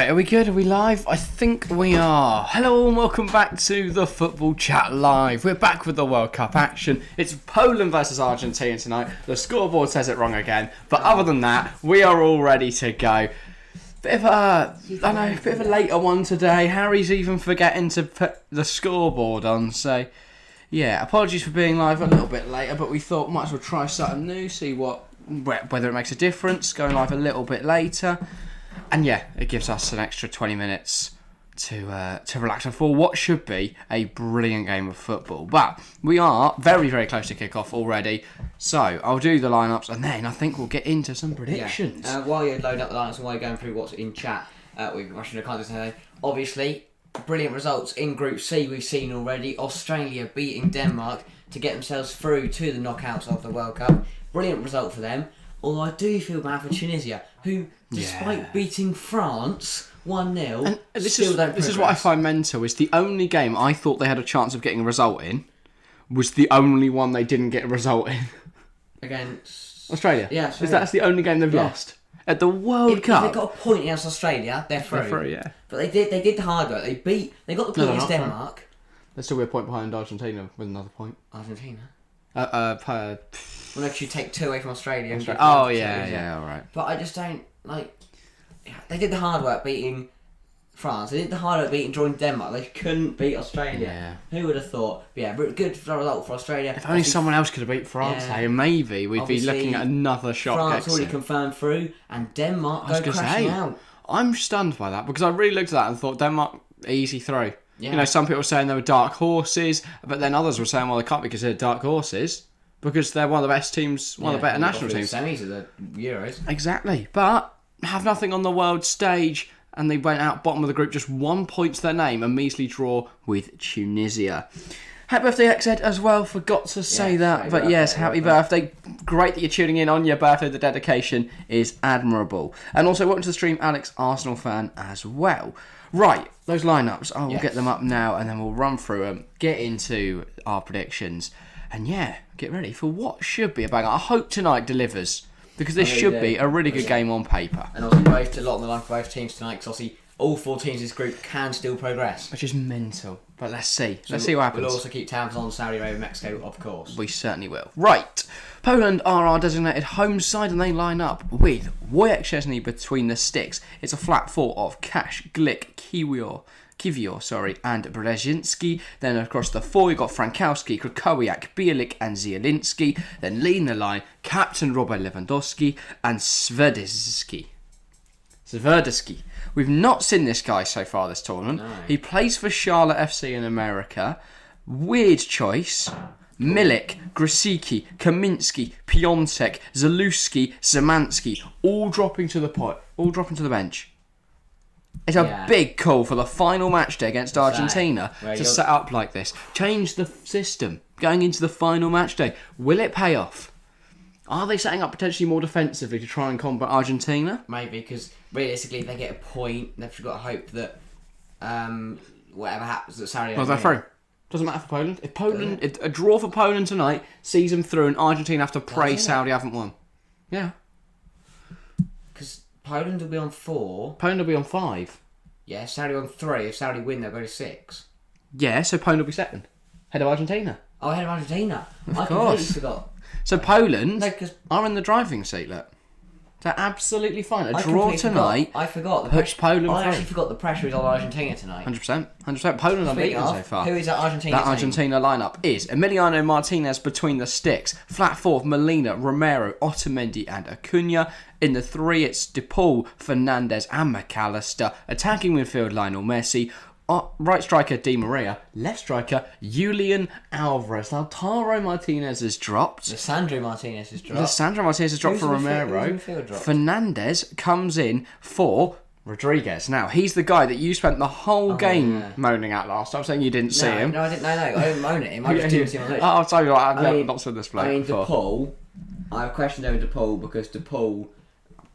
Right, are we good? Are we live? I think we are. Hello and welcome back to the Football Chat Live. We're back with the World Cup action. It's Poland versus Argentina tonight. The scoreboard says it wrong again. But other than that, we are all ready to go. Bit of a later one today. Harry's even forgetting to put the scoreboard on. So, yeah, apologies for being live a little bit later. But we thought might as well try something new, see whether it makes a difference. Going live a little bit later. And yeah, it gives us an extra 20 minutes to relax before what should be a brilliant game of football. But we are very, very close to kick-off already. So I'll do the lineups and then I think we'll get into some predictions. Yeah. While you load up the lineups and while you're going through what's in chat, we've been rushing the content today. Obviously, brilliant results in Group C we've seen already. Australia beating Denmark to get themselves through to the knockouts of the World Cup. Brilliant result for them. Although I do feel bad for Tunisia, who, despite beating France 1-0, this is what I find mental, is the only game I thought they had a chance of getting a result in was the only one they didn't get a result in. Against Australia? Yeah, Australia. That's the only game they've lost. At the World Cup. If they got a point against Australia, they're through. They're through, yeah. But they did the hard work. They got the point against Denmark. They're still a point behind Argentina with another point. Argentina? Well, no, because you take 2 away from Australia. Oh, yeah, alright. But I just don't, they did the hard work beating France. They did the hard work drawing Denmark. They couldn't beat Australia. Yeah. Who would have thought? But yeah, good result for Australia. If only someone else could have beat France, maybe we'd be looking at another shock France exit. already confirmed through, and Denmark go crashing out. I'm stunned by that, because I really looked at that and thought, Denmark, easy throw. Yeah. You know, some people were saying they were dark horses, but then others were saying, well, they can't be considered dark horses because they're one of the best teams, one of the better national teams. Semis of the Euros. Exactly, but have nothing on the world stage, and they went out bottom of the group, just 1 point to their name, a measly draw with Tunisia. Happy birthday, XZ, as well. Forgot to say that, but yes, happy birthday. Great that you're tuning in on your birthday. The dedication is admirable. And also, welcome to the stream, Alex, Arsenal fan as well. Right, those lineups, I will get them up now and then we'll run through them, get into our predictions, and yeah, get ready for what should be a banger. I hope tonight delivers, because this should be a really good game on paper. And obviously, a lot on the line for both teams tonight, because obviously all 4 teams in this group can still progress. Which is mental, but let's see. Let's see what happens. We'll also keep tabs on Saudi Arabia and Mexico, of course. We certainly will. Right, Poland are our designated home side, and they line up with Wojciech Szczesny between the sticks. It's a flat 4 of Kasz, Glick, Kiwior, and Brzezinski. Then across the 4, you've got Frankowski, Krakowiak, Bielik, and Zielinski. Then leading the line, Captain Robert Lewandowski and Swiderski. We've not seen this guy so far this tournament. No. He plays for Charlotte FC in America. Weird choice. Milik, Grosicki, Kaminski, Piontek, Zaluski, Szymanski, all dropping to the bench. It's a big call for the final match day against Argentina to set up like this. Change the system going into the final match day. Will it pay off? Are they setting up potentially more defensively to try and combat Argentina? Maybe, because realistically, if they get a point, they've got to hope that whatever happens at Saudi Arabia. They're through. Doesn't matter for Poland. If a draw for Poland tonight sees them through, and Argentina have to pray Saudi haven't won. Yeah. Because Poland will be on 4. Poland will be on 5. Yeah, Saudi on 3. If Saudi win, they'll go to 6. Yeah, so Poland will be second. Head of Argentina. Oh, ahead of Argentina. I completely forgot. So Poland are in the driving seat, look. They're absolutely fine. A draw tonight puts Poland through. I actually forgot the pressure is on Argentina tonight. 100%. Poland are beaten so far. Who is that Argentina That Argentina lineup is Emiliano Martinez between the sticks. Flat 4, Molina, Romero, Otamendi and Acuna. In the 3, it's DePaul, Fernandes and McAllister. Attacking midfield, Lionel Messi. Right striker Di Maria, left striker Julian Alvarez. Now Taro Martinez has dropped. Lissandro Martinez has dropped. For Romero. Fernandes comes in for Rodriguez. Now he's the guy that you spent the whole game moaning at last time, saying you didn't see him. No, I didn't moan at him. I just didn't see him on the pitch. I'll tell you what, I've not seen this play. I mean, DePaul. I have questions over DePaul because DePaul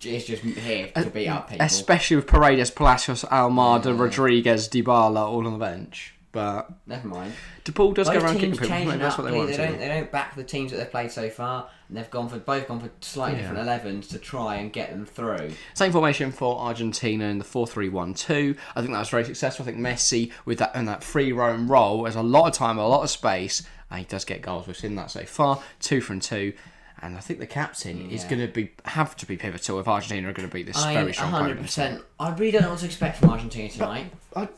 is just here to beat up people. Especially with Paredes, Palacios, Almada, Rodriguez, Dybala all on the bench. But never mind. DePaul does go around kicking people. Maybe that's what they want to do. They don't back the teams that they've played so far. and they've both gone for slightly different 11s to try and get them through. Same formation for Argentina in the 4-3-1-2. I think that was very successful. I think Messi with that free roam role has a lot of time, a lot of space, and he does get goals. We've seen that so far, 2 from 2. And I think the captain is going to have to be pivotal if Argentina are going to beat this very strong Poland. 100%. I really don't know what to expect from Argentina tonight.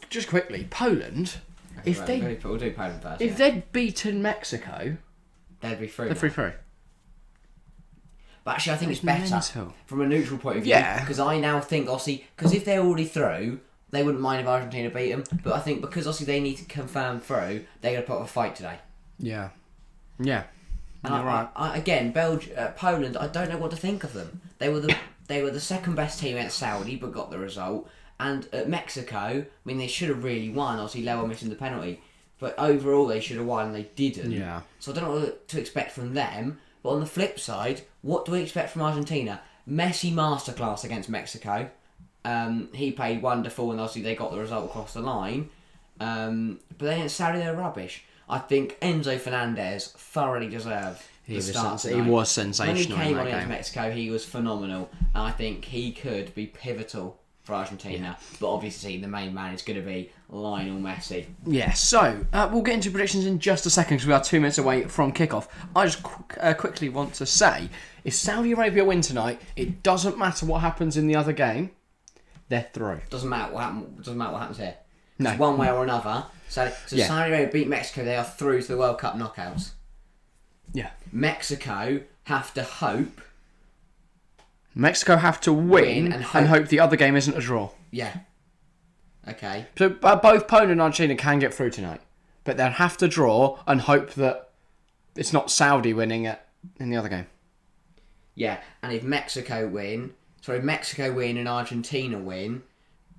Just quickly, Poland, we'll do Poland first. If they'd beaten Mexico, they'd be through. They're free. But actually, I think it's better mental. from a neutral point of view. Yeah. Because I now think, obviously, because if they're already through, they wouldn't mind if Argentina beat them. But I think because obviously they need to confirm through, they're going to put up a fight today. Yeah. And You're right. Again, Poland, I don't know what to think of them. They were the second best team against Saudi, but got the result. And at Mexico, I mean, they should have really won. Obviously, Leo missing the penalty, but overall they should have won, and they didn't. Yeah. So I don't know what to expect from them. But on the flip side, what do we expect from Argentina? Messi masterclass against Mexico. He played wonderful, and obviously they got the result across the line. But then against Saudi, they're rubbish. I think Enzo Fernandez thoroughly deserved the start. He was sensational. When he came on in that against game. Mexico, he was phenomenal. And I think he could be pivotal for Argentina. But obviously, the main man is going to be Lionel Messi. Yeah, so we'll get into predictions in just a second because we are 2 minutes away from kickoff. I just quickly want to say, if Saudi Arabia win tonight, it doesn't matter what happens in the other game, they're through. Doesn't matter what happens here. No. It's one way or another. Saudi Arabia beat Mexico, they are through to the World Cup knockouts. Yeah. Mexico have to hope. Mexico have to win and hope the other game isn't a draw. Yeah. Okay. So both Poland and Argentina can get through tonight, but they'll have to draw and hope that it's not Saudi winning it in the other game. Yeah, and if Mexico win and Argentina win,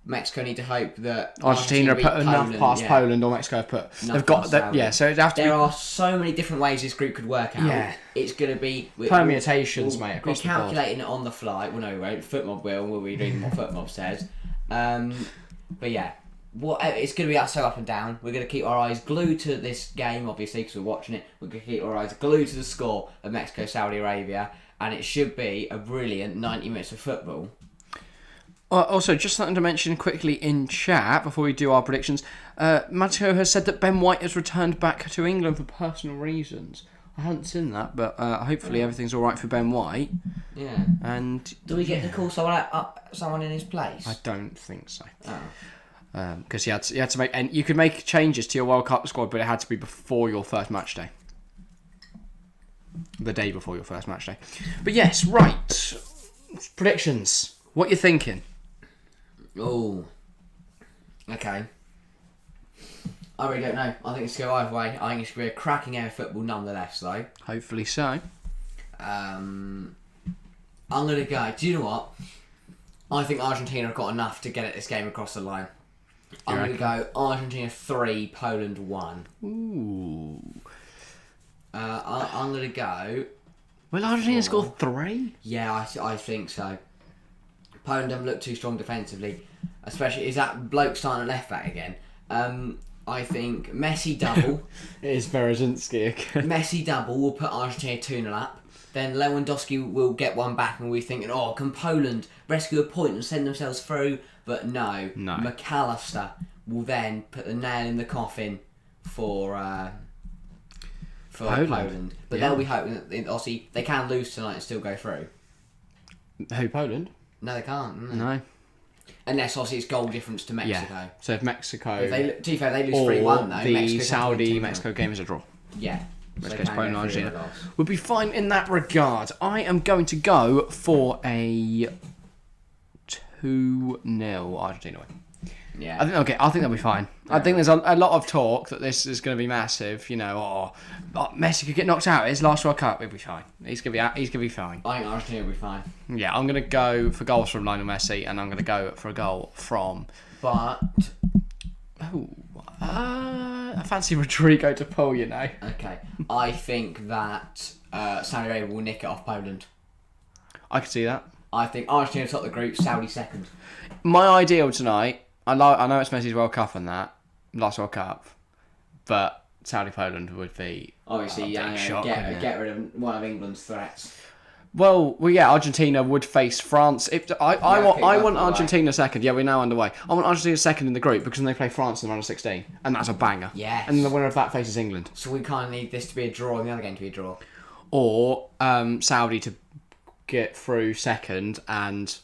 Mexico need to hope that Argentina have put enough past Poland, or Mexico have put. They've got that. Yeah, so it'd have to. There are so many different ways this group could work out. Yeah. It's going to be Permutations, mate. Across the board. We're calculating it on the fly. Well, no, we won't. Footmob will. We'll be reading what Footmob says. But yeah, it's going to be so up and down. We're going to keep our eyes glued to this game, obviously, because we're watching it. We're going to keep our eyes glued to the score of Mexico, Saudi Arabia, and it should be a brilliant 90 minutes of football. Also, just something to mention quickly in chat before we do our predictions. Matteo has said that Ben White has returned back to England for personal reasons. I hadn't seen that, but hopefully everything's all right for Ben White. Yeah. And do we get to call someone in his place? I don't think so. Oh. Because you had to make, and you could make changes to your World Cup squad, but it had to be before your first match day. The day before your first match day. But yes, right. Predictions. What you thinking? Oh. Okay. I really don't know. I think it's going to go either way. I think it's going to be a cracking air of football nonetheless, though. Hopefully so. I'm going to go... Do you know what? I think Argentina have got enough to get this game across the line. I'm going to go Argentina 3, Poland 1. Ooh. I'm going to go... Will Argentina score 3? Yeah, I think so. Poland don't look too strong defensively. Especially, is that bloke starting at left back again? I think Messi double. It is Berezzinski again. Messi double will put Argentina 2-0 up. Then Lewandowski will get one back and we're thinking, oh, can Poland rescue a point and send themselves through? But no. McAllister will then put the nail in the coffin for Poland. But they'll be hoping that, obviously, they can lose tonight and still go through. Who, Poland? No, they can't. No. Unless, obviously, it's goal difference to Mexico. Yeah. So if Mexico... To be fair, they lose 3-1, though. The Saudi-Mexico game is a draw. Yeah. Let's go to Poland and Argentina. We'll be fine in that regard. I am going to go for a 2-0 Argentina win. Yeah. I think they'll be fine. Yeah. I think there's a lot of talk that this is going to be massive. You know, Messi could get knocked out. His last World Cup, he'll be fine. He's going to be fine. I think Argentina will be fine. Yeah, I'm going to go for goals from Lionel Messi, and I'm going to go for a goal from. But. I fancy Rodrigo to pull. You know. Okay, I think that Saudi Arabia will nick it off Poland. I could see that. I think Argentina top the group, Saudi second. My ideal tonight. I know it's Messi's World Cup and that last World Cup, but Saudi-Poland would be Obviously, a big shock, wouldn't it? get rid of one of England's threats. Well, yeah, Argentina would face France. I want Argentina second. Yeah, we're now underway. I want Argentina second in the group because then they play France in the round of 16, and that's a banger. Yes. And then the winner of that faces England. So we kind of need this to be a draw and the other game to be a draw. Or Saudi to get through second and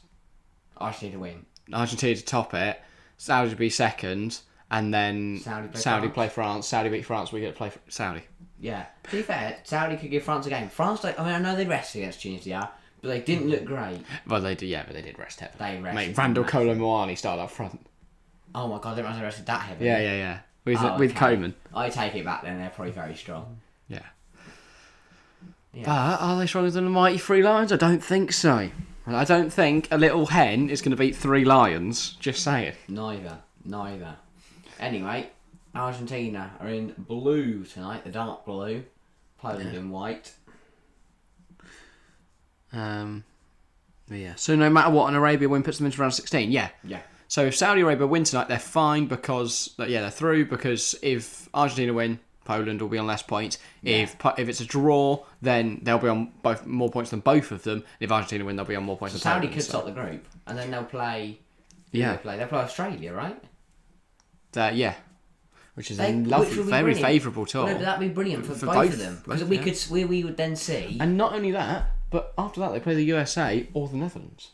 Argentina to win. Argentina to top it, Saudi to be second, and then Saudi play France. Saudi beat France, we get to play Saudi. Yeah. To be fair, Saudi could give France a game. France, I know they rested against Tunisia, but they didn't look great. Well, they did, but they did rest heavily. They rested. Mate, Randall Kolo Muani started up front. Oh my god, they must have rested that heavily. Yeah. With Coman. I take it back then, they're probably very strong. Yeah. Yeah. But are they stronger than the mighty Three Lions? I don't think so. I don't think a little hen is going to beat 3 lions. Just saying. Neither. Anyway, Argentina are in blue tonight, the dark blue. Poland in white. Yeah. So no matter what, an Arabia win puts them into round 16. Yeah. Yeah. So if Saudi Arabia win tonight, they're fine because they're through. Because if Argentina win, Poland will be on less points. Yeah. If it's a draw, then they'll be on more points than both of them. If Argentina win, they'll be on more points than Saudi Poland. could stop the group, and then they'll play. Yeah. They'll play Australia, right? Yeah. Which is a lovely, very favourable tour. Well, no, that'd be brilliant for both of them because we would then see. And not only that, but after that they play the USA or the Netherlands.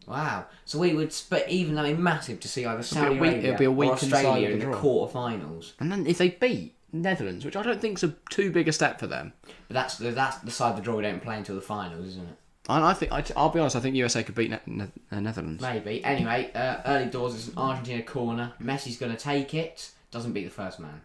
Wow! So we would, but even though it's massive to see either Saudi Arabia it'll be a week or Australia in the draw. quarterfinals. And then if they beat Netherlands, which I don't think is too big a step for them. But that's the side of the draw we don't play until the finals, isn't it? I'll be honest. I think USA could beat Netherlands. Maybe. Anyway, early doors is an Argentina corner. Messi's going to take it. Doesn't beat the first man.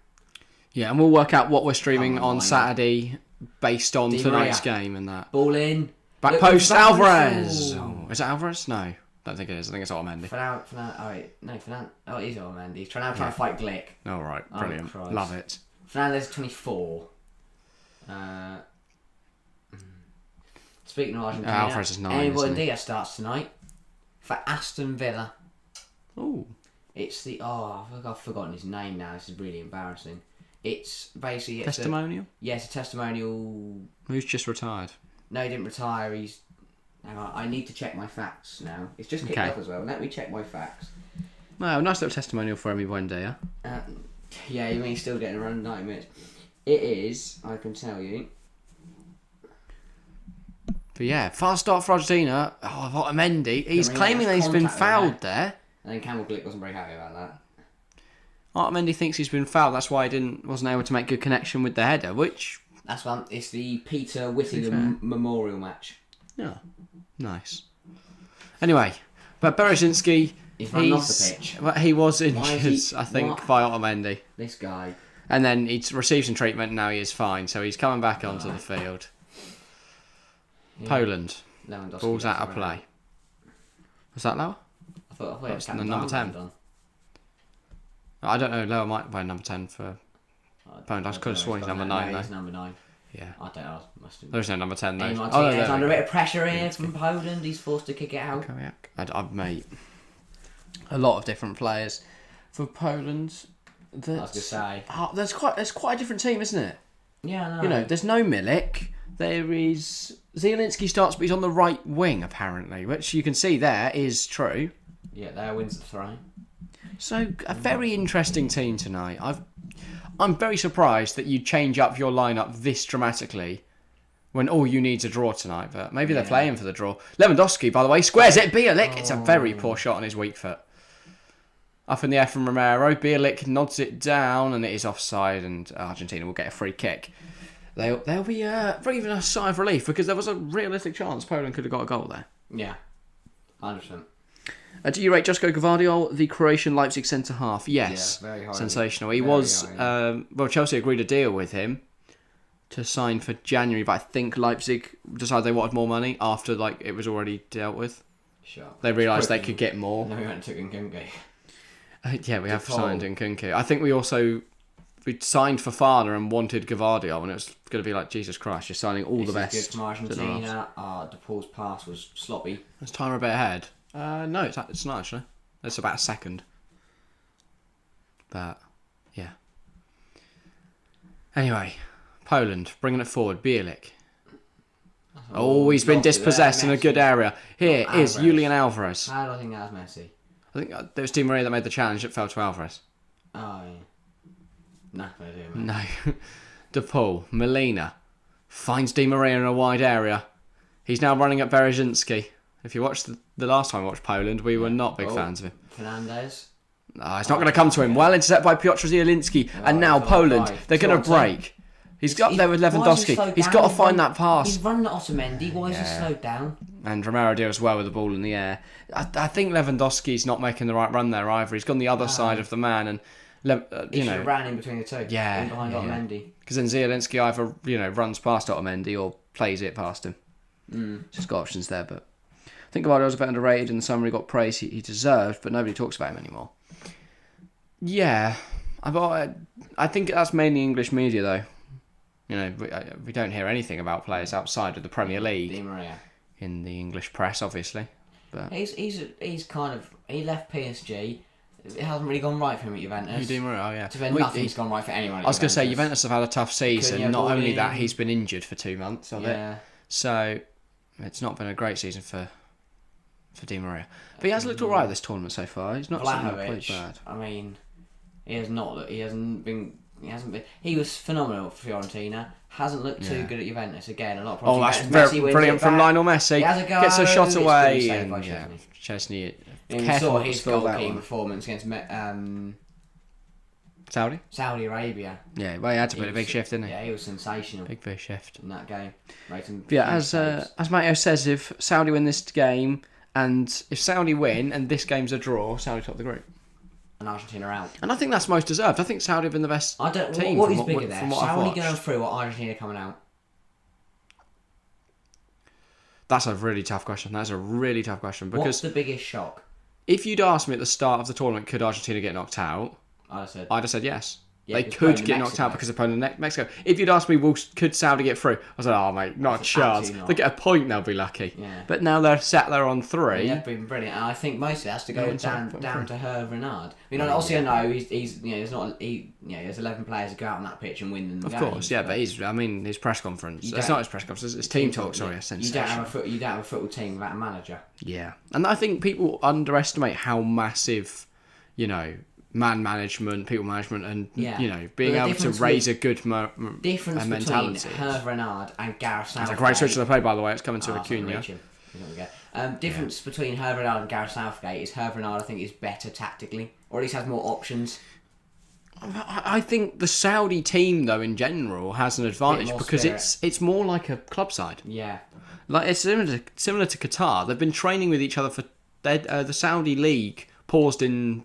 Yeah, and we'll work out what we're streaming on Saturday based on tonight's game and that. Ball in. Back post, Alvarez. Oh, is it Alvarez? No, don't think it is. I think it's Otamendi. Fernand. Oh, it is Otamendi. He's trying to fight Glick. All right, brilliant. Love it. Fernandez 24. Speaking of Argentina, Alvarez is 9. Buendia starts tonight for Aston Villa. Oh. It's I've forgotten his name now. This is really embarrassing. It's basically Testimonial. It's a testimonial. Who's just retired? No, he didn't retire. Hang on, I need to check my facts now. It's just kicked off as well. Let me check my facts. No, nice little testimonial for Emi Buendia. Yeah, you mean he's still getting around 90 minutes. It is, I can tell you. But yeah, fast start for Argentina. Oh, Otamendi. He's claiming that he's been fouled there. And then Campbell Glick wasn't very happy about that. Otamendi thinks he's been fouled. That's why he wasn't able to make good connection with the header, which... That's one. It's the Peter Whittingham Memorial match. Yeah, nice. Anyway, but Berezinski... He's run off the pitch. Well, he was injured, I think, by Otamendi. This guy. And then he received some treatment and now he is fine. So he's coming back onto the field. Yeah. Poland. Ball's out of play. Was that lower? I thought it was number 10. Done. I don't know. Lower might play number 10 for Poland. I could have sworn he's number 9 though. He's number 9. Yeah. I don't know. There's no number 10 though. He's under a bit of pressure here from Poland. He's forced to kick it out. Mate. A lot of different players for Poland. I was going to say. There's quite a different team, isn't it? Yeah, I know. There's no Milik. There is... Zielinski starts, but he's on the right wing, apparently, which you can see there is true. Yeah, there wins the throne. So, a very interesting team tonight. I'm very surprised that you change up your lineup this dramatically when all you need is a draw tonight, but maybe they're playing for the draw. Lewandowski, by the way, squares it. Bielik, it's a very poor shot on his weak foot. Up in the air from Romero. Bielik nods it down, and it is offside, and Argentina will get a free kick. They'll be breathing a sigh of relief because there was a realistic chance Poland could have got a goal there. Yeah, 100%. Do you rate Josko Gvardiol, the Croatian Leipzig centre-half? Yes. Yeah, very highly. Sensational. He was... Chelsea agreed a deal with him to sign for January, but I think Leipzig decided they wanted more money after it was already dealt with. Sure. They realised they could get more. No, we went to Nkunku. Yeah, we have signed Nkunku. I think we signed for Fafana and wanted Gvardiol, and it was going to be Jesus Christ, you're signing all the best. This is good from Argentina. De Paul's pass was sloppy. Is Tyler a bit ahead? No, it's not actually. It's about a second. But, yeah. Anyway, Poland, bringing it forward. Bielik. Oh, he's been dispossessed in a good area. Here is Julian Alvarez. How do I think that was Messi? I think it was Di Maria that made the challenge. It fell to Alvarez. Oh, yeah. No, I do, No. De Paul, Molina. Finds Di Maria in a wide area. He's now running at Berezzinski. If you watched the last time we watched Poland, we were not big fans of him. Fernandez. Oh, it's not going to come to him. Well intercepted by Piotr Zielinski. And now Poland, they're going to break. He's up there with Lewandowski. He's got to find that pass. He's running at Otamendi. Why is he slowed down? And Romero deals well with the ball in the air. I think Lewandowski's not making the right run there either. He's gone the other side of the man, and he should have ran in between the two. Yeah, in behind Otamendi. Because then Zielinski either runs past Otamendi or plays it past him. Just got options there, but I think Guardiola's a bit underrated. In the summer, he got praise he deserved, but nobody talks about him anymore. Yeah, I think that's mainly English media though. You know, we don't hear anything about players outside of the Premier League Di Maria. In the English press, obviously. But he's kind of he left PSG. It hasn't really gone right for him at Juventus. Di Maria, yeah. To nothing's gone right for anyone. I was going to say Juventus have had a tough season. Not only that, he's been injured for 2 months of it. So it's not been a great season for Di Maria. But he has looked alright this tournament so far. He's not played bad. I mean, he hasn't been. He was phenomenal for Fiorentina. Hasn't looked too good at Juventus again. A lot of problems. Oh, that's brilliant from Lionel Messi. Gets a shot away. And Chesney. We saw his goalkeeping performance against Saudi Arabia. Yeah, well, he had to put a big shift, didn't he? Yeah, he was sensational. Big shift in that game. As Matteo says, if Saudi win this game, and if Saudi win and this game's a draw, Saudi top the group. And Argentina out. And I think that's most deserved. I think Saudi have been the best team. What is bigger there? Saudi going through or Argentina coming out? That's a really tough question. Because what's the biggest shock? If you'd asked me at the start of the tournament, could Argentina get knocked out? I'd have said yes. Yeah, they could get knocked out because of opponent Mexico. If you'd asked me, could Saudi get through? I said, oh mate, not a chance. They get a point, they'll be lucky. Yeah. But now they're sat there on 3. They've been brilliant, and I think mostly that's to go down to Hervé Renard. I mean, obviously I know he's there's 11 players who go out on that pitch and win them. Of course, yeah, but his press conference. It's not his press conference. It's team talk. Sorry, you don't have a football team without a manager. Yeah, and I think people underestimate how massive, man management, people management, and being able to raise a good mentality. Between Hervé Renard and Gareth Southgate. That's a great switch to the play, by the way. It's coming to Acuna. Difference between Hervé Renard and Gareth Southgate is Hervé Renard, I think, is better tactically, or at least has more options. I think the Saudi team, though, in general, has an advantage because it's more like a club side. Yeah, like it's similar to Qatar. They've been training with each other for the Saudi league paused in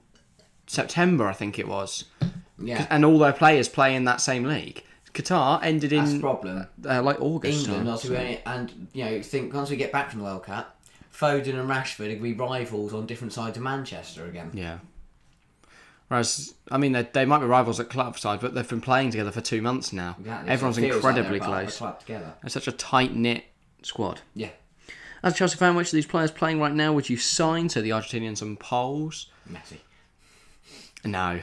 September, I think it was. Yeah. And all their players play in that same league. Qatar ended in... That's the problem. August. England, and think once we get back from the World Cup, Foden and Rashford will be rivals on different sides of Manchester again. Yeah. Whereas, I mean, they might be rivals at club side, but they've been playing together for 2 months now. Exactly. Everyone's incredibly close. Club together. It's such a tight-knit squad. Yeah. As a Chelsea fan, which of these players playing right now would you sign? So the Argentinians and Poles. Messi. No.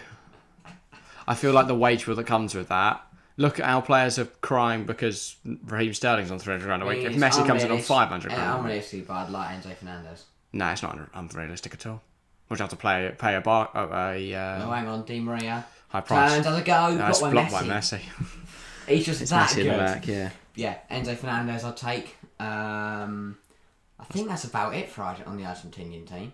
I feel like the wage bill that comes with that. Look at our players are crying because Raheem Sterling's on £300 a week. If Messi comes in on £500, unrealistic, but I'd like Enzo Fernandez. No, it's not unrealistic at all. Would you have to pay a bar? Hang on, Di Maria. High price. Turn, does it go? It's blocked by Messi. He's just that good. In the back, yeah. Yeah, Enzo Fernandez I'll take. I think that's about it for on the Argentinian team.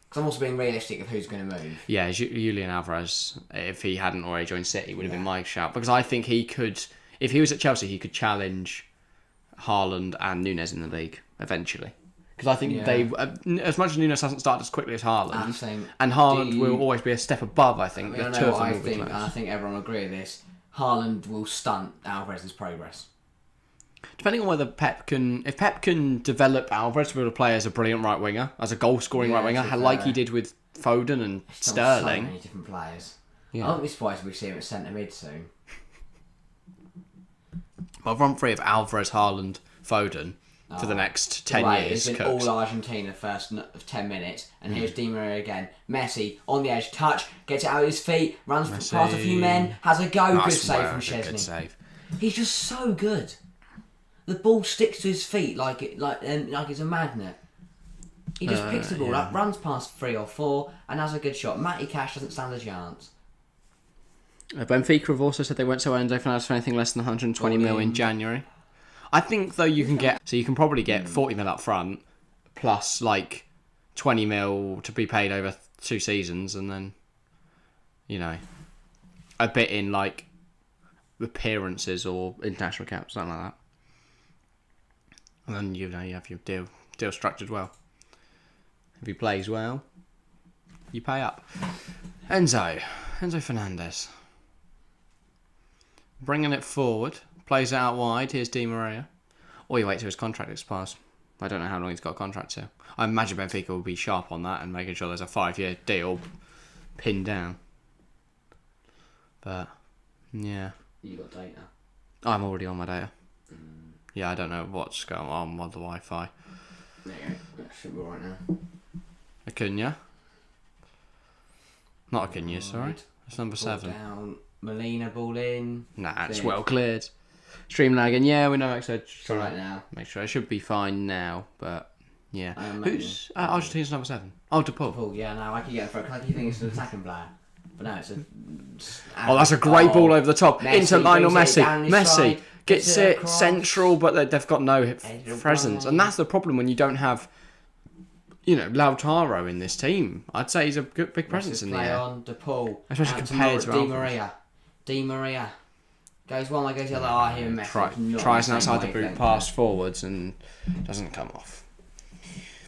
Because I'm also being realistic of who's going to move. Yeah, Julian Alvarez, if he hadn't already joined City, would have been my shout. Because I think he could, if he was at Chelsea, he could challenge Haaland and Nunes in the league eventually. Because I think they, as much as Nunes hasn't started as quickly as Haaland, and Haaland will always be a step above, I think. I think everyone will agree with this. Haaland will stunt Alvarez's progress. Depending on whether if Pep can develop Alvarez to play as a brilliant right winger, as a goal scoring right winger, like he did with Foden and Sterling. So many different players. Yeah. I won't be surprised if we see him at centre mid soon. Well, run free of Alvarez, Haaland, Foden. for the next 10 Right, years. it's been all Argentina first 10 minutes, and here's Di Maria again. Messi on the edge, touch, gets it out of his feet, runs past a few men, has a go. Good save from Szczesny. Good save. He's just so good. The ball sticks to his feet like it's a magnet. He just picks the ball up, runs past 3 or 4, and has a good shot. Matty Cash doesn't stand a chance. Benfica have also said they won't sell Enzo Fernandez for anything less than 120 mil in January. I think though you can probably get 40 mil up front, plus like 20 mil to be paid over 2 seasons, and then a bit in like appearances or international caps, something like that. And then you have your deal structured well. If he plays well, you pay up. Enzo Fernandez. Bringing it forward, plays it out wide, here's Di Maria. Or you wait till his contract expires. I don't know how long he's got a contract to. I imagine Benfica will be sharp on that and making sure there's a 5-year deal pinned down. But, yeah. You got data? I'm already on my data. Yeah, I don't know what's going on with the Wi-Fi. There you go. That should be right now. Acuna. Not Acuna, sorry. It's number 7. Down. Molina ball in. Nah, it's well cleared. Stream lagging. Yeah, we know. Actually, right now. Make sure it should be fine now. But yeah, who's Argentina's number 7? Oh, DePaul. DePaul. Yeah, no, I keep getting for it. I keep thinking it's an attacking player, but no, it's a. That's a great ball over the top into Lionel Messi. Messi gets it central, but they've got no presence, and that's the problem when you don't have. Lautaro in this team. I'd say he's a good big presence in the air. On DePaul, especially compared to Di Maria goes one way, goes the other. I hear Messi tries an outside the boot pass forwards and doesn't come off.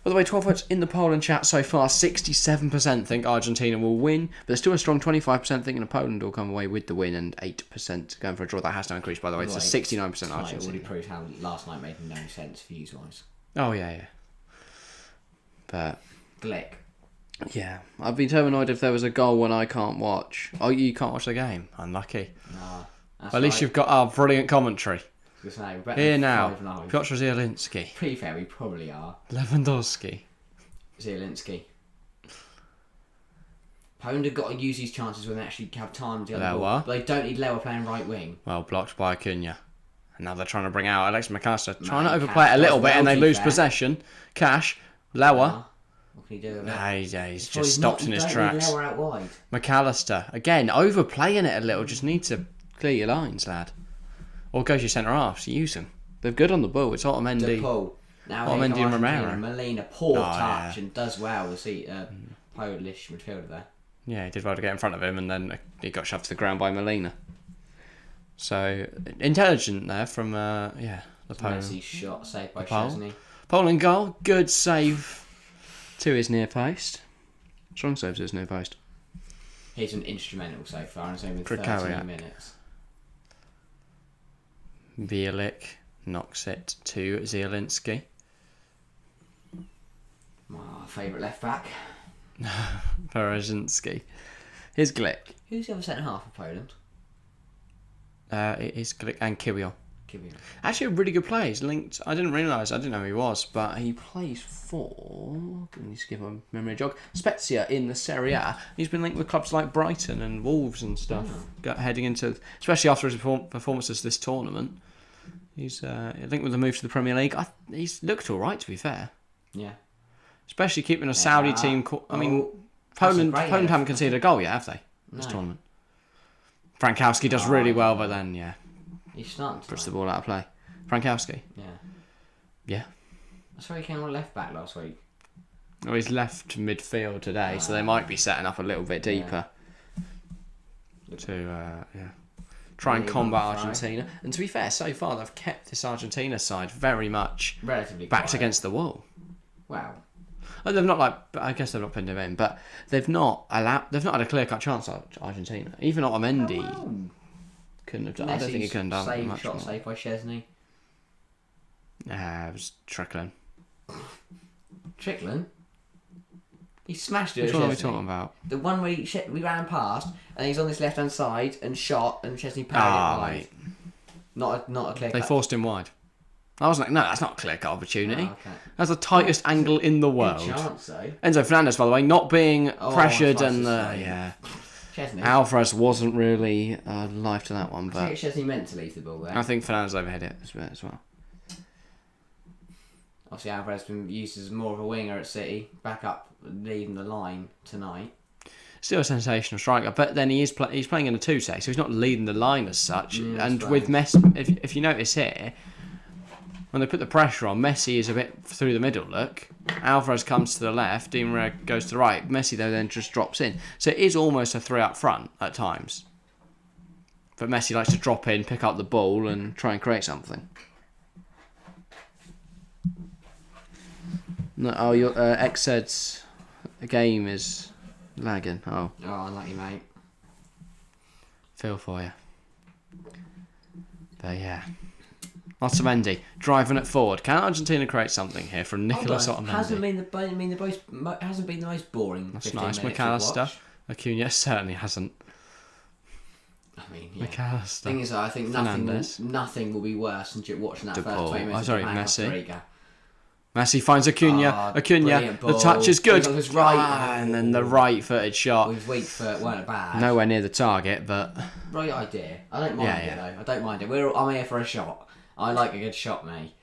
By the way, 12 votes in the Poland chat so far. 67% think Argentina will win, but there's still a strong 25% thinking Poland will come away with the win, and 8% going for a draw. That has to increase, by the way, to 69% Argentina. It already proved how last night made no sense views-wise. Oh, yeah. But Glick. Yeah, I'd be so annoyed if there was a goal when I can't watch. Oh, you can't watch the game? Unlucky. Nah, at least you've got our brilliant commentary. Here now, 5-9. Piotr Zielinski. Pretty fair, we probably are. Lewandowski. Zielinski. Poland have got to use these chances when they actually have time to get the ball. But they don't need Lewa playing right wing. Well, blocked by Acuna. And now they're trying to bring out Alex McAllister. Trying to overplay it a little bit and they lose possession. Cash. Lewa. What can he do? He's just stopped in his tracks. Lewa out wide. McAllister. Again, overplaying it a little. Just need to clear your lines, lad. Or go to your centre halves. Use them. They're good on the ball. It's Otamendi. DePaul. Now Otamendi and Romero. Molina, poor touch and does well. See, Polish midfielder there. Yeah, he did well to get in front of him, and then he got shoved to the ground by Molina. So intelligent there from the Poland. Messi shot saved by Szczesny. Poland goal, good save to his near post. Strong save to his near post. He's an instrumental so far, and it's only been 13 minutes. Bielik knocks it to Zielinski. My favourite left back. Berezzinski. Here's Glick. Who's the other centre half of Poland? It is Glick and Kiwior. Actually, a really good player. He's linked. I didn't realise. I didn't know who he was, but he plays for. Let me just give him a memory jog. Spezia in the Serie A. He's been linked with clubs like Brighton and Wolves and stuff. Heading into, especially after his performances this tournament, he's linked with the move to the Premier League. He's looked all right, to be fair. Yeah. Especially keeping a Saudi team. Poland haven't conceded a goal yet, have they? This tournament. Frankowski does really well, but then he's starting to puts the ball out of play. Frankowski. Yeah. I saw he came on left back last week. Well, he's left midfield today, so they might be setting up a little bit deeper to try and combat Argentina. And to be fair, so far they've kept this Argentina side very much relatively backed quiet against the wall. Wow. They've not I guess they've not pinned him in, but they've not had a clear-cut chance at Argentina. Even Otamendi couldn't have done. Messi's I don't think he couldn't have done much shot more. saved by Szczesny. It was trickling. Trickling? He smashed it. Which one are we talking about? The one we ran past, and he's on this left-hand side and shot, and Szczesny parried it wide. Mate. Not a clear. They forced him wide. I was like, no, that's not a clear-cut opportunity. Oh, okay. That's the tightest angle in the world. Good chance, though. Enzo Fernandez, by the way, not being pressured twice and as slow. yeah. Chesney. Alvarez wasn't really alive to that one, I but think Chesney meant to leave the ball there. I think Fernandez overhead it as well. Obviously, Alvarez has been used as more of a winger at City, back up leading the line tonight. Still a sensational striker, but then he's playing in a 2-6, so he's not leading the line as such. And right. with Messi, if you notice here, when they put the pressure on, Messi is a bit through the middle, look. Alvarez comes to the left, Di Maria goes to the right. Messi, though, then just drops in. So it is almost a 3 up front at times. But Messi likes to drop in, pick up the ball, and try and create something. No, your X-Ed's game is lagging. Oh, Unlucky, mate. feel for you. But yeah. Otamendi driving it forward. Can Argentina create something here from Nicolas Otamendi? Hasn't been the most boring. That's 15 nice. minutes to McAllister. watch. Acuna certainly hasn't. I mean, yeah. McAllister. Thing is, I think nothing will be worse than watching that first 20 minutes. Messi. Messi finds Acuna. Acuna. The ball. touch is good. His right. And then the right-footed shot. With weak foot, weren't bad. Nowhere near the target, but Right idea. I don't mind it though. I don't mind it. I'm here for a shot. I like a good shot, mate.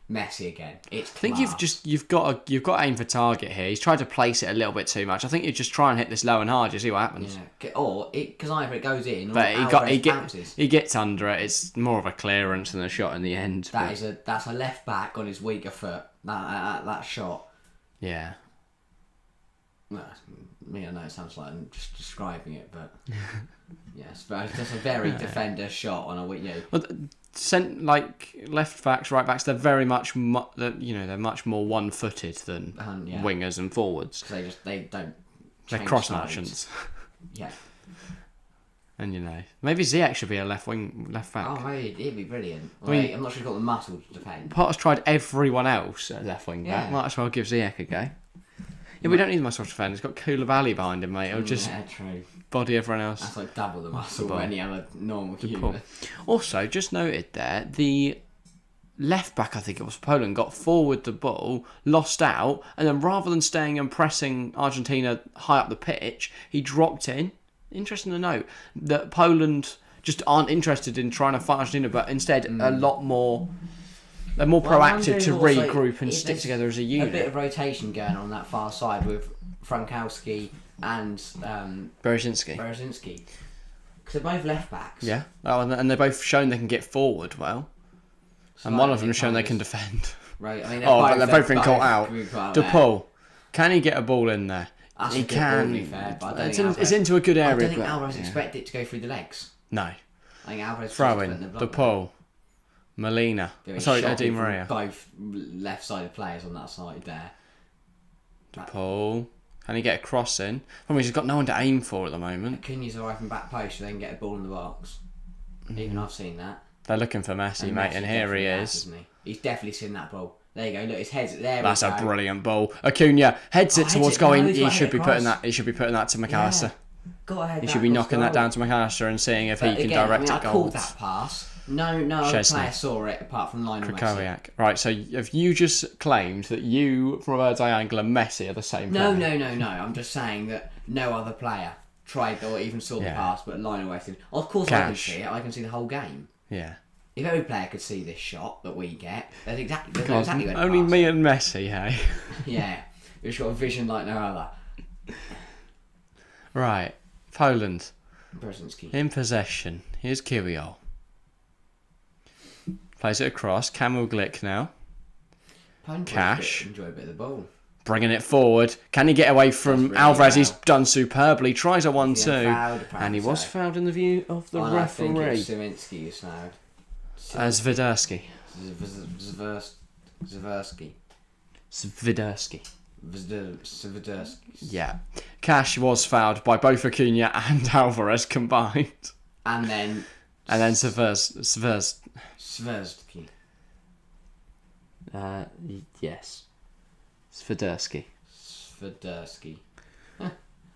Messi again. It's class. I think you've got to aim for target here. He's tried to place it a little bit too much. I think you just try and hit this low and hard. You see what happens. Yeah. Or because either it goes in, or But bounces. he gets under it. It's more of a clearance than a shot in the end. That's a left back on his weaker foot. That shot. Yeah. Well, I know it sounds like I'm just describing it, but yes, but it's just a very defender shot on a weak. Well, left backs, right backs, they're very much they're much more one-footed than wingers and forwards. They don't. They're cross merchants. Yeah. And maybe Ziyech should be a left back. Oh, he'd be brilliant. I mean, I'm not sure he's got the muscle to defend. Potter's tried everyone else at left wing back. Might as well give Ziyech a go. Yeah, we don't need much to defend. He's got Koulibaly behind him, mate. He'll just body everyone else. That's like double the muscle of any other normal human. Also, just noted there, the left back, I think it was Poland, got forward the ball, lost out, and then rather than staying and pressing Argentina high up the pitch, he dropped in. Interesting to note that Poland just aren't interested in trying to fight Argentina, but instead a lot more. They're more proactive to regroup and stick together as a unit. A bit of rotation going on that far side with Frankowski and Berezinski. Because they're both left backs. Yeah, and they've both shown they can get forward well. So and one of them has shown they can defend. Right. I mean, but they've both been caught out. DePaul, can he get a ball in there? He can. Fair, but it's into a good area. I don't think Alvarez expected it to go through the legs. No. I think Alvarez throw in DePaul. Molina. Di Maria. Both left-sided players on that side there. DePaul. Can he get a cross in? I mean, he's got no one to aim for at the moment. Acuna's arriving from back post, so they can get a ball in the box. Even I've seen that. They're looking for Messi, mate, and here he is. He's definitely seen that ball. There you go. Look, his head's there. That's a brilliant ball. Acuna heads it towards goal. He should be putting that. He should be putting that to McAllister. He should be knocking that down to McAllister and seeing if he can direct it goals. I called that pass. No other player saw it apart from Lionel Messi. Right, so have you just claimed that you, from a bird's eye angle, and Messi are the same player? No. I'm just saying that no other player tried or even saw the pass, but Lionel Messi. Of course, I can see it. I can see the whole game. Yeah. If every player could see this shot that we get, that's exactly where only me and Messi, hey? Yeah. We've got a vision like no other. Right. Poland. Brzezinski. In possession. Here's Kirill. Plays it across. Kamil Glick now. Cash. Enjoy a bit of the ball. Bringing it forward. Can he get away from Alvarez? He's done superbly. Tries a 1-2. And he was fouled in the view of the referee. I think Szymanski is fouled. Zvidersky. Yeah. Cash was fouled by both Acuna and Alvarez combined. And then Svidersky. Yes. Svidersky.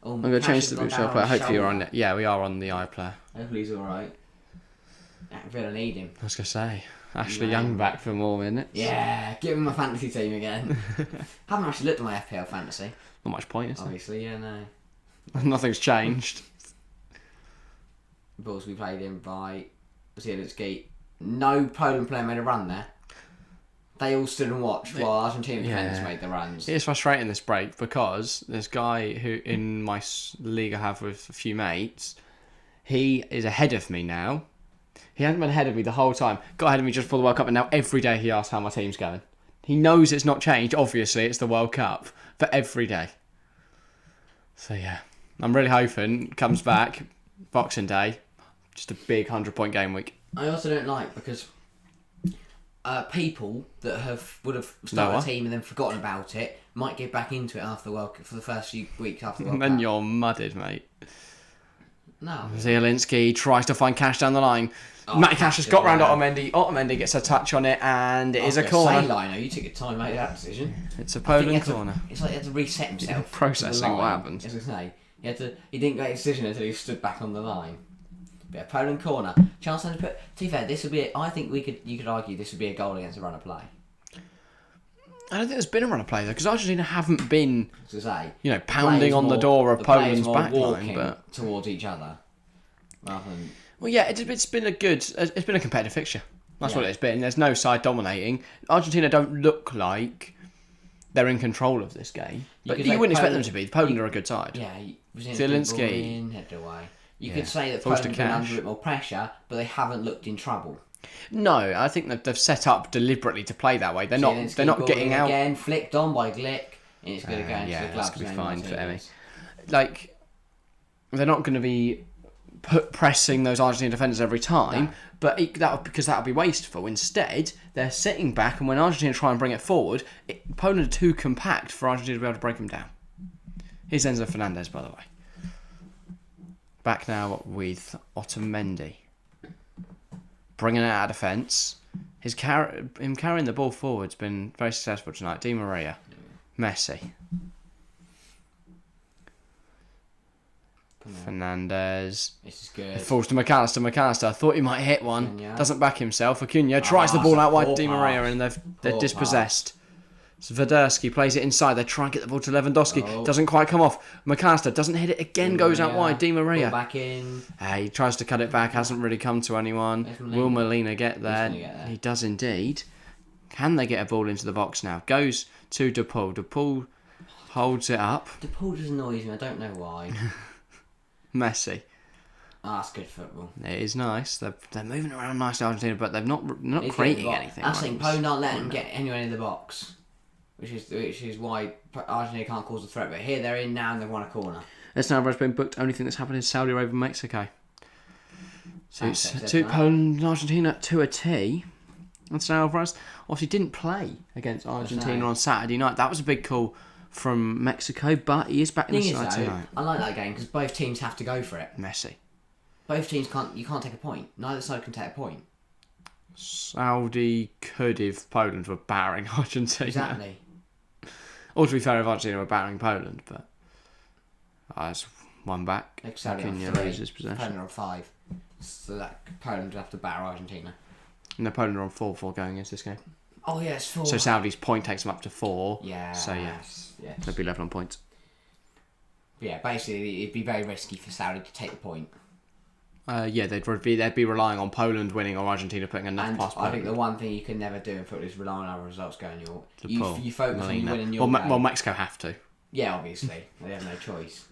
I'm going to change the bookshelf player. Hopefully you're on it. Yeah, we are on the iPlayer. Hopefully he's alright. I really need him. I was going to say. Ashley Young back for more minutes. Yeah, give him my fantasy team again. Haven't actually looked at my FPL fantasy. Not much point, is there? Obviously, yeah, no. Nothing's changed. Balls we played in by Zielinski. No Poland player made a run there. They all stood and watched while Argentina defenders made the runs. It is frustrating this break because this guy who in my league I have with a few mates, he is ahead of me now. He hasn't been ahead of me the whole time. Got ahead of me just before the World Cup, and now every day he asks how my team's going. He knows it's not changed. Obviously, it's the World Cup, but every day. So yeah, I'm really hoping it comes back Boxing Day, just a big 100-point game week. I also don't like because people that would have started a team and then forgotten about it might get back into it after the World Cup for the first few weeks after the World Cup. And then you're mudded, mate. No. Zielinski tries to find Cash down the line. Matty Cash has got round Otamendi. Otamendi gets a touch on it, and it is a corner. Lino, you took your time to make that decision. It's a Poland corner. It's like he had to reset himself. Processing what happened. As I say, he didn't make a decision until he stood back on the line. But yeah, Poland corner. Chance to put. To be fair, this would be. I think you could argue this would be a goal against a run of play. I don't think there's been a run of play though, because Argentina haven't been, As I say, pounding on the door of Poland's backline, but towards each other. Rather than... Well, yeah, it's been a competitive fixture. That's what it's been. There's no side dominating. Argentina don't look like they're in control of this game, but you wouldn't expect them to be. Poland are a good side. Yeah, Zielinski headed away. You could say that Poland have been under a bit more pressure, but they haven't looked in trouble. No, I think that they've set up deliberately to play that way. They're not getting out again. Flicked on by Glick, and it's going to go into the gloves. That's going to be fine for Emmy. Like, they're not going to be pressing those Argentine defenders every time, but because that would be wasteful. Instead, they're sitting back, and when Argentina try and bring it forward, Poland are too compact for Argentina to be able to break them down. Here's Enzo Fernandez, by the way. Back now with Otamendi. Bringing it out of defence. Him carrying the ball forward's been very successful tonight. Di Maria. Messi. Fernandez. This is good. It falls to McAllister. McAllister thought he might hit one. Doesn't back himself. Acuna tries the ball out wide to Di Maria, and they're dispossessed. Swiderski plays it inside. They try and get the ball to Lewandowski. Doesn't quite come off. McAllister doesn't hit it again. Goes out wide. Di Maria. Back in. He tries to cut it back. Hasn't really come to anyone. Will Molina get there? He does indeed. Can they get a ball into the box now? Goes to DePaul. DePaul holds it up. DePaul just annoys me. I don't know why. Messi. That's good football. It is nice. They're moving around nicely, Argentina, but they're not creating anything. I think Poland aren't letting them get anyone in the box. Which is why Argentina can't cause a threat. But here they're in now and they've won a corner. This now has been booked. Only thing that's happened is Saudi Arabia and Mexico. So it's Poland and Argentina to a T. And so Alvarez obviously didn't play against Argentina on Saturday night. That was a big call from Mexico, but he is back in the side tonight. I like that game because both teams have to go for it. Messi. Both teams you can't take a point. Neither side can take a point. Saudi could if Poland were battering Argentina. Exactly. Or to be fair, if Argentina were battering Poland, but it's one back. Acuna loses possession. Poland are on 5, so that Poland would have to batter Argentina. No, Poland are on 4 going into this game. Oh yeah, it's 4. So Saudi's point takes them up to 4. Yeah. So yes. They'd be level on points. Yeah, basically it'd be very risky for Saudi to take the point. They'd be relying on Poland winning or Argentina putting enough past Poland. I think the one thing you can never do in football is rely on other results going your... You focus on you winning your game. Well, Mexico have to. Yeah, obviously. They have no choice.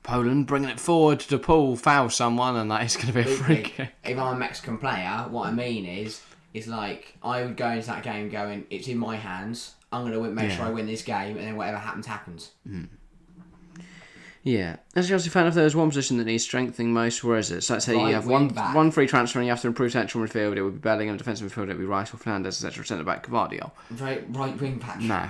Poland bringing it forward to Paul, foul someone, and that is going to be a free kick. If I'm a Mexican player, what I mean is like, I would go into that game going, it's in my hands, I'm going to make sure I win this game, and then whatever happens, happens. Mm. Yeah. As a Chelsea fan, if there was one position that needs strengthening most, where is it? So let's say you have one free transfer and you have to improve central midfield. It would be Bellingham, defensive midfield. It would be Rice or Fernandez, etc. Centre back Gvardiol. Right wing back. No,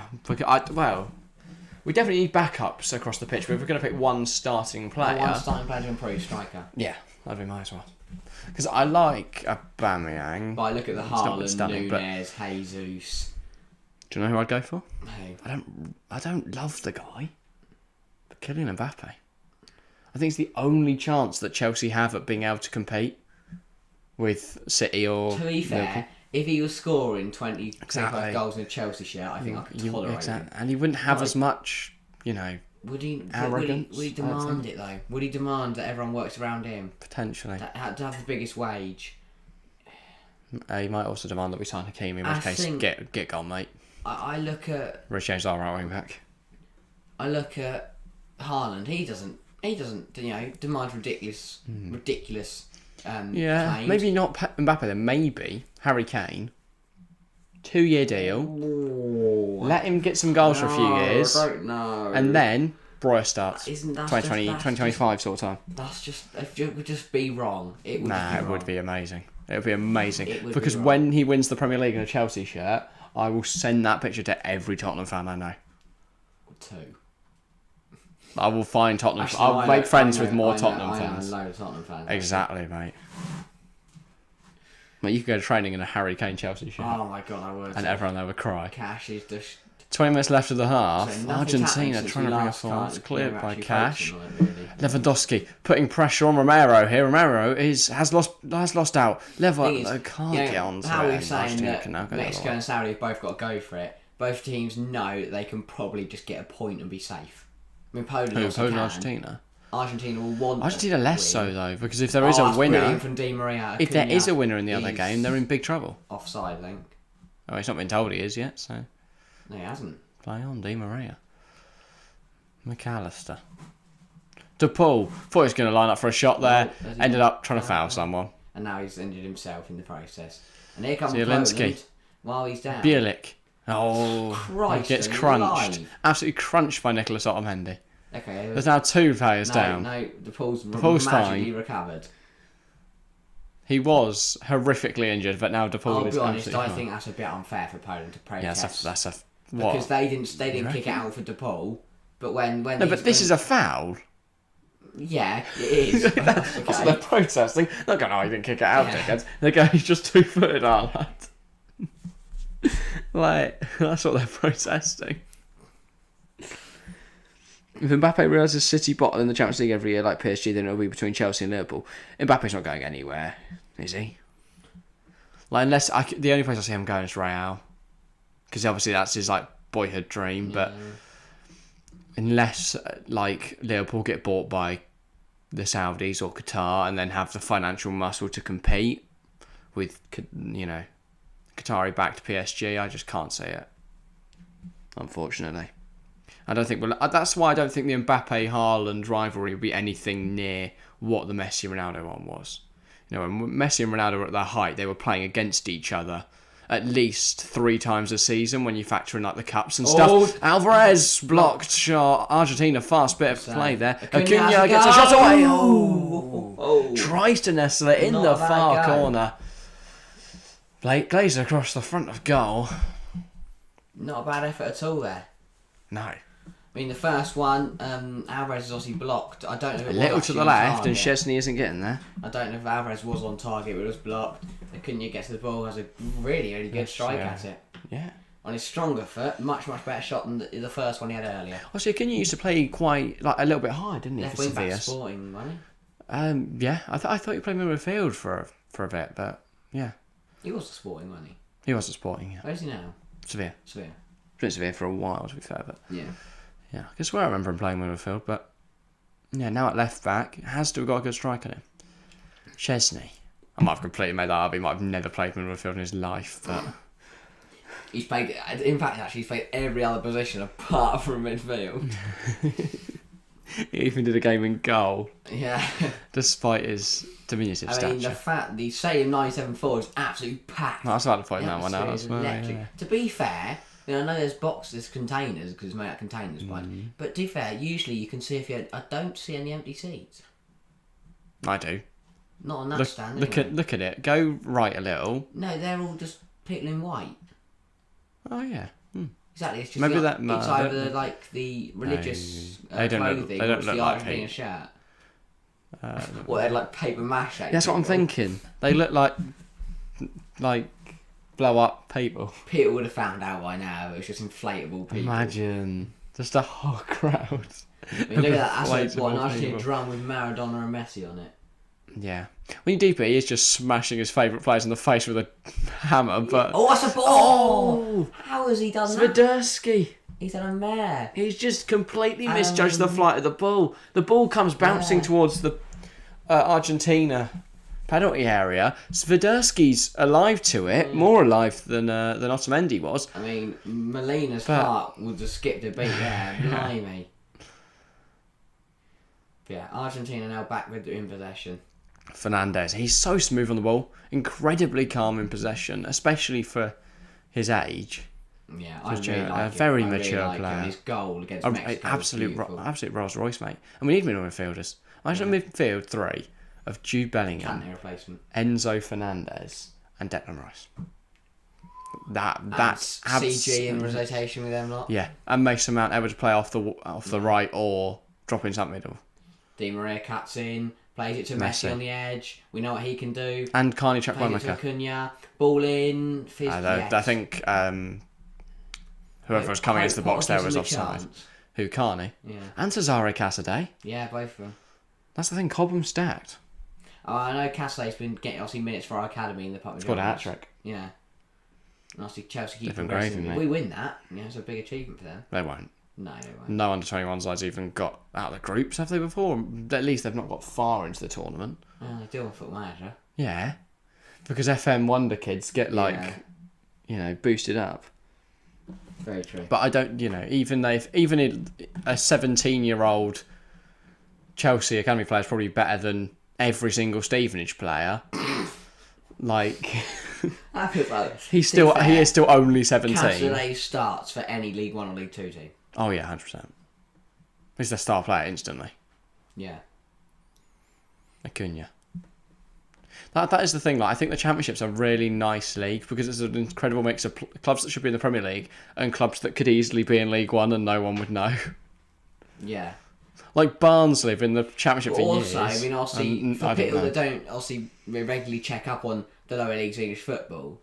we definitely need backups across the pitch. But if we're going to pick one starting player, one starting player to improve striker. Yeah, that'd be my as well. Because I like Aubameyang. But I look at the Haaland, Nunez, Jesus. Do you know who I'd go for? Who? I don't love the guy. Kylian Mbappe. I think it's the only chance that Chelsea have at being able to compete. with City or To be fair, Liverpool. if he was scoring 20, Exactly. 25 goals in a Chelsea shirt, I think I could tolerate it. And he wouldn't have Like- as much, Would he arrogance, Would he demand it though? Would he demand that everyone works around him? potentially. To have the biggest wage? He might also demand that we sign Hakimi, in I which case, think- get gone, mate. I look at Rich James, our right wing back. Haaland. He doesn't demand ridiculous Yeah, claims. maybe not Mbappe then. Maybe Harry Kane. 2-year deal. Ooh. Let him get some goals for a few years, I don't know. and then Broya starts. Isn't that 2020, 2025 sort of time. it would just be wrong. It would Nah, it would be amazing. It would be amazing. It would Because be wrong. when he wins the Premier League in a Chelsea shirt, I will send that picture to every Tottenham fan I know. 2. I will find Tottenham. Actually, I'll I make know- friends I know- with more I know- Tottenham I know fans. a load of Tottenham fans. Exactly, mate. Mate, you could go to training in a Harry Kane Chelsea shirt, Oh my god, I would. and everyone there would cry. Cash is just 20 minutes left of the half. So nothing's happened Argentina since trying we to bring it last forward. can't- Cleared we're by actually Cash. focusing on it, really. Lewandowski putting pressure on Romero here. Romero has lost out. Thing is, Can't you know, get on to how it. we're and saying Argentina that can now go the other Mexico way. and Saudi have both got to go for it. Both teams know that they can probably just get a point and be safe. I mean, Poland Who, also Poland, can. Argentina? Argentina will want. Argentina a less win. so though, because if there is a that's winner, brilliant from Di Maria. if there Acuna is a winner in the other is game, they're in big trouble. offside link. Oh, he's not been told he is yet, so No, he hasn't. play on, Di Maria. McAllister. DePaul. Thought he was going to line up for a shot there. Well, has he Ended not? up trying to foul someone. And now he's injured himself in the process. And here comes Zielinski. Poland while he's down. Bielik. Oh, Christ he gets alive. crunched. Absolutely crunched by Nicolas Otamendi. Okay. There's now 2 players down. No, the Paul's Paul's magically fine. recovered. He was horrifically injured, but now DePaul I'll is be honest, absolutely I fine. think that's a bit unfair for Poland to Yeah, protest. that's a what? Because they didn't kick it out for DePaul. But when No, but this is a foul. Yeah, it is. That's what Okay. they're protesting. They're going, oh, he didn't kick it out, Yeah. dickheads. They're going, he's just 2-footed, aren't they? Like, that's what they're protesting. If Mbappe realises City bottle in the Champions League every year like PSG, then it'll be between Chelsea and Liverpool. Mbappe's not going anywhere, is he? Like, the only place I see him going is Real. Because obviously that's his, like, boyhood dream, but unless, like, Liverpool get bought by the Saudis or Qatar and then have the financial muscle to compete with, Qatari-backed PSG, I just can't see it. Unfortunately. I don't think that's why I don't think the Mbappe-Haaland rivalry will be anything near what the Messi-Ronaldo one was. You know, when Messi and Ronaldo were at their height, they were playing against each other at least 3 times a season when you factor in like the cups and stuff. Alvarez blocked shot. Argentina fast bit of play there. Acuna gets a shot away. Oh. Tries to nestle it in Not the a bad far go. corner. Glazer across the front of goal. Not a bad effort at all there. No. I mean, the first one, Alvarez is obviously blocked. I don't know if it A was little to actually the on left, and target. Chesney isn't getting there. I don't know if Alvarez was on target, but it was blocked. Acuna gets the ball, has a really, really good strike at it. Yeah. On his stronger foot, much better shot than the first one he had earlier. Also, Acuna used to play quite like a little bit high, didn't he? Left For wing back Sevilla. Sporting, wasn't he? Yeah, I thought he played midfield for a bit, but yeah, He was a Sporting, wasn't he? he was a Sporting. Yeah, Where's he now? Sevilla. Sevilla. Been at Sevilla for a while, to be fair, but Yeah. yeah, I swear I remember him playing midfield, but yeah, now at left back, has still got a good strike on him. Chesney. I might have completely made that up. He might have never played midfield in his life, but He's played, in fact, actually, he's played every other position apart from midfield. he even did a game in goal, Yeah. despite his diminutive I mean, the stature. fact the stadium 97 forward is absolutely packed. I was about to point The that one out atmosphere as is well. electric. Yeah. To be fair, I know there's boxes, containers, because it's made out of containers, but to be fair, usually you can see I don't see any empty seats. I do. Not on that Look, stand. look anyway. at look at it. Go right a little. No, they're all just people in white. Oh yeah. Exactly. It's just Maybe the, that- it's no, either that- like the religious they don't look- clothing they don't or it's look the like Argentina heat. shirt. Uh, Or they're like paper mache. that's what I'm thinking. They look like blow up people. People would have found out by now. It was just inflatable people. Imagine just a whole crowd. I mean, look at that. That's Inflatable like, an Argentina people. drum with Maradona and Messi on it. Yeah. When you deep it, he is just smashing his favourite players in the face with a hammer, but... Oh, that's a ball! Oh! How has he done that? Swiderski. He's done a mare. He's just completely misjudged the flight of the ball. The ball comes bouncing towards the Argentina penalty area. Swiderski's alive to it, more alive than Otamendi was. I mean, Molina's heart would have skipped a beat there. Blimey. Yeah, Argentina now back in possession. Fernandes, he's so smooth on the ball, incredibly calm in possession, especially for his age. Yeah, I really like a him. very I mature really like player. him. His goal against Mexico absolute Rolls Royce, mate. And we need middle midfielders. Imagine a midfield three of Jude Bellingham, replacement. Enzo Fernandez, and Declan Rice. That's CG in rotation with them lot. Yeah, and Mason Mount able to play off the right or drop into that middle. Di Maria cuts in, plays it to Messi on the edge. We know what he can do. And Carney Plays it to Chukwuemeka. Acuna. Ball in. I think whoever was coming into the box there was offside. Who, Carney? Yeah. And Cesare Casadei. Yeah, both of them. That's the thing, Cobham stacked. Oh, I know Casadei's been getting obviously minutes for our academy in the Pup. He's got a hat-trick. Yeah. And obviously Chelsea keep Different progressing. gravy, If mate. we win that, it's a big achievement for them. They won't. No, they won't. No under-21 sides even got out of the groups, have they, before? At least they've not got far into the tournament. They do on Football Manager. Yeah. Because FM Wonder Kids get, boosted up. Very true. But I don't, even a 17-year-old Chelsea Academy player is probably better than every single Stevenage player. He is still only 17. Casadei starts for any League 1 or League 2 team. Oh yeah, 100%. He's the star player instantly. Yeah. Acuna. That is the thing. I think the Championship's a really nice league because it's an incredible mix of clubs that should be in the Premier League and clubs that could easily be in League One and no one would know. Yeah. Like Barnsley have been in the Championship for years. Also, I mean, obviously, for people that don't obviously regularly check up on the lower leagues of English football,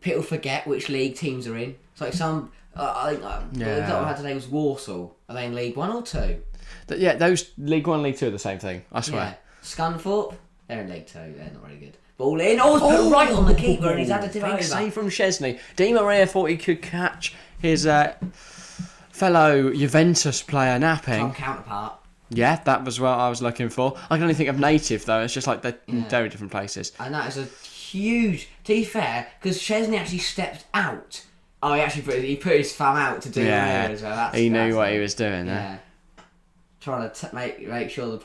people forget which league teams are in. It's like some. I think the example I had today was Warsaw. Are they in League 1 or 2? Those League 1 and League 2 are the same thing, I swear. Yeah. Scunthorpe, they're in League 2, they're not very good. Ball in, it's put right on the keeper and he's had to tip over. Big save from Szczesny. Di Maria thought he could catch his fellow Juventus player napping. Club counterpart. Yeah, that was what I was looking for. I can only think of native though, it's just like they're in very different places. And that is a huge, to be fair, because Szczesny actually stepped out. Oh, he put his thumb out to do it as well. He knew what he was doing there. Yeah. Trying to make sure the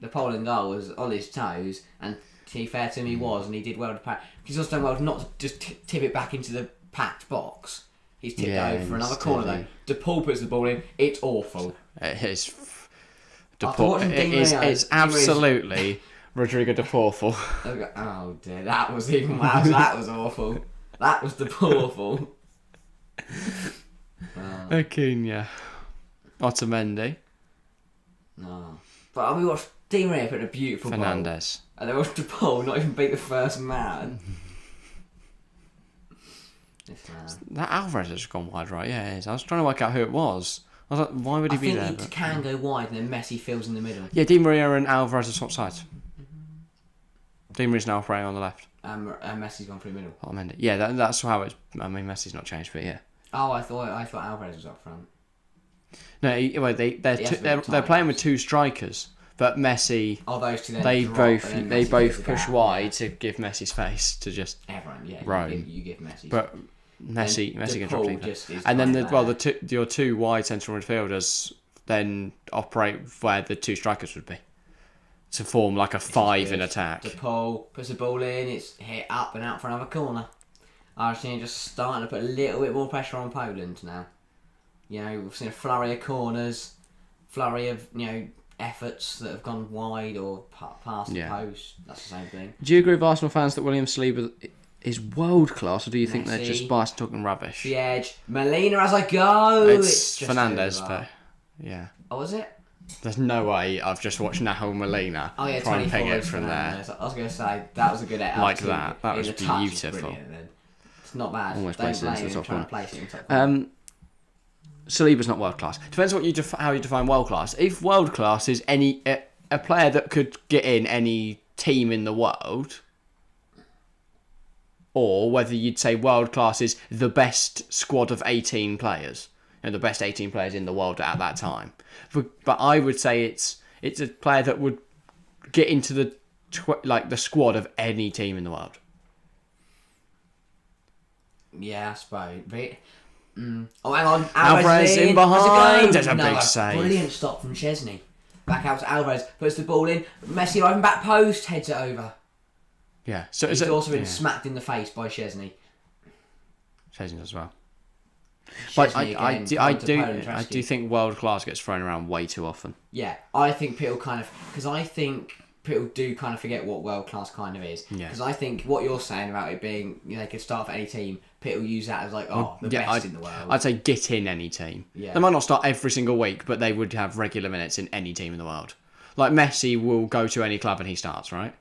Poland goal was on his toes, and to be fair to him, he was, and he did well to pack. He's also done well not to just tip it back into the packed box. He's tipped over for another corner though. De Paul puts the ball in. It's awful. It is. It's absolutely Rodrigo De Porfel. Oh dear, that was even worse. That was awful. That was De Porfel. Acuna. Otamendi. No. But we watched Di Maria put a beautiful Fernandes. Ball, and then watched De Paul not even beat the first man. That Alvarez has gone wide, right? Yeah, it is. I was trying to work out who it was. I was like, why would he be there? I think he can go wide and then Messi fills in the middle. Yeah, Di Maria and Alvarez are swap sides. Di Maria's now playing on the left. And Messi's gone through the middle. Otamendi. Yeah, that's how it's... I mean, Messi's not changed, but yeah. Oh, I thought Alvarez was up front. No, they're playing with two strikers, but Messi. Oh, those two. They both push wide to give Messi space to just. Everyone, yeah. Roam. You give Messi. But Messi can drop deeper. And then your two wide central midfielders then operate where the two strikers would be to form like a five in attack. De Paul puts the ball in. It's hit up and out for another corner. Argentina just starting to put a little bit more pressure on Poland now. We've seen a flurry of corners, flurry of efforts that have gone wide or past the post. That's the same thing. Do you agree with Arsenal fans that William Saliba is world class, or do you think they're just biased talking rubbish? The edge, Molina as I go. It's Fernandes, though. Yeah. Oh, was it? There's no way I've just watched Nahuel Molina try and ping it from there. I was going to say that was a good edit. Like that. That was beautiful. It's not bad. Almost placed it into the top corner. Saliba's not world class. Depends how you define world class. If world class is a player that could get in any team in the world, or whether you'd say world class is the best squad of 18 players, the best 18 players in the world at that time. But I would say it's a player that would get into the the squad of any team in the world. Yeah, I suppose. But, Oh, hang on. Alvarez in behind. There's a big save. Brilliant stop from Chesney. Back out to Alvarez. Puts the ball in. Messi arriving back post. Heads it over. Yeah. So he's also been smacked in the face by Chesney. Chesney as well. Chesney But I do think think world class gets thrown around way too often. Yeah, I think people because I think people do kind of forget what world class kind of is. Yeah. Because I think what you're saying about it being they could start for any team, people use that as the best in the world. I'd say get in any team. Yeah. They might not start every single week, but they would have regular minutes in any team in the world. Like Messi will go to any club and he starts, right?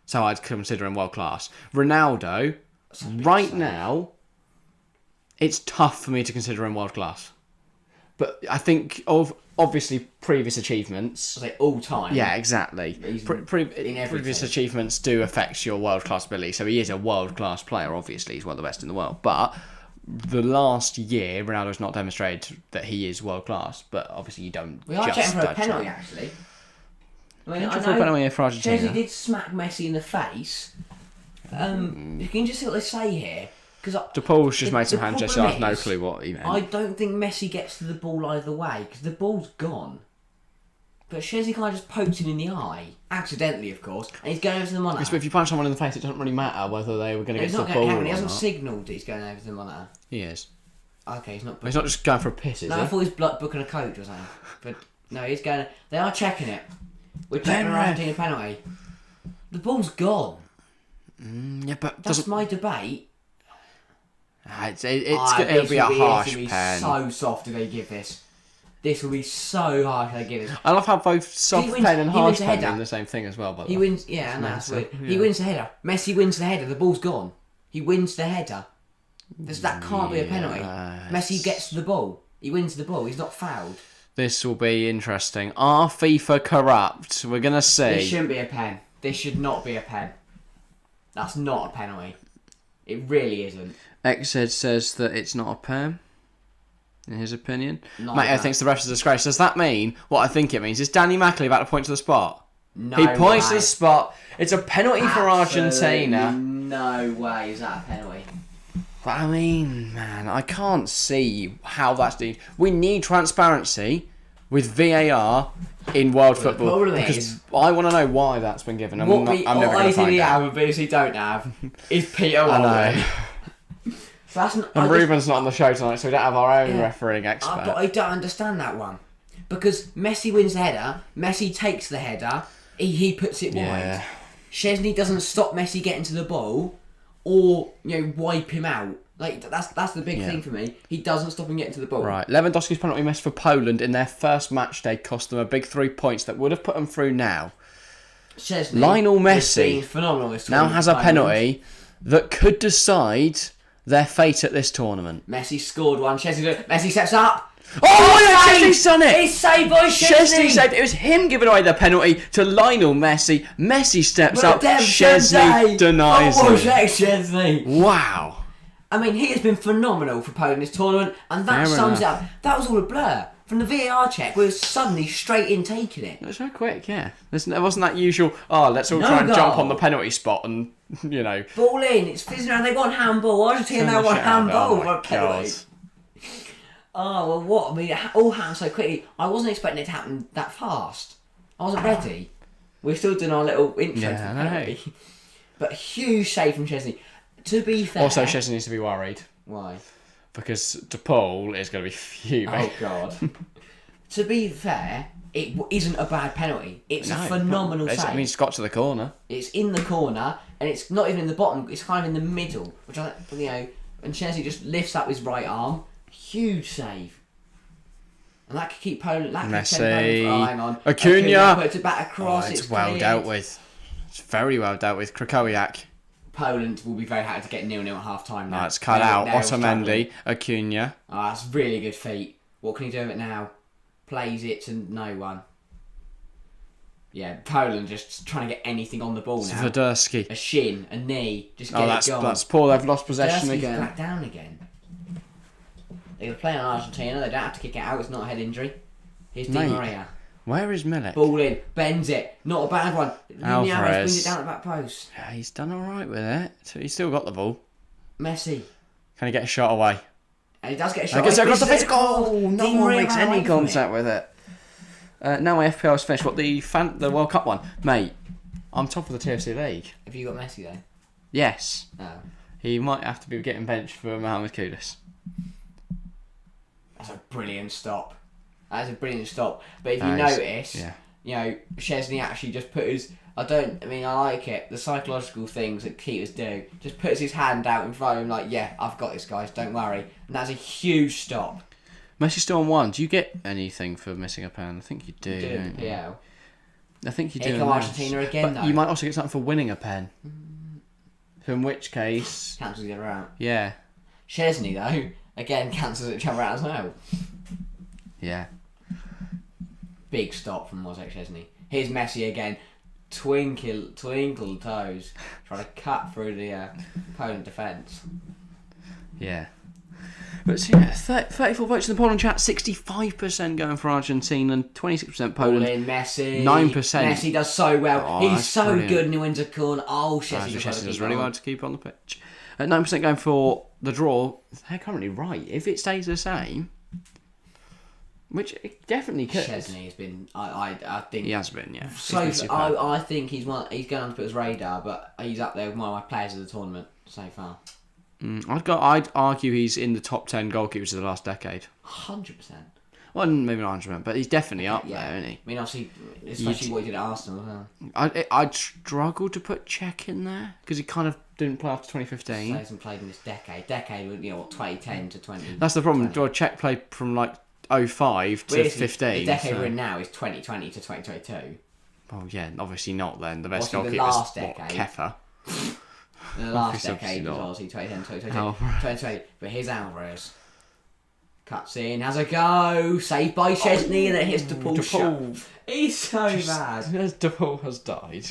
So I'd consider him world class. Ronaldo, right now, it's tough for me to consider him world class. But I think of obviously previous achievements. All time. Yeah, exactly. Previous achievements do affect your world class ability. So he is a world class player. Obviously, he's one of the best in the world. But the last year, Ronaldo's not demonstrated that he is world class. But obviously, you don't. We are checking for a penalty, actually. I know for a penalty for Argentina. Chelsea did smack Messi in the face. You can just see what they say here. De Paul's just made some hand gestures. I have no clue what he meant. I don't think Messi gets to the ball either way because the ball's gone. But Chesney kind of just poked him in the eye, accidentally, of course, and he's going over to the monitor. Yes, but if you punch someone in the face, it doesn't really matter whether they were going to get to the ball or not. He hasn't signalled that he's going over to the monitor. He is. Okay, he's not. He's not just going for a piss, is he? I thought he was booking a coach or something. But no, he's going. They are checking it. We're checking a Argentina penalty. The ball's gone. Yeah, but that's my debate. It'll be a harsh pen. So soft if they give this. This will be so harsh if they give this. I love how both soft pen and harsh pen are the same thing as well. By the way, he wins. Yeah, no, that's weird. He wins the header. Messi wins the header. The ball's gone. He wins the header. That can't be a penalty. Messi gets the ball. He wins the ball. He's not fouled. This will be interesting. Are FIFA corrupt? We're gonna see. This shouldn't be a pen. This should not be a pen. That's not a penalty. It really isn't. XZ says that it's not a pen, in his opinion. Mateo thinks the ref's a disgrace. Does that mean what I think it means? Is Danny Mackley about to point to the spot? No He points way. to the spot. It's a penalty for Argentina. No way is that a penalty. But I mean, man, I can't see how that's needed. We need transparency with VAR in world football. Because I want to know why that's been given. I'm never going to find out. What I see don't have is Peter Walden. I know. And Ruben's not on the show tonight, so we don't have our own refereeing expert. But I don't understand that one. Because Messi wins the header, Messi takes the header, he puts it wide. Chesney doesn't stop Messi getting to the ball or wipe him out. Like that's the big thing for me. He doesn't stop him getting to the ball. Right. Lewandowski's penalty miss for Poland in their first match day cost them a big 3 points that would have put them through now. Chesney, Lionel Messi phenomenal now has a penalty that could decide their fate at this tournament. Messi scored one. Messi steps up. Oh, Chesney's done it! He's saved by Chesney. Saved. It was him giving away the penalty to Lionel Messi. Messi steps up. Chesney denies it. Chesney. Wow. I mean, he has been phenomenal for Poland this tournament, and that sums it up. That was all a blur. From the VAR check, we were suddenly straight in taking it. It was so quick, yeah. There wasn't that usual, let's all try and jump on the penalty spot and, Ball in, it's fizzing around, they want handball. Argentina now want handball for a penalty. Oh, well, what? I mean, it all happened so quickly. I wasn't expecting it to happen that fast. I wasn't ready. We're still doing our little intro to the penalty. But huge save from Chesney. To be fair... Also, Chesney needs to be worried. Why? Because De Paul is going to be fuming. Oh, God. To be fair, it isn't a bad penalty. It's a phenomenal save. I mean, it's got to the corner. It's in the corner, and it's not even in the bottom. It's kind of in the middle, which and Chesney just lifts up his right arm. Huge save. And that could keep Poland... Messi. Hang on. Acuna. Puts it back across. It's well dealt with. It's very well dealt with. Krakowiak. Poland will be very happy to get 0-0 at half-time now. It's cut out. Otamendi. Acuna. That's really good feet. What can he do with it now? Plays it to no one. Yeah, Poland just trying to get anything on the ball now. Zwadarski. A shin, a knee, just get it going. That's poor. They've lost possession Zwadarski's again. back down again. They're going to play on Argentina. They don't have to kick it out. It's not a head injury. Here's Di Maria. Where is Milik? Ball in, bends it. Not a bad one. Alvarez brings it down at the back post. Yeah, he's done all right with it. So he's still got the ball. Messi. Can he get a shot away? And he does get a shot. He gets across the face. Oh, No one makes any contact with it. Now my FPL is finished. What, the World Cup one? Mate, I'm top of the TFC League. Have you got Messi though? Yes. Oh. He might have to be getting benched for Mohamed Kudus. That's a brilliant stop. But if you notice, you know, Szczesny actually just put his... I like it. The psychological things that keepers do. Just puts his hand out in front of him like, yeah, I've got this, guys, don't worry. And that's a huge stop. Messi's still on 1. Do you get anything for missing a pen? I think you do. Don't you? Yeah. I think you do. Here come Argentina again, but though. You might also get something for winning a pen. In which case... Cancels the other out. Yeah. Szczesny, though, again, cancels each other out as well. Yeah. Big stop from Wozek Szczesny. Here's Messi again. Twinkle toes. Trying to cut through the opponent defence. Yeah. But yeah, 34 votes in the Poland chat, 65% going for Argentina and 26% Poland. All in Messi. 9%. Messi does so well. Oh, He's so brilliant. good and he wins a corner. Oh, Szczesny does really well to keep on the pitch. 9% going for the draw. They're currently right. If it stays the same, which it definitely could. Szczesny has been, I think... He has been, yeah. I think he's going on to put his radar, but he's up there with one of my players of the tournament so far. I'd argue he's in the top 10 goalkeepers of the last decade. 100%. Well, maybe not 100%, but he's definitely up there, isn't he? I mean, obviously, especially what he did at Arsenal as well. I'd struggle to put Czech in there because he kind of didn't play after 2015. He hasn't played in this decade. Decade, 2010 to 20. That's the problem. Czech played from like 05 to 15. The decade we're in now is 2020 to 2022. Oh yeah, obviously not then. The best Obviously goalkeeper the last is decade. Keffer. The last Obviously decade was not. obviously 2010, 2020. But here's Alvarez. Cuts in, has a go, saved by Szczesny, and then hits DePaul shot. He's so bad. DePaul has died.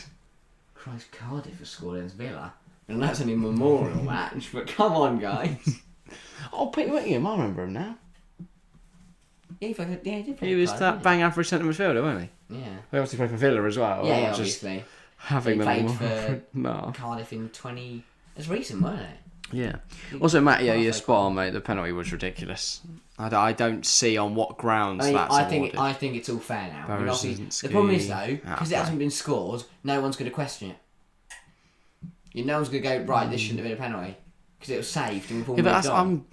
Christ, Cardiff has scored against Villa. And that's only a memorial match, but come on, guys. Oh, Peter Whittingham, I remember him now. Yeah, he did play He was for that Cardiff, bang average centre midfielder, wasn't he? Yeah. He obviously played for Villa as well. Yeah, Just obviously. having He them played all for no. Cardiff in 20... It's recent, wasn't it? Yeah. Also, Matt, yeah, you're spot on, mate. The penalty was ridiculous. I don't see on what grounds that's awarded. I think it's all fair now. I mean, Berezzinski, the problem is, though, because it hasn't been scored, no one's going to question it. No one's going to go, right, this shouldn't have been a penalty. Because it was saved and we've all moved on.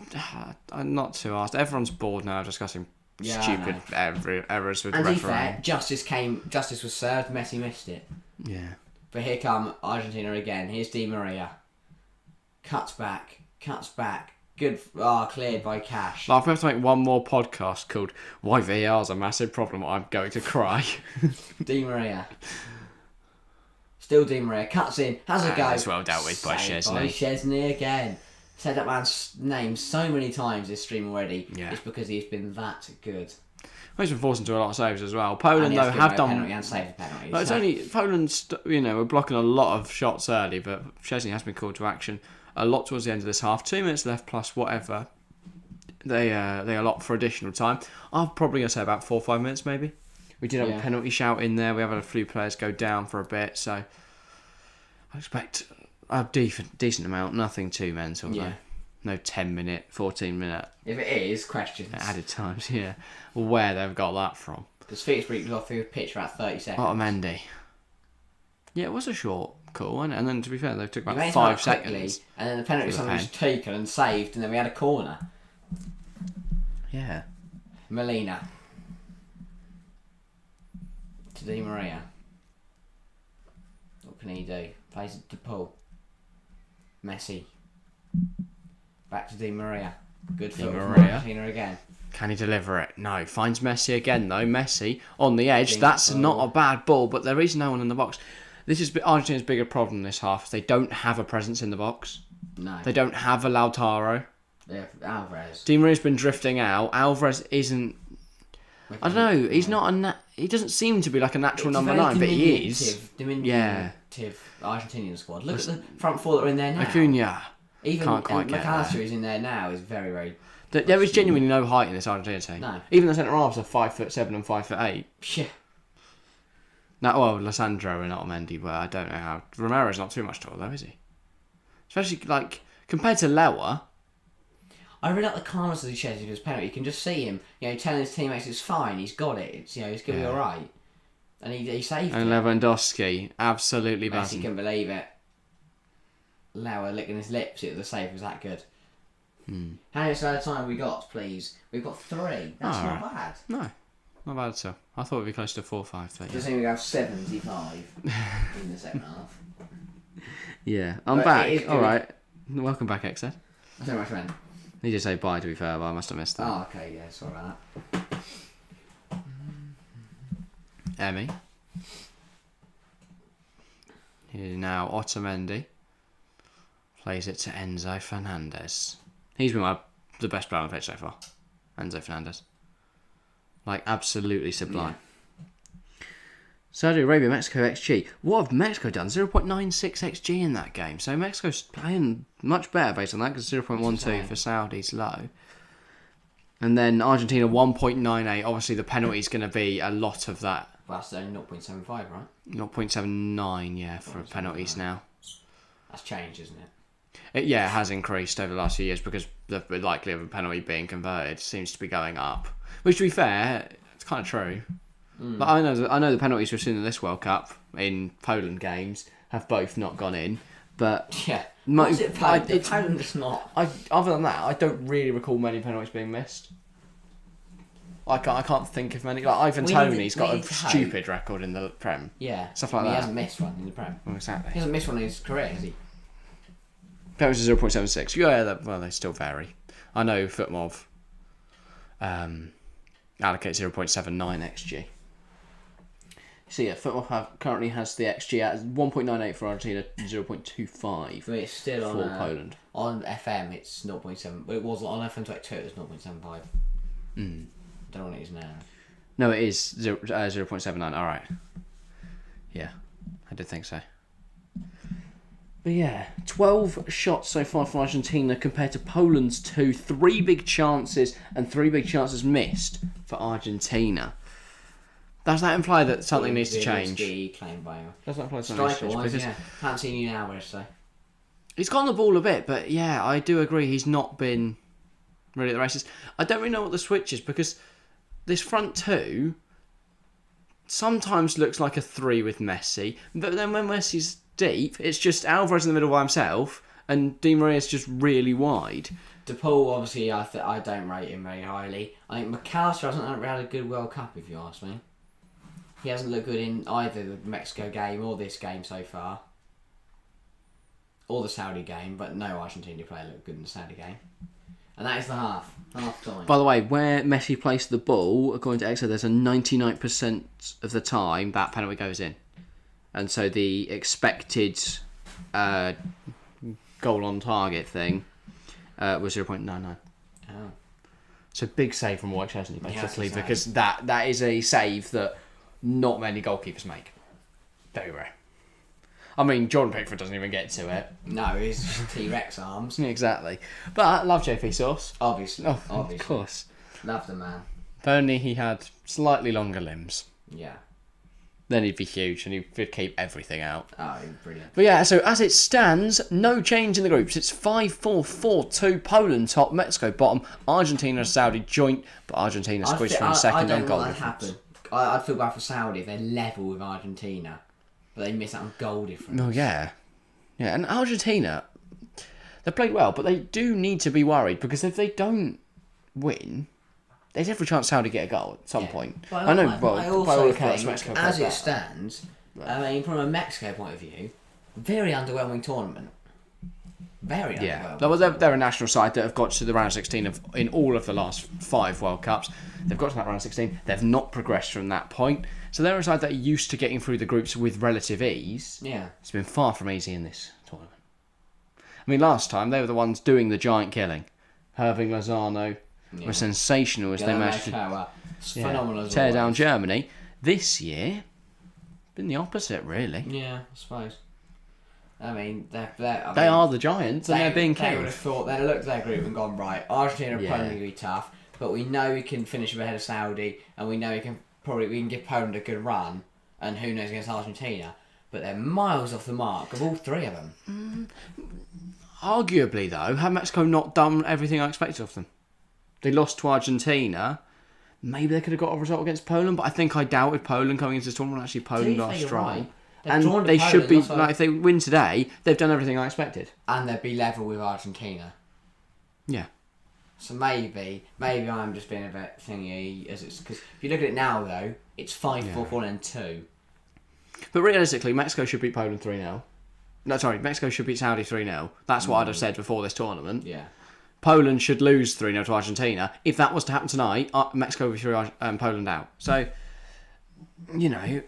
I'm not too asked. Everyone's bored now discussing stupid errors with and to be refereeing. fair, justice was served, Messi missed it. Yeah. But here come Argentina again. Here's Di Maria. Cuts back. Good. Cleared by Cash. Like, if we have to make one more podcast called Why VAR's a Massive Problem, I'm going to cry. Di Maria. Still Di Maria. Cuts in. Has a go. That's well dealt with by Szczesny. By Szczesny again. Said that man's name so many times this stream already. Yeah. It's because he's been that good. He's been forced into a lot of saves as well. Poland, though, have done... penalty and saved the penalty. It's only... Poland's, we're blocking a lot of shots early, but Szczesny has been called to action a lot towards the end of this half. 2 minutes left plus whatever they allot for additional time. I'm probably going to say about 4 or 5 minutes, maybe. We did have a penalty shout in there. We have had a few players go down for a bit, so I expect a decent amount. Nothing too mental, though. No 10-minute, 14-minute... If it is, questions. Added times, yeah. Where they've got that from. Because Fitzpatrick got through the pitch for about 30 seconds. Otamendi. Yeah, it was a short call, wasn't it? And then, to be fair, they took about 5 seconds. And then the penalty was taken and saved, and then we had a corner. Yeah. Molina. To Di Maria. What can he do? Plays it to Paul. Messi. Back to Di Maria. Good for Argentina again. Can he deliver it? No. Finds Messi again, though. Messi on the edge. That's not a bad ball, but there is no one in the box. This is Argentina's bigger problem this half. They don't have a presence in the box. No. They don't have a Lautaro. Yeah, Alvarez. Di Maria's been drifting out. Alvarez isn't... I don't know. He's not he doesn't seem to be like a natural number 9, but he is. Diminutive Argentinian squad. Look at the front four that are in there now. Acuna. Even Can't quite get McAllister, there. who's in there now, is very, very... There is genuinely no height in this Argentina team. No. Even the centre halves are 5'7" and 5'8". Yeah. Now, well, Lissandro and Otamendi, but I don't know how. Romero's not too much taller though, is he? Especially like compared to Lewa. I really like the calmness as he shares his penalty. You can just see him, telling his teammates it's fine, he's got it, it's he's gonna be all right, and he saved and it. Lewandowski, absolutely Messi buzzing. couldn't believe it. Lauer licking his lips. The save was that good. How much time have we got, please? We've got 3. That's not bad. No, not bad at all. I thought it'd be close to 4 or 5. But Just think we have 75 in the second half. Yeah, I'm But back. All right, welcome back, Exed. I don't know what I meant. He did say bye, to be fair, but I must have missed that. Oh, okay, yeah, sorry about that. Emmy. Here's now Otamendi. Plays it to Enzo Fernandez. He's been the best player on the pitch so far. Enzo Fernandez. Like, absolutely sublime. Yeah. Saudi Arabia, Mexico XG. What have Mexico done? 0.96 XG in that game. So Mexico's playing much better based on that, because 0.12 for Saudi's low. And then Argentina 1.98. Obviously the penalty's going to be a lot of that. Well, that's only 0.75, right? 0.79, yeah, for penalties now. That's changed, isn't it? It has increased over the last few years because the likelihood of a penalty being converted seems to be going up. Which, to be fair, it's kind of true. But I know the penalties we've seen in this World Cup in Poland games have both not gone in. But yeah, Poland is not. Other than that, I don't really recall many penalties being missed. I can't think of many. Like Ivan Toney's got a stupid record in the Prem. Yeah, stuff like that. He hasn't missed one in the Prem. Well, exactly. He hasn't missed one in his career, has he? Penalties are 0.76. Yeah, they still vary. I know Footmov allocates 0.79 XG. So yeah, Footmov currently has the XG at 1.98 for Argentina, 0.25 but it's still for Poland. On FM, it's 0.7. But it was on FM22, it was 0.75. I don't know what it is now. No, it is 0.79. All right. Yeah, I did think so. But yeah, 12 shots so far for Argentina compared to Poland's 2. 3 big chances and 3 big chances missed for Argentina. Does that imply that something needs to change? Claimed by Does that imply something needs to change? Because haven't seen you now, so. He's got on the ball a bit, but yeah, I do agree he's not been really at the races. I don't really know what the switch is, because this front 2 sometimes looks like a 3 with Messi, but then when Messi's deep, it's just Alvarez in the middle by himself and Di Maria's just really wide. DePaul, obviously, I don't rate him very highly. I think McAllister hasn't had a good World Cup, if you ask me. He hasn't looked good in either the Mexico game or this game so far. Or the Saudi game, but no Argentina player looked good in the Saudi game. And that is the half time. By the way, where Messi placed the ball, according to Exeter, there's a 99% of the time that penalty goes in. And so the expected goal on target thing was 0.99. Oh. So big save from Watchalong, basically, because that is a save that not many goalkeepers make. Very rare. I mean, Jordan Pickford doesn't even get to it. No, he's just T-Rex arms. Exactly. But I love JP Sauce. Obviously. Of course. Love the man. If only he had slightly longer limbs. Yeah. Then he'd be huge and he would keep everything out. Oh, brilliant. But yeah, so as it stands, no change in the groups. It's 5-4-4-2. Poland top, Mexico bottom, Argentina and Saudi joint, but Argentina squished from second on goal difference. I'd feel bad for Saudi if they're level with Argentina, but they miss out on goal difference. Oh, yeah. Yeah, and Argentina, they played well, but they do need to be worried, because if they don't win, there's every chance Saudi get a goal at some point. I know, by all accounts, Mexico as it stands, I mean, from a Mexico point of view, very underwhelming tournament. Very underwhelming. Well, they're a national side that have got to the round of 16 in all of the last 5 World Cups. They've got to that round of 16. They've not progressed from that point. So they're a side that are used to getting through the groups with relative ease. Yeah. It's been far from easy in this tournament. I mean, last time they were the ones doing the giant killing. Irving Lozano, were sensational as they managed to phenomenal as tear always. down Germany. This year, been the opposite, really. Yeah, I suppose. I mean, They are the giants, and they're being They would killed. have thought they'd have looked at their group and gone, right, Argentina are Yeah. probably going to be tough, but we know we can finish ahead of Saudi, and we know we can give Poland a good run, and who knows against Argentina. But they're miles off the mark of all three of them. Arguably, though, have Mexico not done everything I expected of them? They lost to Argentina. Maybe they could have got a result against Poland, but I doubted Poland coming into this tournament. Actually, Poland are strong. Right. They've drawn And to they Poland, should be, also. like, if they win today, they've done everything I expected. And they'd be level with Argentina. Yeah. So maybe I'm just being a bit thingy, because if you look at it now, though, it's 5-4-4 and 2. But realistically, Mexico should beat Poland 3-0. No, sorry, Mexico should beat Saudi 3-0. That's what I'd have said before this tournament. Yeah. Poland should lose 3-0 to Argentina. If that was to happen tonight, Mexico would throw Poland out. So, you know,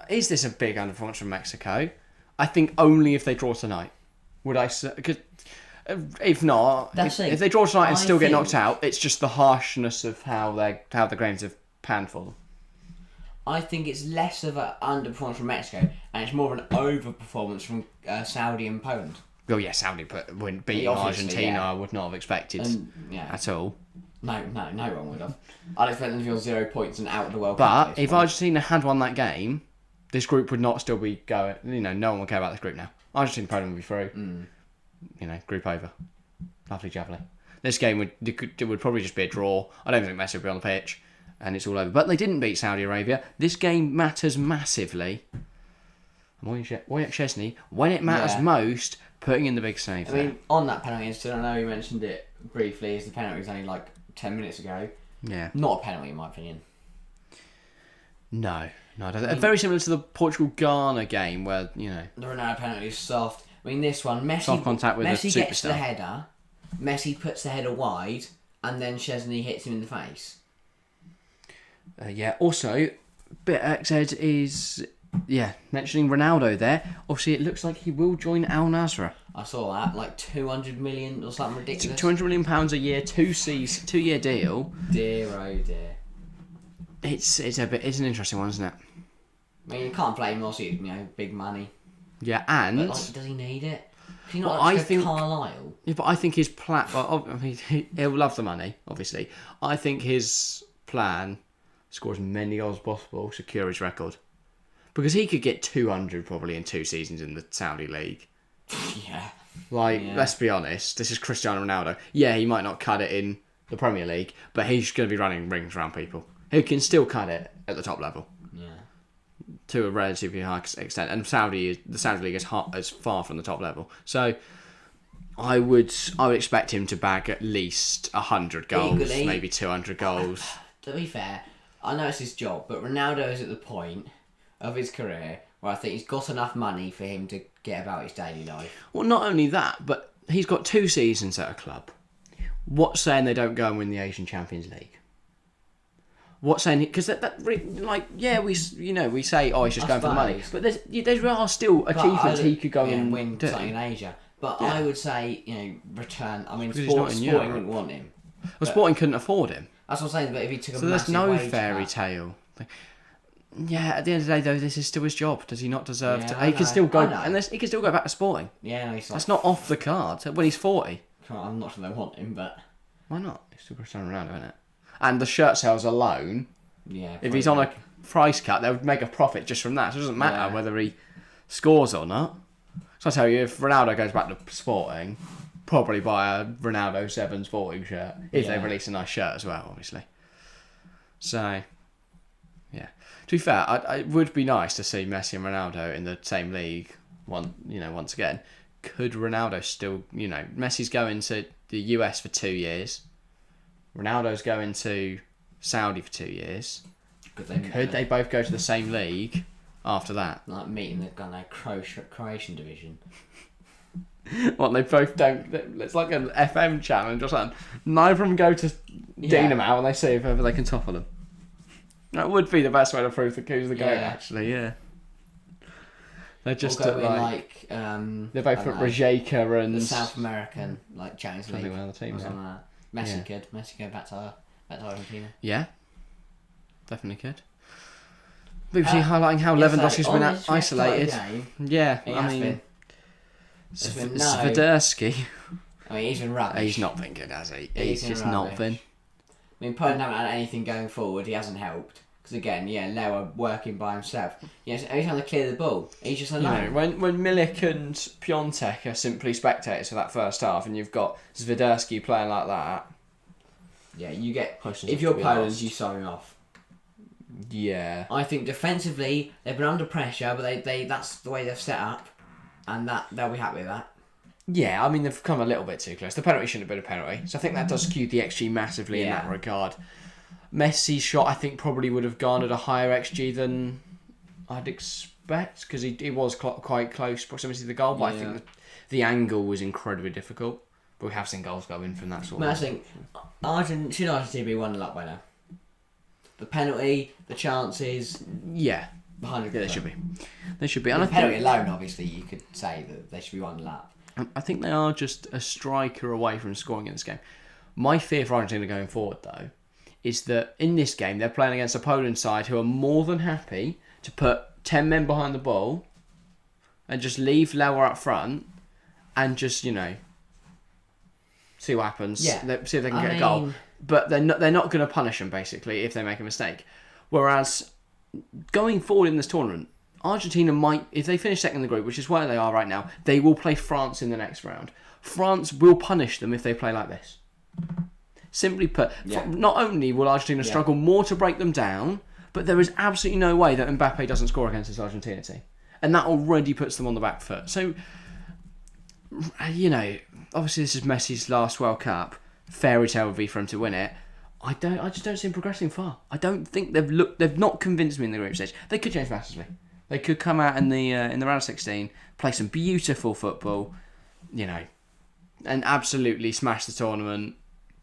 is this a big underperformance from Mexico? I think only if they draw tonight. Would I say? Because if not, if they draw tonight and still get knocked out, it's just the harshness of how the games have panned for them. I think it's less of an underperformance from Mexico, and it's more of an overperformance from Saudi and Poland. Well, yeah, Saudi beating Argentina, I would not have expected at all. No one would have. I'd expect them to feel 0 points and out of the World Cup. But if Argentina had won that game, this group would not still be going. You know, no one would care about this group now. Argentina and Poland would be through. You know, group over. Lovely jubbly. This game would probably just be a draw. I don't think Messi would be on the pitch, and it's all over. But they didn't beat Saudi Arabia. This game matters massively. Wojciech Szczesny, when it matters most, putting in the big save. I mean, on that penalty incident, I know you mentioned it briefly, as the penalty was only like 10 minutes ago. Yeah. Not a penalty, in my opinion. No, I don't. Very similar to the Portugal-Ghana game where, you know... The Ronaldo penalty is soft. I mean, this one, Messi... Soft contact with Messi a gets superstar. the header, Messi puts the header wide, and then Szczesny hits him in the face. Yeah, also, bit XZ is... Yeah, mentioning Ronaldo there. Obviously, it looks like he will join Al Nassr. I saw that, like 200 million or something ridiculous. £200 million a year, 2-year deal. Dear, oh dear. It's an interesting one, isn't it? I mean, you can't blame him, also, you know, big money. Yeah, and... But, like, does he need it? Can you not Well, like, Carlisle? Yeah, but I think his plan... Well, I mean, he'll love the money, obviously. I think his plan, score as many goals as possible, secure his record. Because he could get 200 probably in 2 seasons in the Saudi League. Yeah. Let's be honest, this is Cristiano Ronaldo. Yeah, he might not cut it in the Premier League, but he's going to be running rings around people. He can still cut it at the top level. Yeah. To a relatively high extent. And the Saudi League is far from the top level. So I would expect him to bag at least 100 goals, Equally, maybe 200 goals. To be fair, I know it's his job, but Ronaldo is at the point of his career where I think he's got enough money for him to get about his daily life. Well, not only that, but he's got 2 seasons at a club. What's saying they don't go and win the Asian Champions League? What's saying... Because we say, oh, he's just going for the money. But there are still achievements he could go and win do. something in Asia. But I would say, you know, return... I mean, Because he's not in Sporting Europe. wouldn't want him. Well, Sporting couldn't afford him. That's what I'm saying, but if he took a So there's massive no wage fairy cut- tale. Yeah, at the end of the day, though, this is still his job. Does he not deserve Yeah, to? I He can know, still go, I know. unless he can still go back to Sporting. Yeah, no, he's like... That's not off the cards when he's 40. I'm not sure they want him, but... Why not? He's still Cristiano Ronaldo, isn't it? And the shirt sales alone, Yeah. if he's on a price cut, they would make a profit just from that. So it doesn't matter whether he scores or not. So I tell you, if Ronaldo goes back to Sporting, probably buy a Ronaldo 7 Sporting shirt if they release a nice shirt as well, obviously. So, yeah. To be fair, it would be nice to see Messi and Ronaldo in the same league once again. Could Ronaldo still, Messi's going to the US for 2 years. Ronaldo's going to Saudi for 2 years. Could they both go to the same league after that? Like meeting the Croatian division. What, they both don't... It's like an FM challenge or something. Neither of them go to Dinamo and they see if ever they can topple them. That would be the best way to prove who's the goat, actually, yeah. They're just they're both at Rijeka and... the South American Champions I League. think one of the teams, Or something like that. Messi could. Messi go back to Argentina. Yeah, definitely could. BBC highlighting how Lewandowski's been isolated. Yeah, I mean, Swiderski. I mean, he's been rubbish. He's not been good, has he? He's just not been. I mean, Poland haven't had anything going forward. He hasn't helped. Because again, Lewa working by himself. Yes, every time they clear the ball, he's just alone. When Milik and Piontek are simply spectators for that first half, and you've got Swiderski playing like that. Yeah, you get. If you're Poland, you sign him off. Yeah. I think defensively they've been under pressure, but they that's the way they've set up, and that they'll be happy with that. Yeah, I mean they've come a little bit too close. The penalty shouldn't have been a penalty, so I think that does skew the XG massively in that regard. Messi's shot, I think, probably would have garnered a higher XG than I'd expect because he was quite close proximity to the goal, but I think the angle was incredibly difficult. But we have seen goals go in from that sort of. I think Argentina be 1-0 up by now. The penalty, the chances. Yeah. 100%. Yeah, they should be. They should be. And the penalty alone, obviously, you could say that they should be 1-0 up. I think they are just a striker away from scoring in this game. My fear for Argentina going forward, though, is that in this game they're playing against a Poland side who are more than happy to put 10 men behind the ball and just leave Lewa up front and just, see what happens. Yeah. See if they can get a goal. But they're not going to punish them, basically, if they make a mistake. Whereas, going forward in this tournament, Argentina might, if they finish second in the group, which is where they are right now, they will play France in the next round. France will punish them if they play like this. Simply put, not only will Argentina struggle more to break them down, but there is absolutely no way that Mbappe doesn't score against this Argentina team. And that already puts them on the back foot. So, obviously this is Messi's last World Cup. Fairy tale would be for him to win it. I just don't see him progressing far. I don't think they've not convinced me in the group stage. They could change massively. They could come out in the round of 16, play some beautiful football, and absolutely smash the tournament.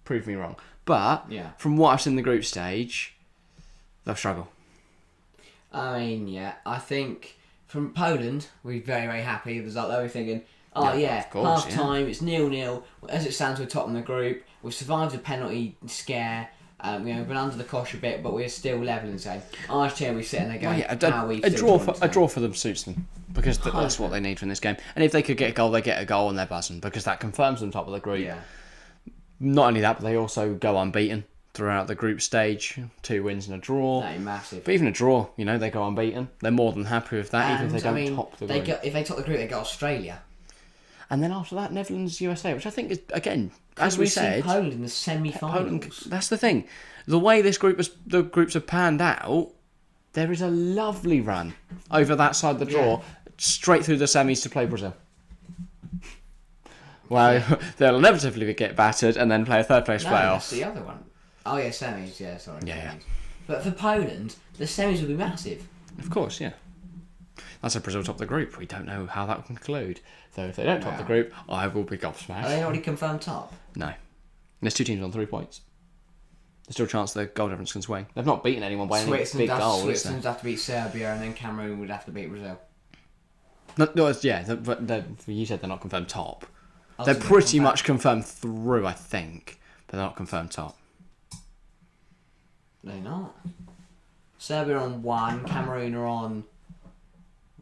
Prove me wrong. But from what I've seen in the group stage, they'll struggle. I mean, I think from Poland, we're very, very happy with the result. They were thinking, half time, it's 0-0. As it stands, we're top in the group. We've survived the penalty scare. We've been under the cosh a bit, but we're still level inside. Argentina, we sit and they go, a draw for them suits them because that's what they need from this game. And if they could get a goal, they get a goal and they're buzzing because that confirms them top of the group. Yeah. Not only that, but they also go unbeaten throughout the group stage. 2 wins and a draw. That is massive. But even a draw, they go unbeaten. They're more than happy with that, even if they don't top the group. If they top the group, they got Australia. And then after that, Netherlands, USA, which I think is, again, as we said... Poland in the semi-finals. That's the thing. The way the groups have panned out, there is a lovely run over that side of the draw, straight through the semis to play Brazil. Well, they'll inevitably get battered and then play a third place playoff. That's the other one. Oh yeah, semis. Yeah, sorry. Yeah. But for Poland, the semis will be massive. Of course, yeah. That's if Brazil top the group. We don't know how that will conclude. Though if they don't top the group, I will be gobsmacked. Are they already confirmed top? No. There's 2 teams on 3 points. There's still a chance the goal difference can swing. They've not beaten anyone by any big goal. Switzerland have to beat Serbia, and then Cameroon would have to beat Brazil. But you said they're not confirmed top. They're pretty much confirmed through, I think, but they're not confirmed top. They're not. Serbia are on 1, Cameroon are on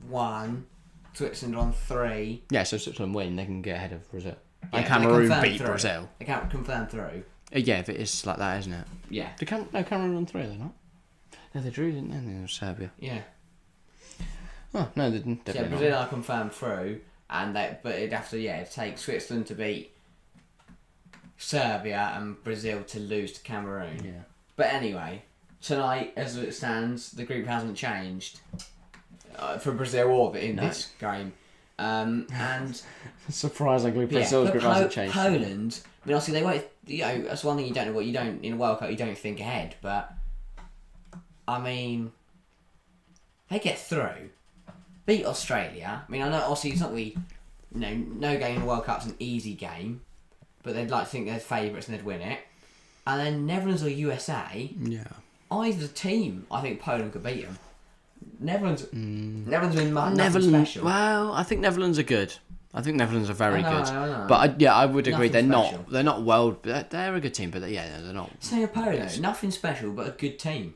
1, Switzerland are on 3. Yeah, so Switzerland win, they can get ahead of Brazil. And Cameroon beat Brazil. They can't confirm through. Yeah, if it is like that, isn't it? Yeah. Cameroon on 3, are they not? No, they drew, didn't they? They were Serbia. Yeah. Oh, no, they didn't. Yeah, Brazil are confirmed through. But it'd have to take Switzerland to beat Serbia and Brazil to lose to Cameroon. Yeah. But anyway, tonight, as it stands, the group hasn't changed for Brazil or in this game. And surprisingly, Brazil's group hasn't changed. Poland, I mean, obviously they won't. That's one thing you don't know. What you don't in a World Cup, you don't think ahead. But I mean, they get through. Beat Australia. I mean, I know obviously it's not really, no game in the World Cup's an easy game, but they'd like to think they're favourites and they'd win it. And then Netherlands or USA. Yeah. Either team, I think Poland could beat them. Netherlands been nothing special. Well, I think Netherlands are good. I think Netherlands are very good. I know. But I would agree Nothing they're special. not world. They're a good team, but they're not. Same with Poland. Nothing special, but a good team.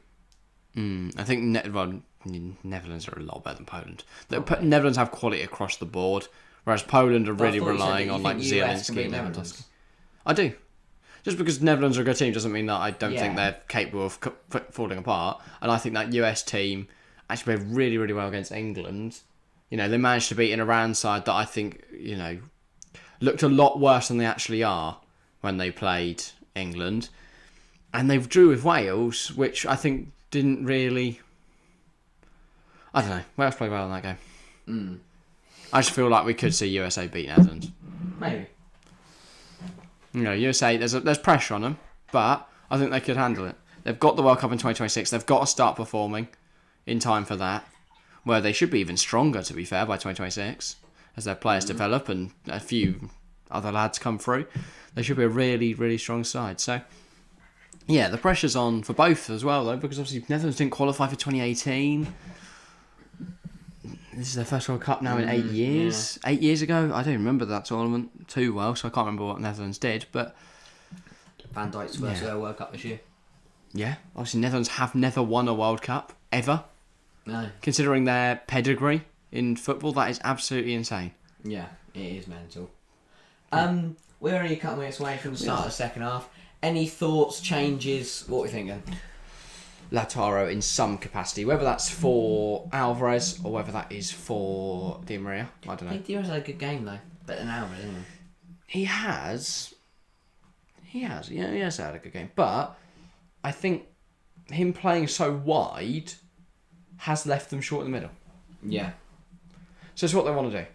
I think Netherlands are a lot better than Poland. Netherlands have quality across the board, whereas Poland are really relying on like Zielinski and Lewandowski. I do. Just because Netherlands are a good team doesn't mean that I don't think they're capable of falling apart. And I think that US team actually played really, really well against England. You know, they managed to beat an Iran side that I think, you know, looked a lot worse than they actually are when they played England. And they drew with Wales, which I think didn't really... I don't know. Wales played well in that game. I just feel like we could see USA beat Netherlands. Maybe. You know, USA, there's pressure on them, but I think they could handle it. They've got the World Cup in 2026. They've got to start performing in time for that, where they should be even stronger, to be fair, by 2026, as their players develop and a few other lads come through. They should be a really, really strong side. So, yeah, the pressure's on for both as well, though, because obviously Netherlands didn't qualify for 2018. This is their first World Cup now in 8 years. Yeah. 8 years ago, I don't remember that tournament too well, so I can't remember what Netherlands did. But Van Dijk's first World Cup this year. Yeah, obviously Netherlands have never won a World Cup ever. No. Considering their pedigree in football, that is absolutely insane. Yeah, it is mental. We're only a couple minutes away from the start of the second half. Any thoughts, changes? What are we thinking? Lautaro in some capacity, whether that's for Alvarez or whether that is for Di Maria, I don't know. I think Di Maria's had a good game though, better than Alvarez, isn't he? He has had a good game, but I think him playing so wide has left them short in the middle. Yeah. So it's what they want to do.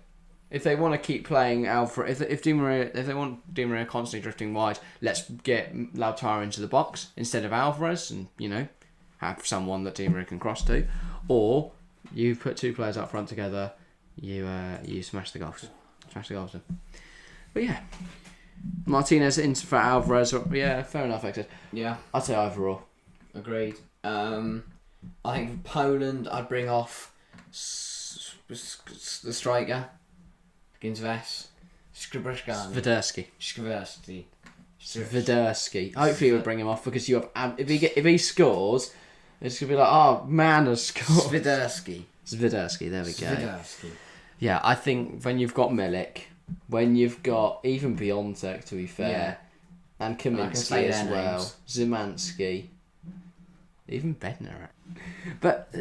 If they want to keep playing Alvarez, if they want Di Maria constantly drifting wide, let's get Lautaro into the box instead of Alvarez, and you know, have someone that Di Maria can cross to, or you put two players up front together, you smash the goals in. But yeah, Martinez in for Alvarez. Yeah, fair enough. I said. Yeah, I'd say overall. Agreed. I think for Poland, I'd bring off the striker, begins with S. Swiderski. Hopefully we'll bring him off because you have if he scores, it's gonna be like, oh man has scored. Swiderski. There we go. Yeah, I think when you've got Milik, when you've got even Biontek, to be fair, and Kaminsky as well, names. Zimanski, even Bednar. But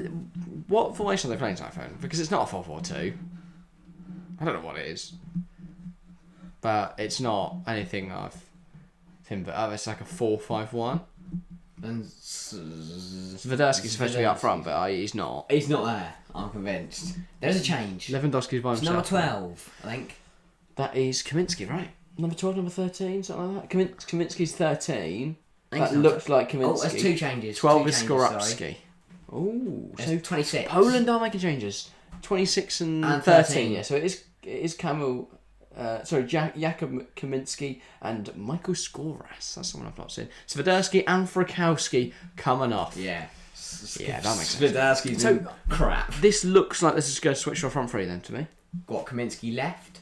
what formation are they playing tonight, because it's not a 4-4-2. I don't know what it is, but it's not anything I've seen. But it's like a 4-5-1. And Swiderski's supposed to be up front, but he's not. He's not there. I'm convinced. There's a change. Lewandowski's by himself. Number 12, I think. That is Kaminsky, right? Number 12, number 13, something like that. Kaminsky's 13. That looks like Kaminsky. Oh, there's two changes. 12 is Skorupski. Oh, so 26. Poland are making changes. 26 and 13. Yeah, so it is Kamil. Jakub Kaminsky and Michael Skoras. That's someone I've not seen. Swiderski and Frakowski coming off. Yeah, that makes sense. Swiderski's so crap. This looks like this is going to switch to a front three then to me. What, Kaminsky left?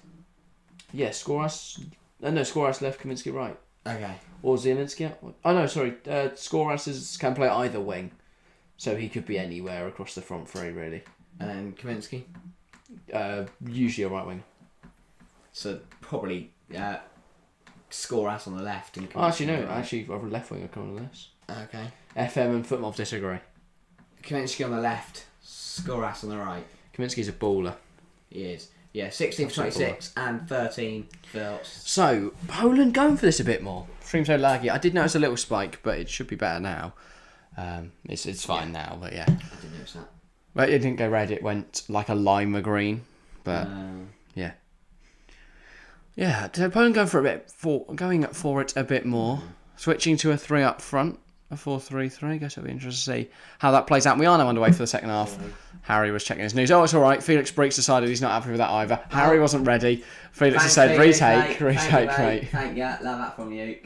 Yeah, Skoras. No, Skoras left, Kaminsky right. Okay. Or Zielinski. Oh no, sorry. Skoras can play either wing, so he could be anywhere across the front three really. And Kaminsky? Usually a right wing. So probably Skoras on the left and Kaminsky actually no, right. Actually a left winger coming on this. Okay. FM and Footmob disagree. Kaminsky on the left, Skoras on the right. Kaminsky's a baller. He is. Yeah, 16 for 26 and 13 for... So, Poland going for this a bit more. Stream so laggy. I did notice a little spike, but it should be better now. It's fine now, but yeah. I didn't notice that. Well, it didn't go red, it went like a lima green. But, yeah. Yeah, so Poland going for it a bit more. Switching to a 3 up front. A 4-3-3. I guess it'll be interesting to see how that plays out. We are now underway for the second half. Harry was checking his news. Oh, it's all right. Felix Breeks decided he's not happy with that either. Harry wasn't ready. Felix has said, retake, mate. Thank you. Love that from you.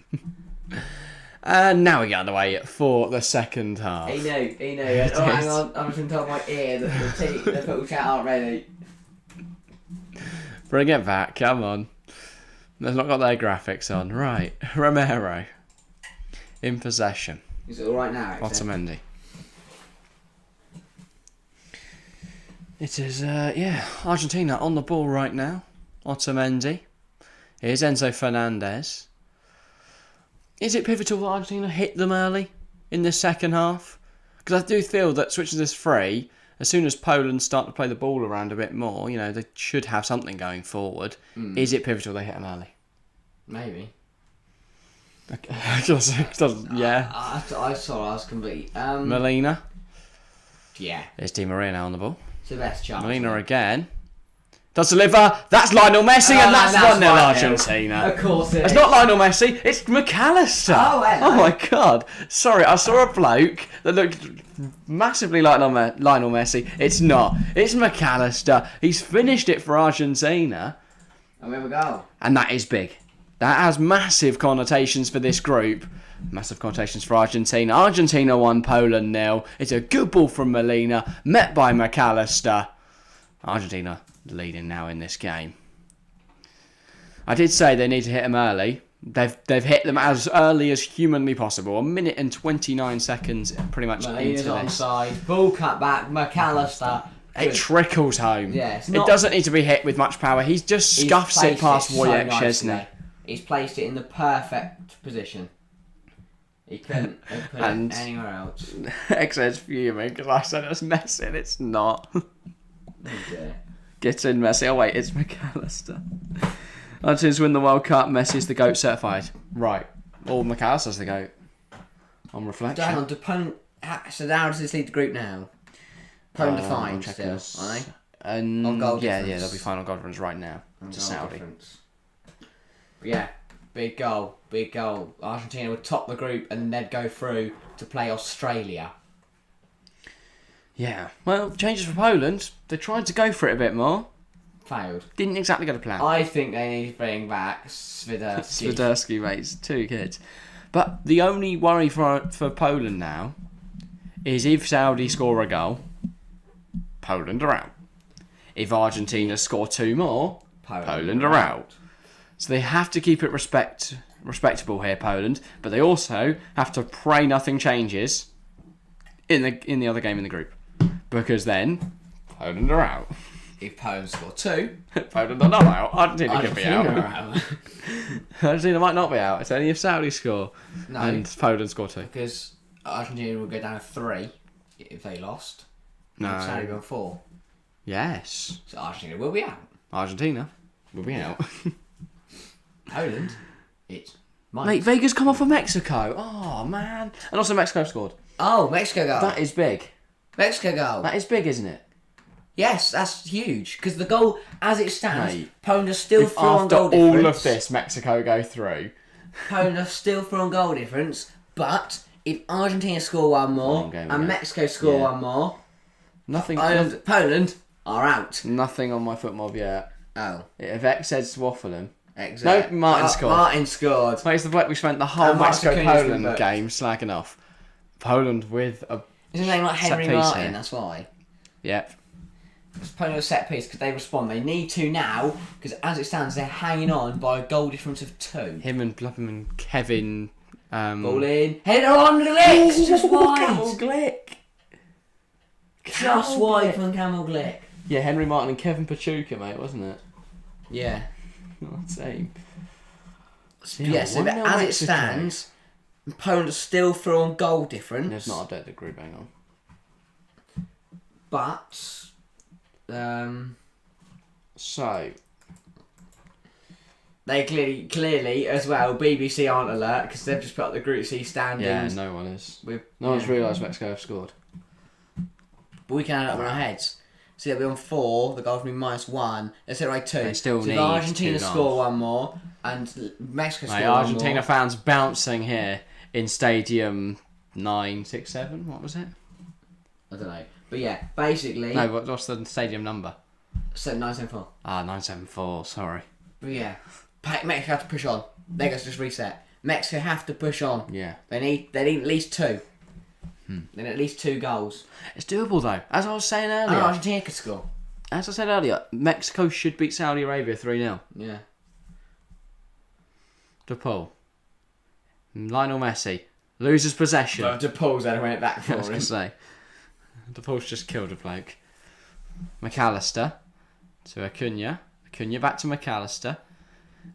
And now we get underway for the second half. He knew. Oh, hang on. I'm just going to tell my ear that the football chat aren't ready. Bring it back. Come on. They've not got their graphics on. Right. Romero. In possession. Is it all right now? Otamendi. It is, Argentina on the ball right now. Otamendi. Here's Enzo Fernandez. Is it pivotal that Argentina hit them early in the second half? Because I do feel that switching this free, as soon as Poland start to play the ball around a bit more, they should have something going forward. Is it pivotal they hit them early? Maybe. Yeah. I saw I was complete. Molina. Yeah. There's Di Maria now on the ball. It's the best chance. Molina again. Does deliver. That's Lionel Messi, and that's 1-0 Argentina. Of course it is. It's not Lionel Messi, it's McAllister. Oh, hello. Oh my god. Sorry, I saw a bloke that looked massively like Lionel Messi. It's not. It's McAllister. He's finished it for Argentina. And we have a goal. And that is big. That has massive connotations for this group. Massive connotations for Argentina. Argentina 1, Poland 0. It's a good ball from Molina, met by McAllister. Argentina leading now in this game. I did say they need to hit them early. They've hit them as early as humanly possible. 1 minute and 29 seconds pretty much Molina's into this. onside. Ball cut back. McAllister. It trickles home. Yeah, it doesn't need to be hit with much power. He just scuffs it past Wojciech Szczesny. He's placed it in the perfect position. He couldn't have put it anywhere else. XS fuming because I said it's Messi and it's not. Oh dear. Get in, Messi. Oh wait, it's McAllister. Argentina's win the World Cup. Messi's the GOAT certified. Right. Or McAllister's the GOAT. On reflection. Down to Poland. So now does this lead the group now? Poland defined still, aren't they? On goal yeah, difference. they'll be fine on goal difference right now to Saudi. Difference. Yeah, big goal. Argentina would top the group and they'd go through to play Australia. Yeah. Well, changes for Poland. They tried to go for it a bit more. Failed. Didn't exactly go to plan. I think they need to bring back Swiderski. Swiderski, mates. 2 kids. But the only worry for Poland now is if Saudi score a goal, Poland are out. If Argentina score 2 more, Poland are out. So they have to keep it respectable here, Poland. But they also have to pray nothing changes in the other game in the group. Because then, Poland are out. If Poland score 2, Poland are not out. Argentina could be out. are out. Argentina might not be out. It's only if Saudi score No. and Poland score 2. Because Argentina would go down to 3 if they lost. No. And Saudi go 4. Yes. So Argentina will be out. Argentina will be out. Poland, it's minus. Mate, Vega's come off for Mexico. Oh, man. And also Mexico scored. Oh, Mexico goal. That is big. Mexico goal. That is big, isn't it? Yes, that's huge. Because the goal, as it stands, Mate, Poland are still If through on after goal difference. all of this, Mexico go through. Poland are still through on goal difference. But if Argentina score 1 more and Mexico score 1 more, Poland are out. Nothing on my foot mob yet. Oh. If X says Waffling. Exactly. No, Martin scored. Martin scored. Mate, it's the bloke we spent the whole Mexico-Poland game slagging off. Poland with a Isn't his name like Henry set piece Martin? here. That's why. Yep. It's Poland a set piece because they respond. They need to now because as it stands, they're hanging on by a goal difference of 2. Him and Bluffman and Kevin. Ball in. Header on Glick! Just Camel wide. Glick. Just wide from Camel Glick. Yeah, Henry Martin and Kevin Pachuca, mate, wasn't it? Yeah. Not same. Yeah, so that, as it stands, Poland are still through on goal difference. There's not updated the group, hang on. But, So, they clearly as well, BBC aren't alert because they've just put up the Group C standings. yeah, no one is. With, No one's realised Mexico have scored. But we can add it up in our heads. So they'll be on 4, the goals will be -1, let's say like 2. They still so need if Argentina 2 score goals. 1 more and Mexico score Mate, 1 Argentina more. fans bouncing here in Stadium 967, what was it? I don't know. But yeah, basically, No, what's the stadium number? so 974. 974, sorry. But yeah, Mexico have to push on. They got to just reset. Mexico have to push on. Yeah. They need at least 2. They need at least 2 goals. It's doable though, as I was saying And earlier. Argentina could score. as I said earlier, Mexico should beat Saudi Arabia 3-0. Yeah. De Paul. Lionel Messi. Loses possession. But De Paul's had to win it back for I was him. going to say. De Paul's just killed a bloke. McAllister to Acuna. Acuna back to McAllister.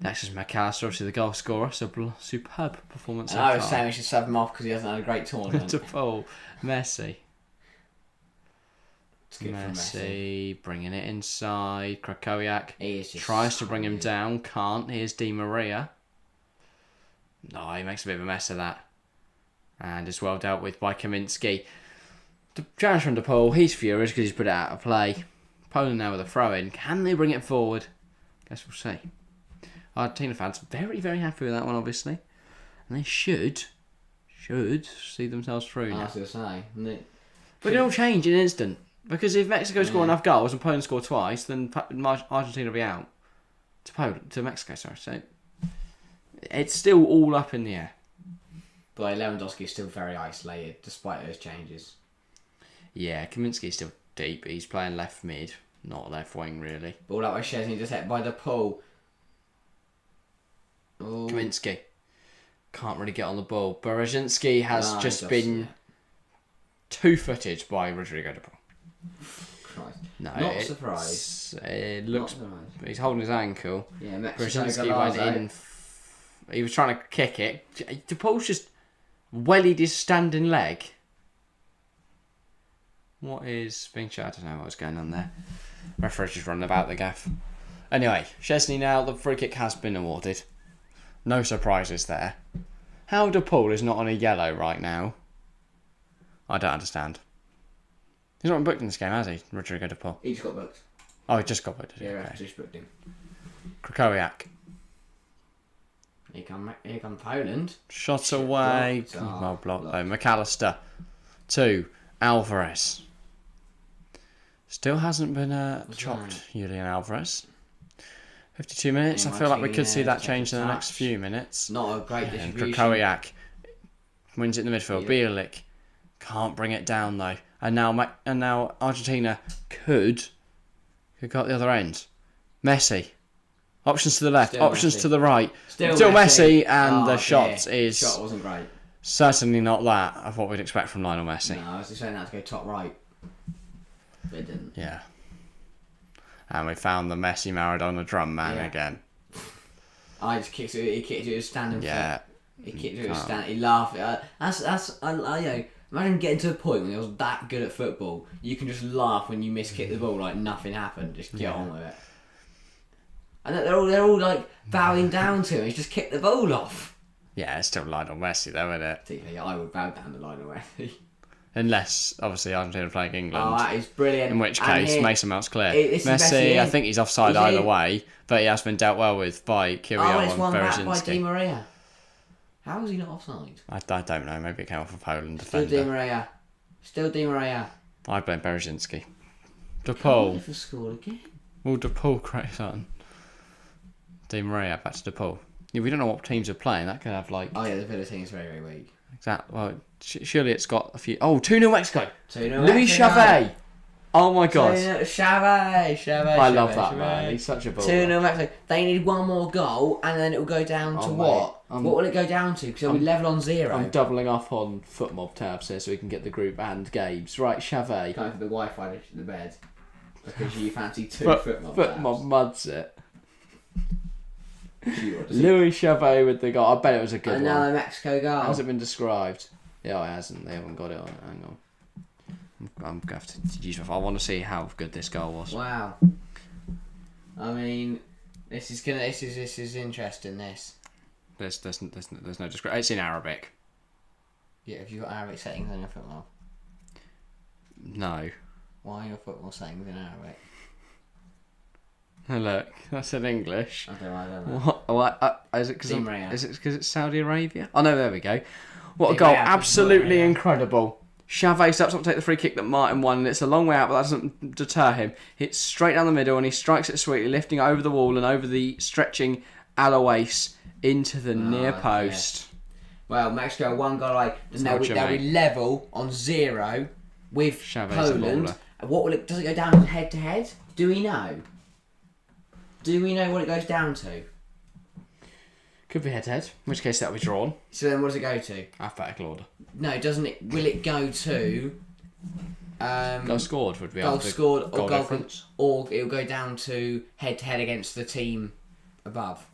That's just McAllister, obviously the goal scorer. So superb performance. And I was saying we should sub him off because he hasn't had a great tournament. De Paul. Messi. It's good for Messi bringing it inside. Krakowiak He is just tries to so bring him good. down. Can't. Here's Di Maria. No, he makes a bit of a mess of that. And it's well dealt with by Kaminsky. The challenge from De Paul. He's furious because he's put it out of play. Poland now with a throw-in. Can they bring it forward? Guess we'll see. Argentina fans very, very happy with that one, obviously. And they should see themselves through I now. was going to say. But it'll change in an instant. Because if Mexico score enough goals and Poland score twice, then Argentina will be out. To Mexico, sorry. So it's still all up in the air. But Lewandowski is still very isolated despite those changes. Yeah, Kaminsky's still deep. He's playing left mid, not left wing, really. Ball out by Szczesny, just hit by De Paul. Oh. Kaminsky can't really get on the ball. Berezhinski has just been two-footed by Rodrigo de Paul. Christ. No, Not surprised. It looks. Not surprised. He's holding his ankle. Yeah, Mexico Berezhinski went in. He was trying to kick it. De Paul's just wellied his standing leg. What is being shouted? I don't know what's going on there. Referee's just running about the gaff. Anyway, Szczesny now, the free kick has been awarded. No surprises there. How De Paul is not on a yellow right now, I don't understand. He's not been booked in this game, has he, Rodrigo De Paul? He just got booked. Oh, he just got booked, did he? Yeah, Okay. just booked him. Krakowiak. Here come Poland. Shot away. Blocked. Oh, Well blocked though. blocked. McAllister. 2. Alvarez. Still hasn't been chopped, Julian Alvarez. 52 minutes. Yeah, I feel like we Martinez, could see that change in the touch. next few minutes. Not a great And distribution. Krakowiak wins it in the midfield. Bielik can't bring it down though. And now Argentina could go at the other end. Messi. Options to the left, Still options Messi. to the right. Still Messi, and Oh, the shot dear. is Shot wasn't great. certainly not that of what we'd expect from Lionel Messi. No, I was just saying that to go top right. But it didn't. Yeah. And we found the Messi Maradona drum man Yeah. again. I just kicked it. He kicked it with his standing Yeah. foot. He kicked it with his stand. He laughed. Imagine getting to a point when he was that good at football. You can just laugh when you miskick the ball like nothing happened. Just get on with it. And they're all like bowing down to him. He's just kicked the ball off. Yeah, it's still Lionel Messi though, isn't it? Particularly, I would bow down the line away. Unless, obviously, Argentina are playing England. Oh, that is brilliant. In which And case, here- Mason Mount's clear. It's Messi, Messi I in. think he's offside He's either in. way, but he has been dealt well with by Kyrgios Oh, it's and one back by Di Berezhinski. Maria. How was he not offside? I don't know, maybe it came off a Poland Still Di defender. Maria. Still Di Maria. I blame Berezhinski. De Oh, Paul. if he scored again. Will De Paul create on? Di Maria back to De Paul. Yeah, we don't know what teams are playing. That could have like... Oh yeah, the Villa team is very, very weak. Exactly. Well, surely it's got a few... Oh, 2-0 Mexico. 2-0 Louis Mexico. Chavez. Oh my god. Chavez. I love that man. He's such a baller. 2-0 Mexico. They need one more goal and then it will go down to Oh, what? mate. What will it go down to? Because it'll be level on 0. I'm doubling up on FootMob tabs here so we can get the group and games. Right, Chavez. Going for the Wi-Fi to the bed. Because you fancy 2 FootMob FootMob muds it. tabs. Louis Chavez with the goal. I bet it was a good Another one. Mexico goal. Has it been described? Yeah, it hasn't. They haven't got it on. Hang on. I'm going to have to use my phone. I want to see how good this goal was. Wow. I mean, this is interesting. This. There's no description. It's in Arabic. Yeah, have you got Arabic settings on your football? No. Why are your football settings in Arabic? Oh, look, that's in English. I don't know. What? Is it Di Maria. because it's Saudi Arabia? Oh no, there we go. What a Di goal! Maria, Absolutely yeah. incredible. Chavez steps up to take the free kick that Martin won, and it's a long way out, but that doesn't deter him. It's straight down the middle, and he strikes it sweetly, lifting it over the wall and over the stretching Alois into the near post. Well, Mexico one goal away. They'll Culture, be mate. level on 0 with Chavez a Poland. baller. What will it? Does it go down head to head? Do we know? Do we know what it goes down to? Could be head to head, in which case that'll be drawn. So then, what does it go to? Alphabetical order. No, doesn't it? Will it go to? Goal scored would be goal after scored or goal goal difference. or it'll go down to head to head against the team above.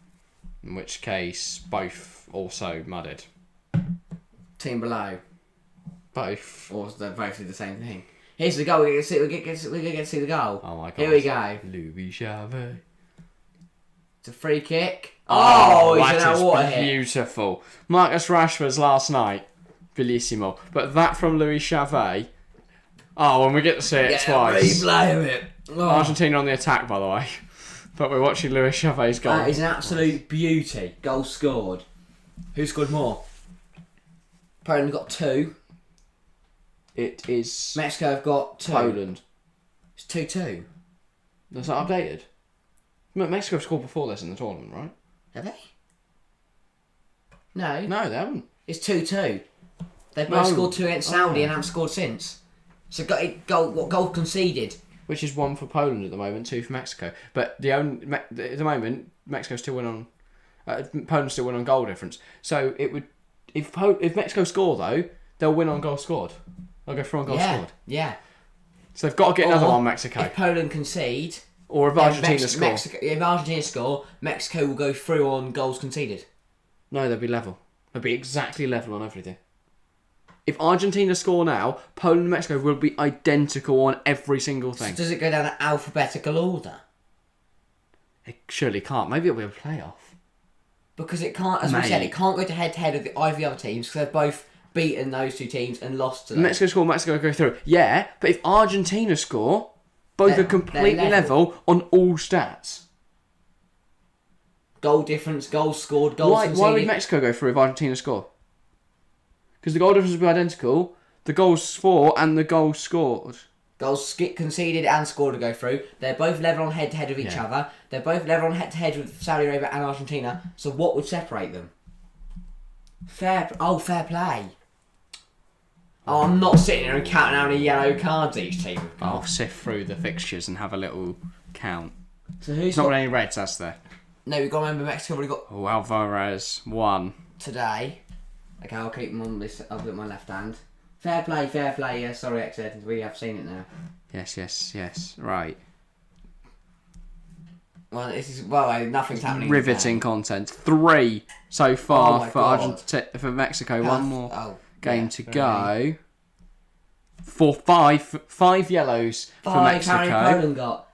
In which case, both also mudded. Team below. Both. Or they're both do the same thing. Here's the goal. We're going to get to see the goal. Oh my god. Here we go. Louis Chavez. It's a free kick. Oh, he's in that a water is hit. beautiful. Marcus Rashford's last night. Bellissimo. But that from Louis Chavez. Oh, and we get to see it twice. Replay of it. Oh. Argentina on the attack, by the way. But we're watching Louis Chavez's goal. That is an absolute beauty. Goal scored. Who scored more? Poland got 2. It is Mexico have got 2. Poland. It's 2-2. That's not updated. Mexico have scored before this in the tournament, right? Have they? No. No, they haven't. It's 2-2. They've both scored 2 against Saudi and haven't scored since. So goal conceded. Which is 1 for Poland at the moment, 2 for Mexico. But at the moment, Mexico still win on. Poland still win on goal difference. So it would, if Mexico score though, they'll win on goal scored. They'll go through on goal scored. Yeah. So they've got to get another one, Mexico. If Poland concede, or if Argentina score. If Argentina score, Mexico will go through on goals conceded. No, they'll be level. They'll be exactly level on everything. If Argentina score now, Poland and Mexico will be identical on every single thing. So does it go down in alphabetical order? It surely can't. Maybe it'll be a playoff. Because it can't, as we said, it can't go to head with either of the other teams because they've both beaten those 2 teams and lost to them. Mexico score, Mexico go through. Yeah, but if Argentina score, both are completely level on all stats. Goal difference, goals scored, goals conceded. Why would Mexico go through if Argentina score? Because the goal difference would be identical. The goals for and the goals scored. Goals conceded and scored to go through. They're both level on head to head with each other. They're both level on head to head with Saudi Arabia and Argentina. So what would separate them? Fair play. Oh, I'm not sitting here and counting how many yellow cards each team have got. I'll sift through the fixtures and have a little count. So who's not got any reds, has there? No, we've got to remember Mexico already got. Oh, Alvarez 1 today. Okay, I'll keep them on this. I'll do it my left hand. Fair play. Yeah, sorry, X-Ed, we have seen it now. Yes. Right. Well, nothing's happening. Riveting content. 3 so far for Mexico. One more game to go. For 5 yellows for Mexico. How many Poland got?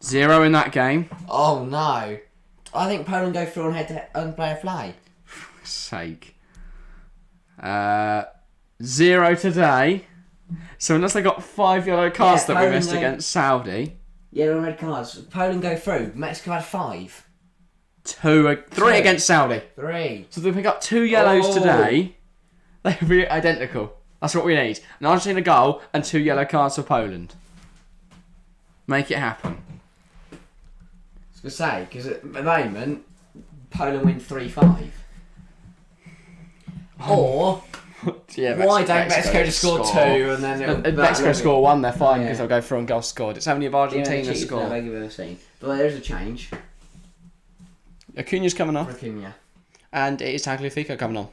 0 in that game. Oh no! I think Poland go through on head to head and play a fly. Sake. 0 today. So unless they got 5 yellow cards that we missed against Saudi. Yellow and red cards. Poland go through. Mexico had 5. 3 against Saudi. 3. So if they pick up 2 yellows today, they'll be identical. That's what we need. An Argentina goal and 2 yellow cards for Poland. Make it happen. I was going to say, because at the moment, Poland win 3-5. Or, why don't Mexico just score 2 and then... If Mexico score 1, they're fine because they'll go through on goals scored. It's only if Argentina score. But there's a change. Acuna's coming off. Acuna. And it is Tagliafico coming on.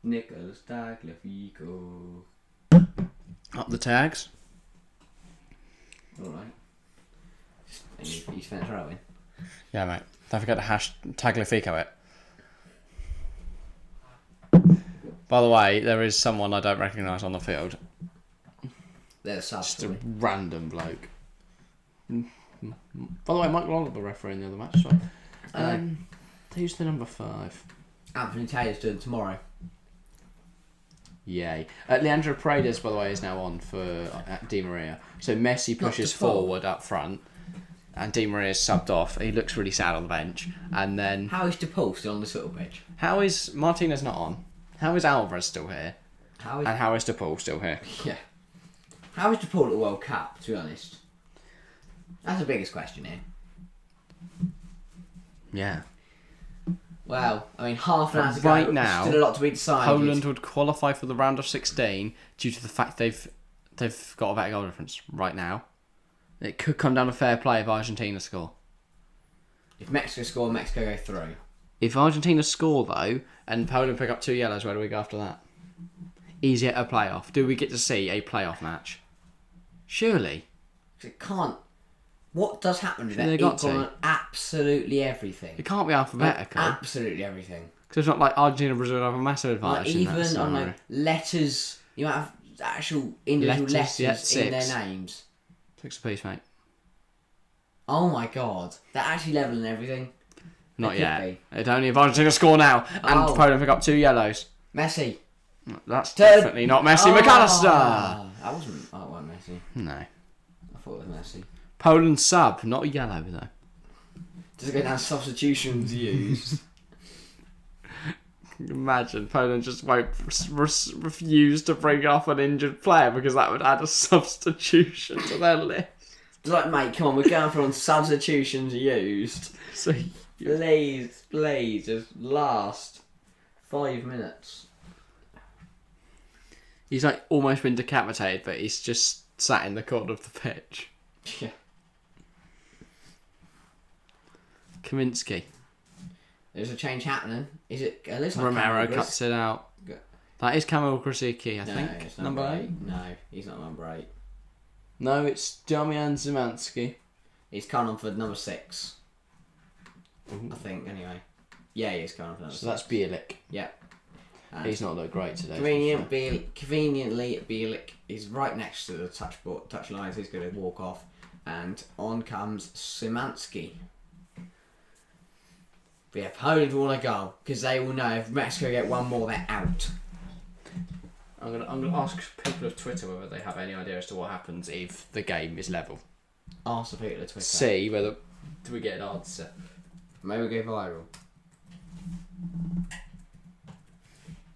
Nicolas Tagliafico. Up the tags. Alright. You spent a throw in. Yeah, mate. Don't forget to #Tagliafico it. By the way, there is someone I don't recognise on the field. They're subs. Just a random bloke. By the way, Mike Lolliver refereeing the other match. So. Who's the number 5? Anthony Taylor's doing tomorrow. Yay. Leandro Paredes, by the way, is now on for Di Maria. So Messi pushes forward up front. And Di Maria's subbed off. He looks really sad on the bench. And then... How is DePaul still on this little pitch? How is... Martinez not on? How is Alvarez still here? And how is DePaul still here? Yeah. How is DePaul at the World Cup, to be honest? That's the biggest question here. Yeah. Well, I mean, half an hour to right go. now, still a lot to be decided. Poland would qualify for the round of 16 due to the fact they've got a better goal difference right now. It could come down to fair play if Argentina score. If Mexico score, Mexico go through. If Argentina score, though, and Poland pick up 2 yellows, where do we go after that? Is it a playoff? Do we get to see a playoff match? Surely. It can't. What does happen is They they're got equal to. on absolutely everything. It can't be alphabetical. Absolutely everything. Because it's not like Argentina and Brazil have a massive advantage. Like in that even on scenario. letters, you might have actual individual letters yeah, in their 6. names. 6 apiece, mate. Oh my god. They're actually level and everything. Not They could yet. be. It only if Argentina score now and Oh. Poland pick up 2 yellows. Messi. That's Third- definitely not Messi. McAllister! That wasn't. Oh, it wasn't Messi. No. I thought it was Messi. Poland sub, not a yellow though. Does it go down substitutions used? Imagine Poland just won't refuse to bring off an injured player because that would add a substitution to their list. It's like, mate, come on, we're going for on substitutions used. So Please, just last 5 minutes. he's like almost been decapitated, but he's just sat in the corner of the pitch. Yeah. Kaminsky. There's a change happening. Is it? It looks like Romero Kamil cuts it out. Good. That is Kamil Krasicki, I No, think. it's not Number 8. No, he's not number 8. No, it's Damian Zimanski. He's coming on for number 6. I think, anyway. Yeah, he is coming on for number 6. So that's Bielik. Yeah. And He's not looked great today. conveniently, Bielik is right next to the touch lines. He's going to walk off. And on comes Szymanski. But yeah, Poland will want to go because they will know if Mexico get one more, they're out. I'm gonna ask people of Twitter whether they have any idea as to what happens if the game is level. Ask the people at Twitter. See whether do we get an answer. Maybe go viral.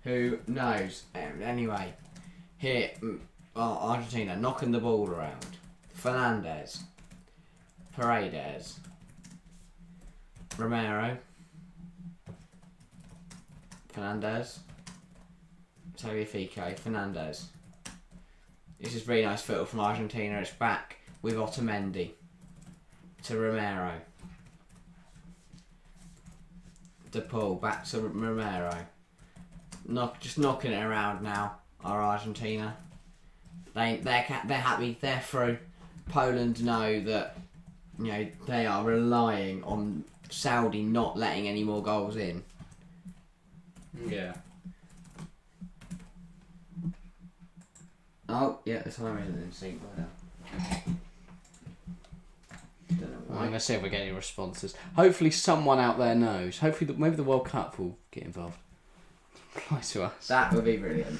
Who knows? Anyway, here, Argentina knocking the ball around. Fernandez, Paredes, Romero, Fernandez, Tagliafico, Fernandez. This is really nice football from Argentina. It's back with Otamendi to Romero. De Paul back to Romero. Just knocking it around now. Are Argentina? They're happy. They're through. Poland know that they are relying on Saudi not letting any more goals in. Yeah. Oh yeah, the time isn't in sync right now. Don't know I'm why. gonna see if we get any responses. Hopefully, someone out there knows. Hopefully, maybe the World Cup will get involved. Reply to us. That would be brilliant.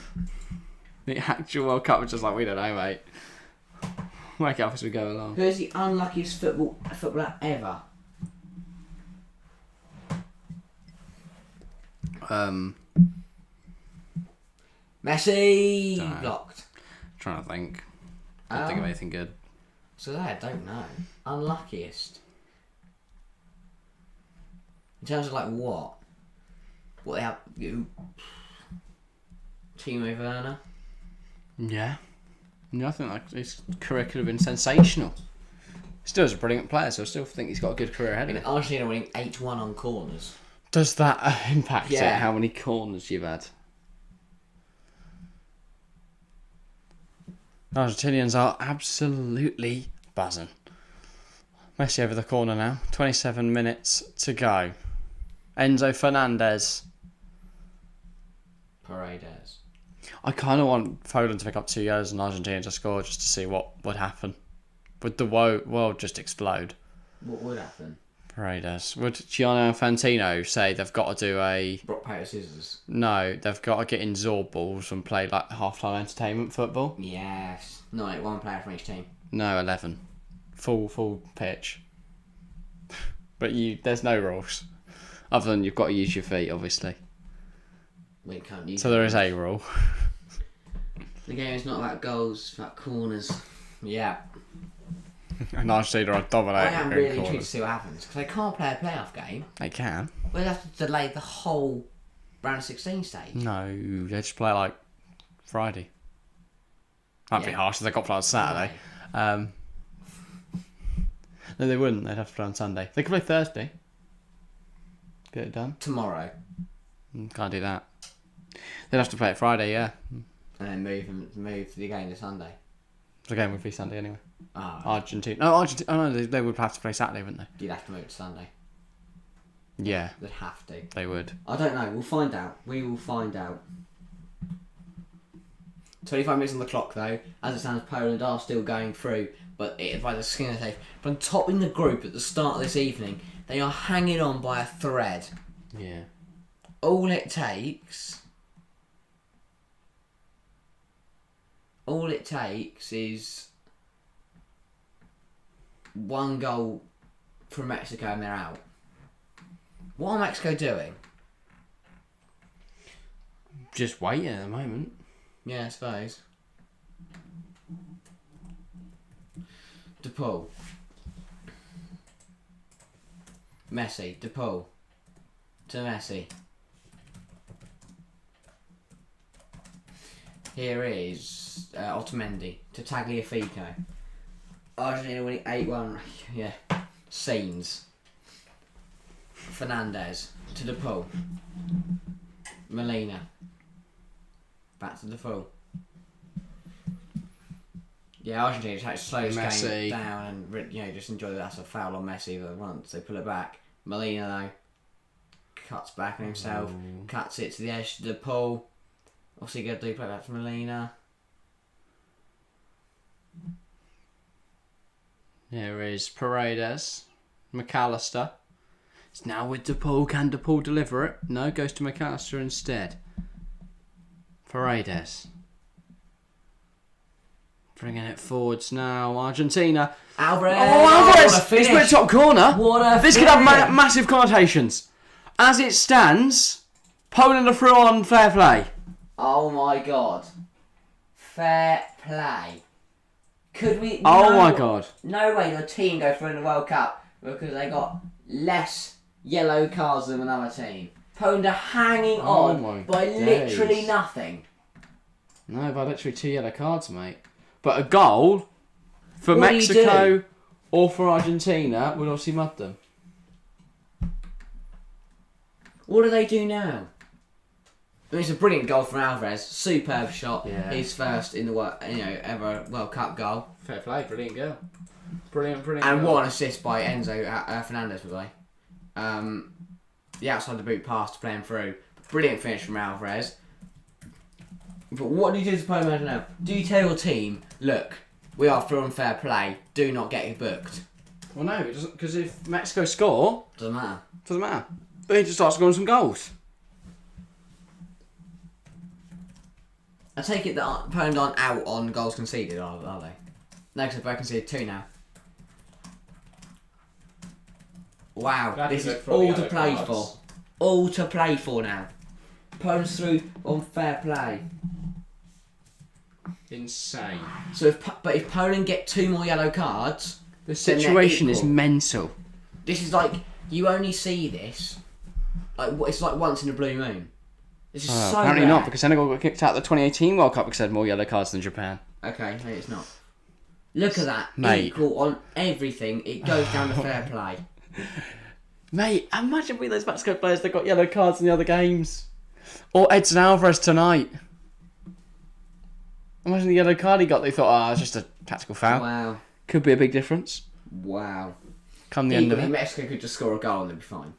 The actual World Cup was just like we don't know, mate. Make it up as we go along. Who is the unluckiest footballer ever? Messi Dunno. blocked. Trying to think. Can't think of anything good. So I don't know. Unluckiest. In terms of like what? What they have? Timo Werner. Yeah. Yeah, I think like his career could have been sensational. Still is a brilliant player, so I still think he's got a good career ahead I of mean, him. Argentina winning 8-1 on corners. Does that impact it? Yeah. How many corners you've had? Argentinians are absolutely buzzing. Messi over the corner now. 27 minutes to go. Enzo Fernandez. Paredes. I kind of want Poland to pick up 2 goals and Argentina to score just to see what would happen. Would the world just explode? What would happen? Paredes. Would Gianni Infantino say they've got to do a... Rock, paper, scissors. No, they've got to get in Zorb balls and play like half-time entertainment football? Yes. No, like 1 player from each team. No, 11. Full pitch. But there's no rules. Other than you've got to use your feet, obviously. We can't use So there is a rule. The game is not about goals, it's about corners. Yeah. And Argentina are I dominating am in really intrigued to corners. see what happens because they can't play a playoff game. They can. We'll have to delay the whole round of 16 stage. No, they just play like Friday. That'd be harsh if they got to play on Saturday. No, they wouldn't. They'd have to play on Sunday. They could play Thursday. Get it done. Tomorrow. Can't do that. They'd have to play it Friday, yeah. And then move the game to Sunday. The game would be Sunday anyway. Oh. Argentina. No, Argentina. Oh no, they would have to play Saturday, wouldn't they? You'd have to move to Sunday. Yeah. They'd have to. They would. I don't know. We'll find out. We will find out. 25 minutes on the clock though. As it stands, Poland are still going through, but it's by the skin of their teeth. From top in the group at the start of this evening, they are hanging on by a thread. Yeah. All it takes is one goal from Mexico and they're out. What are Mexico doing? Just waiting at the moment. Yeah, I suppose. DePaul. Messi. DePaul. To Messi. Here is Otamendi to Tagliafico. Argentina winning 8-1. Yeah. Scenes. Fernandez to DePaul. Molina. Back to DePaul. Yeah, Argentina just had to slow this game down and just enjoy that. That's a foul on Messi, but once they pull it back. Molina though cuts back on himself, cuts it to the edge to DePaul. What's he gonna do? Play back to Molina. Here is Paredes. McAllister. It's now with DePaul. Can DePaul deliver it? No, goes to McAllister instead. Paredes. Bringing it forwards now. Argentina. Alvarez! Oh, Alvarez! It's put top corner. This could have massive connotations. As it stands, Poland are through on fair play. Oh my god. Fair play. Could we... my god. No way your team go through in the World Cup because they got less yellow cards than another team. Poland are hanging on by literally nothing. No, by literally 2 yellow cards, mate. But a goal for Mexico or for Argentina would obviously mud them. What do they do now? I mean, it's a brilliant goal from Alvarez. Superb shot. Yeah. His first in the ever World Cup goal. Fair play, brilliant goal. Brilliant. And what an assist by Enzo Fernandez, by the way. The outside the boot pass to play him through. Brilliant finish from Alvarez. But what do you do to Poland now? Do you tell your team, look, we are through on fair play, do not get booked? Well, no, it doesn't, because if Mexico score, Doesn't matter. They need to start scoring some goals. I take it that Poland aren't out on goals conceded, are they? No, because they've conceded 2 now. Wow, this is all to play for. All to play for now. Poland's through on fair play. Insane. So if Poland get 2 more yellow cards, The situation is mental. this is like you only see this. It's like once in a blue moon. This is so Apparently rare. not, because Senegal got kicked out of the 2018 World Cup because they had more yellow cards than Japan. Okay, maybe it's not. Look at that. Mate. Equal on everything. It goes down to fair play. Mate, imagine we those Mexico players that got yellow cards in the other games. Or Edson Alvarez tonight. Imagine the yellow card he got. They thought, it's just a tactical foul. Wow. Could be a big difference. Wow. Come the end of it. Mexico could just score a goal and they'd be fine.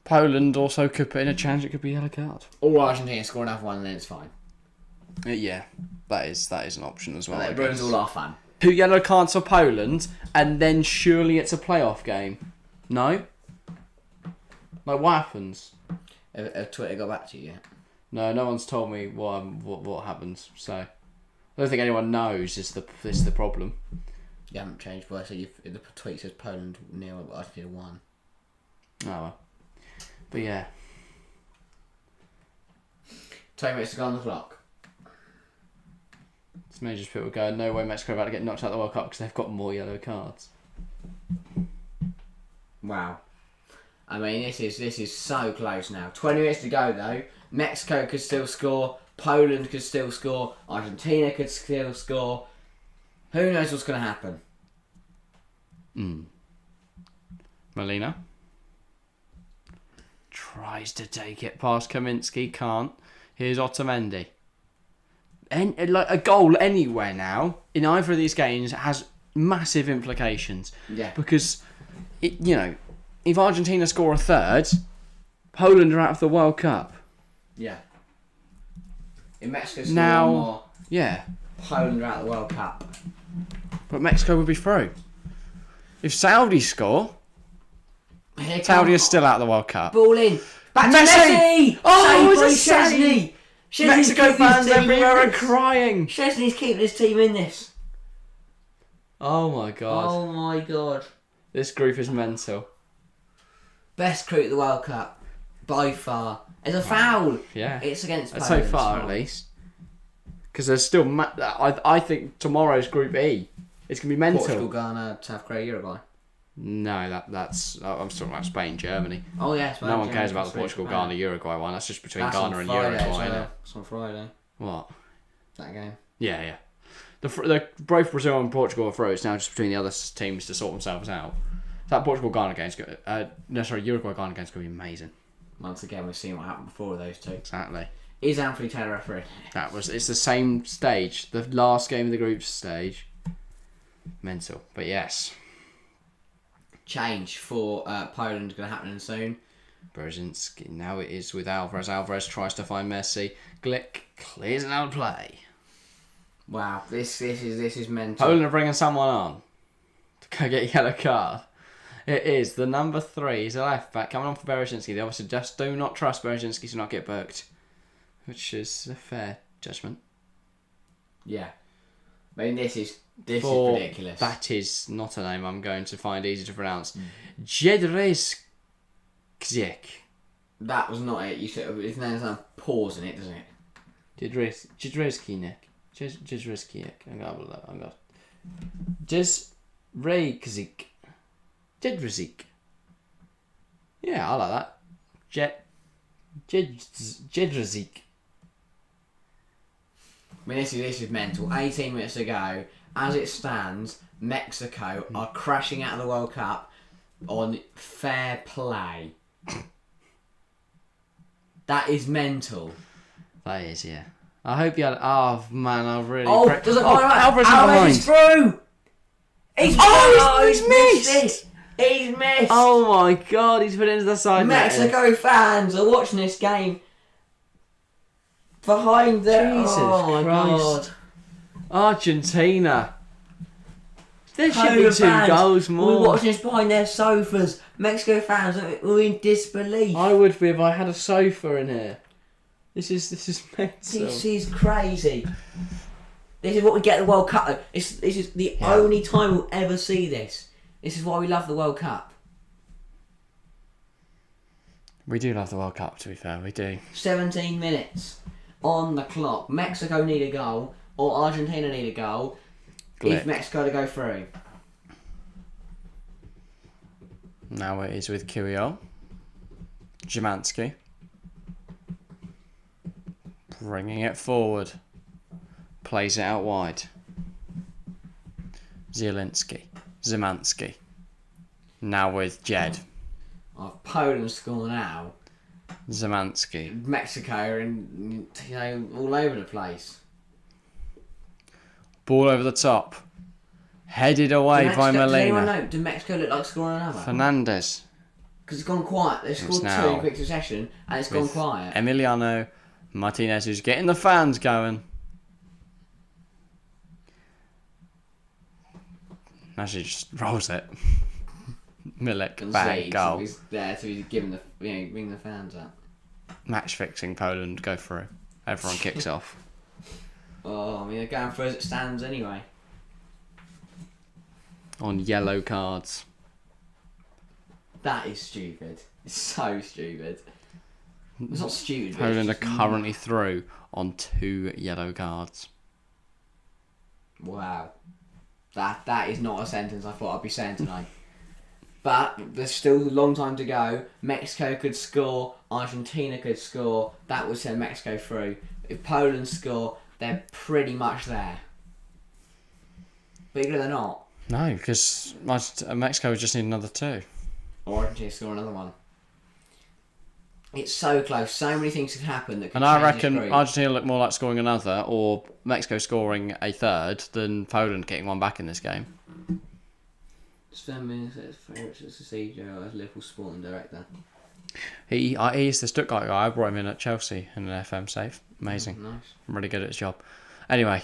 Poland also could put in a chance. It could be a yellow card. Or Argentina score another one and then it's fine. Yeah, that is an option as well. It ruins all our fun. 2 yellow cards for Poland, and then surely it's a playoff game. No? Like, what happens? Have Twitter got back to you yet? No one's told me what happens. So I don't think anyone knows. Is the problem? You haven't changed, but the tweet says Poland 0, Argentina 1. Oh well. But yeah. 20 minutes to go on the clock. It's maybe just people going, no way Mexico are about to get knocked out of the World Cup because they've got more yellow cards. Wow. I mean, this is so close now. 20 minutes to go though. Mexico could still score. Poland could still score. Argentina could still score. Who knows what's going to happen? Molina tries to take it past Kaminsky, can't. Here's Otamendi. Like a goal anywhere now in either of these games has massive implications. Yeah. Because, if Argentina score a third, Poland are out of the World Cup. Yeah. If Mexico score Now, one more, yeah. Poland are out of the World Cup. But Mexico would be through. If Saudi score, Here Saudi come- is still out of the World Cup. Ball in. Back to Messi! Messi! Oh, Save it's a by save! Szczesny! Szczesny's Mexico keeping his fans team in everywhere are this. crying. Szczesny's keeping his team in this. Oh my god. Oh my god. This group is mental. Best crew at the World Cup. By far. It's a foul. Yeah. It's against So Poland. far, at least. Because there's still... I think tomorrow's Group E. It's going to be mental. Portugal, Ghana, South Korea, Uruguay. No, that's... I'm talking about Spain, Germany. Oh yes. No one cares about the Portugal, Ghana, Uruguay one. That's just between Ghana and Uruguay. Isn't it? It's on Friday. What? That game. Yeah. Both Brazil and Portugal are through. It's now just between the other teams to sort themselves out. That Portugal-Ghana game's Uruguay-Ghana game's going to be amazing. Once again, we've seen what happened before with those two. Exactly. Is Anthony Taylor referee? It's the same stage. The last game of the group stage. Mental. But yes. Change for Poland going to happen soon. Brzezinski. Now it is with Alvarez. Alvarez tries to find Messi. Glick clears it out of play. Wow, this is mental. Poland are bringing someone on to go get a yellow card. It is the number 3. He's a left back coming on for Brzezinski. They obviously just do not trust Brzezinski to not get booked, which is a fair judgment. Yeah, I mean this is ridiculous. That is not a name I'm going to find easy to pronounce. Jedrzejczyk. That was not it. You said his name's a pause in it, doesn't it? Jedrzejczyk. I'm going. Jedrzejczyk. Yeah, I like that. Jedrzejczyk. I mean, this is mental. 18 minutes to go. As it stands, Mexico are crashing out of the World Cup on fair play. That is mental. That is, yeah. I hope you had... Oh, man, I really... Doesn't matter. Alvarez is through! He's missed! He's missed! Oh, my God, he's put into the side. Mexico fans are watching this game behind them. Jesus oh, my Christ. God. Argentina. There should be Poland 2 fans, goals more. We're watching this behind their sofas. Mexico fans are in disbelief. I would be if I had a sofa in here. This is mental. This is crazy. This is what we get at the World Cup. This is the only time we'll ever see this. This is why we love the World Cup. We do love the World Cup, to be fair, we do. 17 minutes on the clock. Mexico need a goal, or Argentina need a goal. Glick. If Mexico to go through. Now it is with Kirill. Szymanski. Bringing it forward. Plays it out wide. Szymanski. Now with Jed. Poland score now. Szymanski. Mexico are all over the place. Ball over the top. Headed away by Does anyone Molina. know? Do Mexico look like scoring another? Fernandez. Because it's gone quiet. They've scored 2 now in quick succession, and it's gone with quiet. Emiliano Martinez, who's getting the fans going. Actually, just rolls it. Milik, bang, goal. He's there to be giving bring the fans up. Match fixing Poland, go through. Everyone kicks off. Oh, I mean, they're going for as it stands anyway. On yellow cards. That is stupid. It's so stupid. It's not stupid. but Poland are it's just currently through on 2 yellow cards. Wow. That is not a sentence I thought I'd be saying tonight. But there's still a long time to go. Mexico could score. Argentina could score. That would send Mexico through. If Poland score, they're pretty much there. But they're not. No, because Mexico just need another 2. Or Argentina score another one. It's so close. So many things can happen that can And I change this reckon group. Argentina look more like scoring another, or Mexico scoring a 3rd, than Poland getting one back in this game. Sven Mills says favourite to succeed as Liverpool sporting director. He's the Stuttgart guy. I brought him in at Chelsea in an FM save. Amazing. Nice. Really good at his job. Anyway,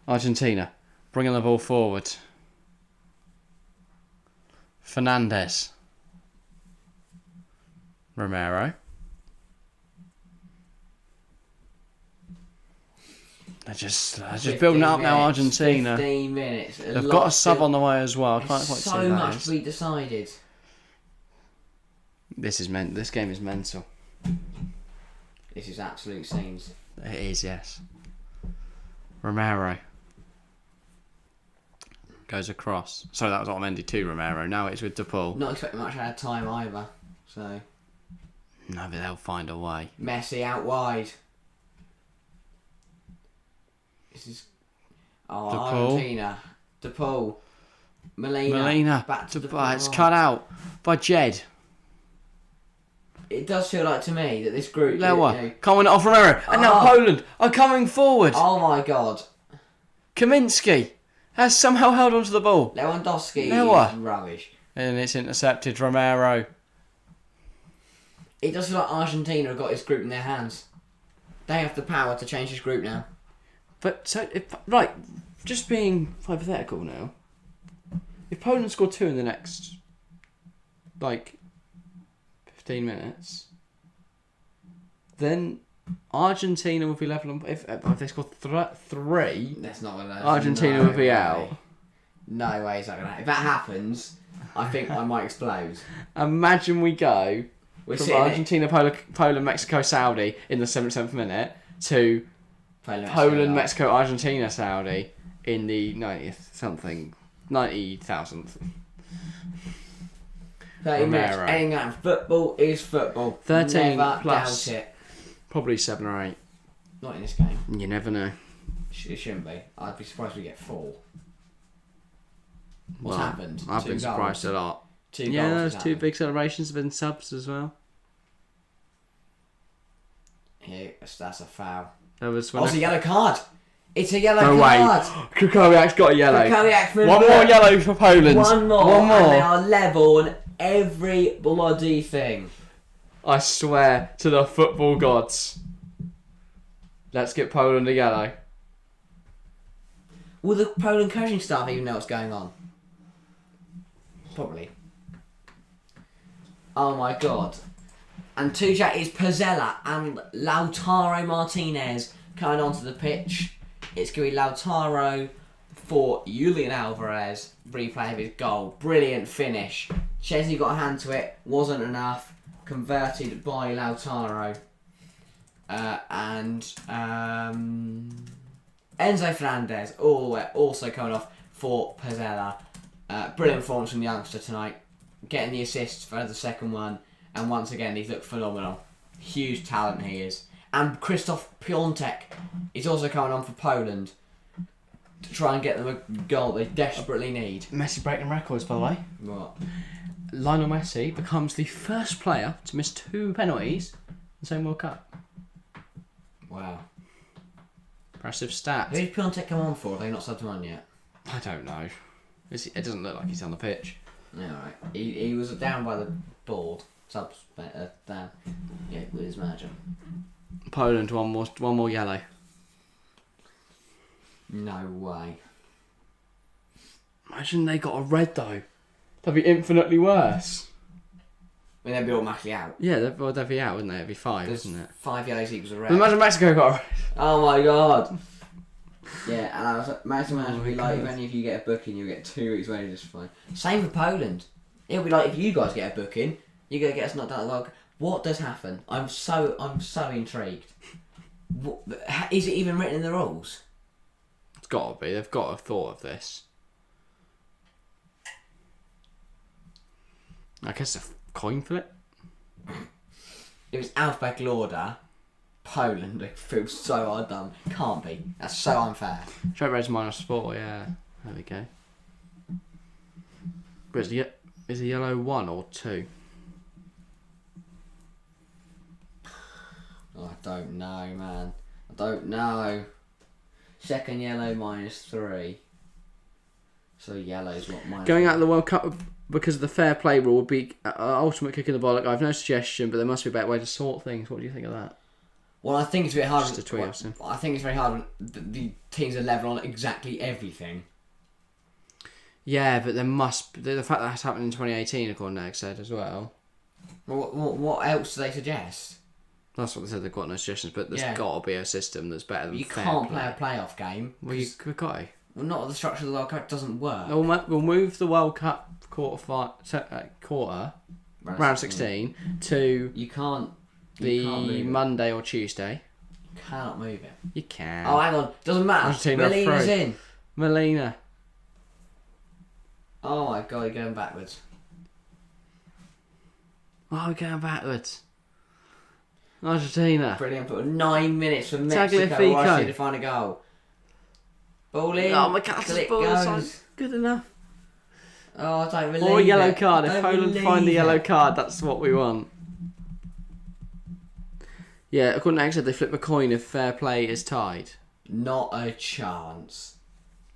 Argentina bringing the ball forward. Fernandez. Romero. They're just building up now, Argentina. 15 minutes. They've got a sub on the way as well. I can't quite see so that much is. to be decided. This game is mental. This is absolute scenes. It is, yes. Romero goes across. Sorry, that was Otamendi to Romero. Now it's with DePaul. Not expecting much out of time either. So No, but they'll find a way. Messi out wide. This is DePaul. Argentina. DePaul. Molina back to DePaul. It's DePaul. cut out by Jed. It does feel like to me that this group. Lewa coming off Romero, and now Poland are coming forward. Oh my god. Kamiński has somehow held onto the ball, Lewandowski Lewa. is rubbish. and it's intercepted. Romero. It does feel like Argentina have got this group in their hands. They have the power to change this group now. But so just being hypothetical now. If Poland score 2 in the next 15 minutes, then Argentina will be level on. If they score 3, That's not what Argentina will be out. No way is that going to happen. If that happens, I think I might explode. Imagine we go We're from sitting Argentina, Poland, Mexico, Saudi in the 77th minute to Poland, Mexico, Argentina, Saudi in the 90,000th. 30 minutes. Romero. Anything out. Football is football. 13 Never plus. doubt it. Probably 7 or 8. Not in this game. You never know. It shouldn't be. I'd be surprised if we get 4. What's Well, happened? I've 2 been goals. surprised a lot. 2 Yeah, goals. there's has 2 happened. big celebrations have been subs as well. Yeah, that's a foul. There was Oh, it's a yellow card. It's a yellow no way. card. Kukowiak's got a yellow. Kukowiak's been One booked. more yellow for Poland. One more. One more. And they are level on every bloody thing. I swear to the football gods. Let's get Poland a yellow. Will the Poland coaching staff even know what's going on? Probably. Oh my god. And Tujak is Pezzella and Lautaro Martinez coming onto the pitch. It's going to be Lautaro for Julian Alvarez. Replay of his goal. Brilliant finish. Chesney got a hand to it. Wasn't enough. Converted by Lautaro. And Enzo Fernandez also coming off for Pezzella. Brilliant performance from the youngster tonight. Getting the assists for the second one. And once again, he's looked phenomenal. Huge talent he is. And Krzysztof Piątek is also coming on for Poland to try and get them a goal they desperately need. Messi breaking records, by the way. What? Lionel Messi becomes the first player to miss 2 penalties in the same World Cup. Wow. Impressive stat. Who's Piątek come on for? Have they not subbed him on yet? I don't know. It doesn't look like he's on the pitch. Yeah, alright. He was down by the board. Subs down. Yeah, with his manager. Poland, one more yellow. No way. Imagine they got a red though. That'd be infinitely worse. I mean, they'd be automatically out. Yeah, they'd be out, wouldn't they? It'd be 5, There's wouldn't it? 5 yellows equals a red. But imagine Mexico got a red. Oh my god. Yeah, and I was like, imagine Oh be my like, God. if any of you get a booking, you'll get 2 weeks waiting just fine. Same for Poland. It'll be like, if you guys get a booking, you're going to get us knocked out of the World Cup. What does happen? I'm so intrigued. Is it even written in the rules? It's got to be. They've got to have thought of this. I guess a coin flip. It was alphabetical order. Poland. They feel so hard done. Can't be. That's so unfair. Straight red's -4, yeah. There we go. But is the yellow 1 or 2? Oh, I don't know, man. I don't know. Second yellow -3. So yellow's what minus. Going out of the World Cup because of the fair play rule would be ultimate kick in the bollock. I have no suggestion, but there must be a better way to sort things. What do you think of that? Well, I think it's very hard. Just a tweet, Austin. I think it's very hard when the teams are level on exactly everything. Yeah, but there must be, the fact that that's happened in 2018, according to Egg said as well. Well, what else do they suggest? That's what they said. They've got no suggestions, but there's got to be a system that's better than you fair can't play. play a playoff game. Well, we've got to. Well, not the structure of the World Cup. It doesn't work. No, we'll move the World Cup quarter round 16 to you can't the Monday or Tuesday. You cannot move it. You can. Oh, hang on. Doesn't matter. Argentina Molina's in. Molina. Oh my god, you're going backwards. Oh, we're going backwards. Argentina. Brilliant. But 9 minutes for Mexico Tagliafico. Russia to find a goal. Ball in. Oh, McAllister's ball is good enough. Oh, I don't believe it. Or a yellow card. If Don't Poland believe find the it. yellow card, that's what we want. Yeah, according to Egg said, they flip a coin if fair play is tied. Not a chance.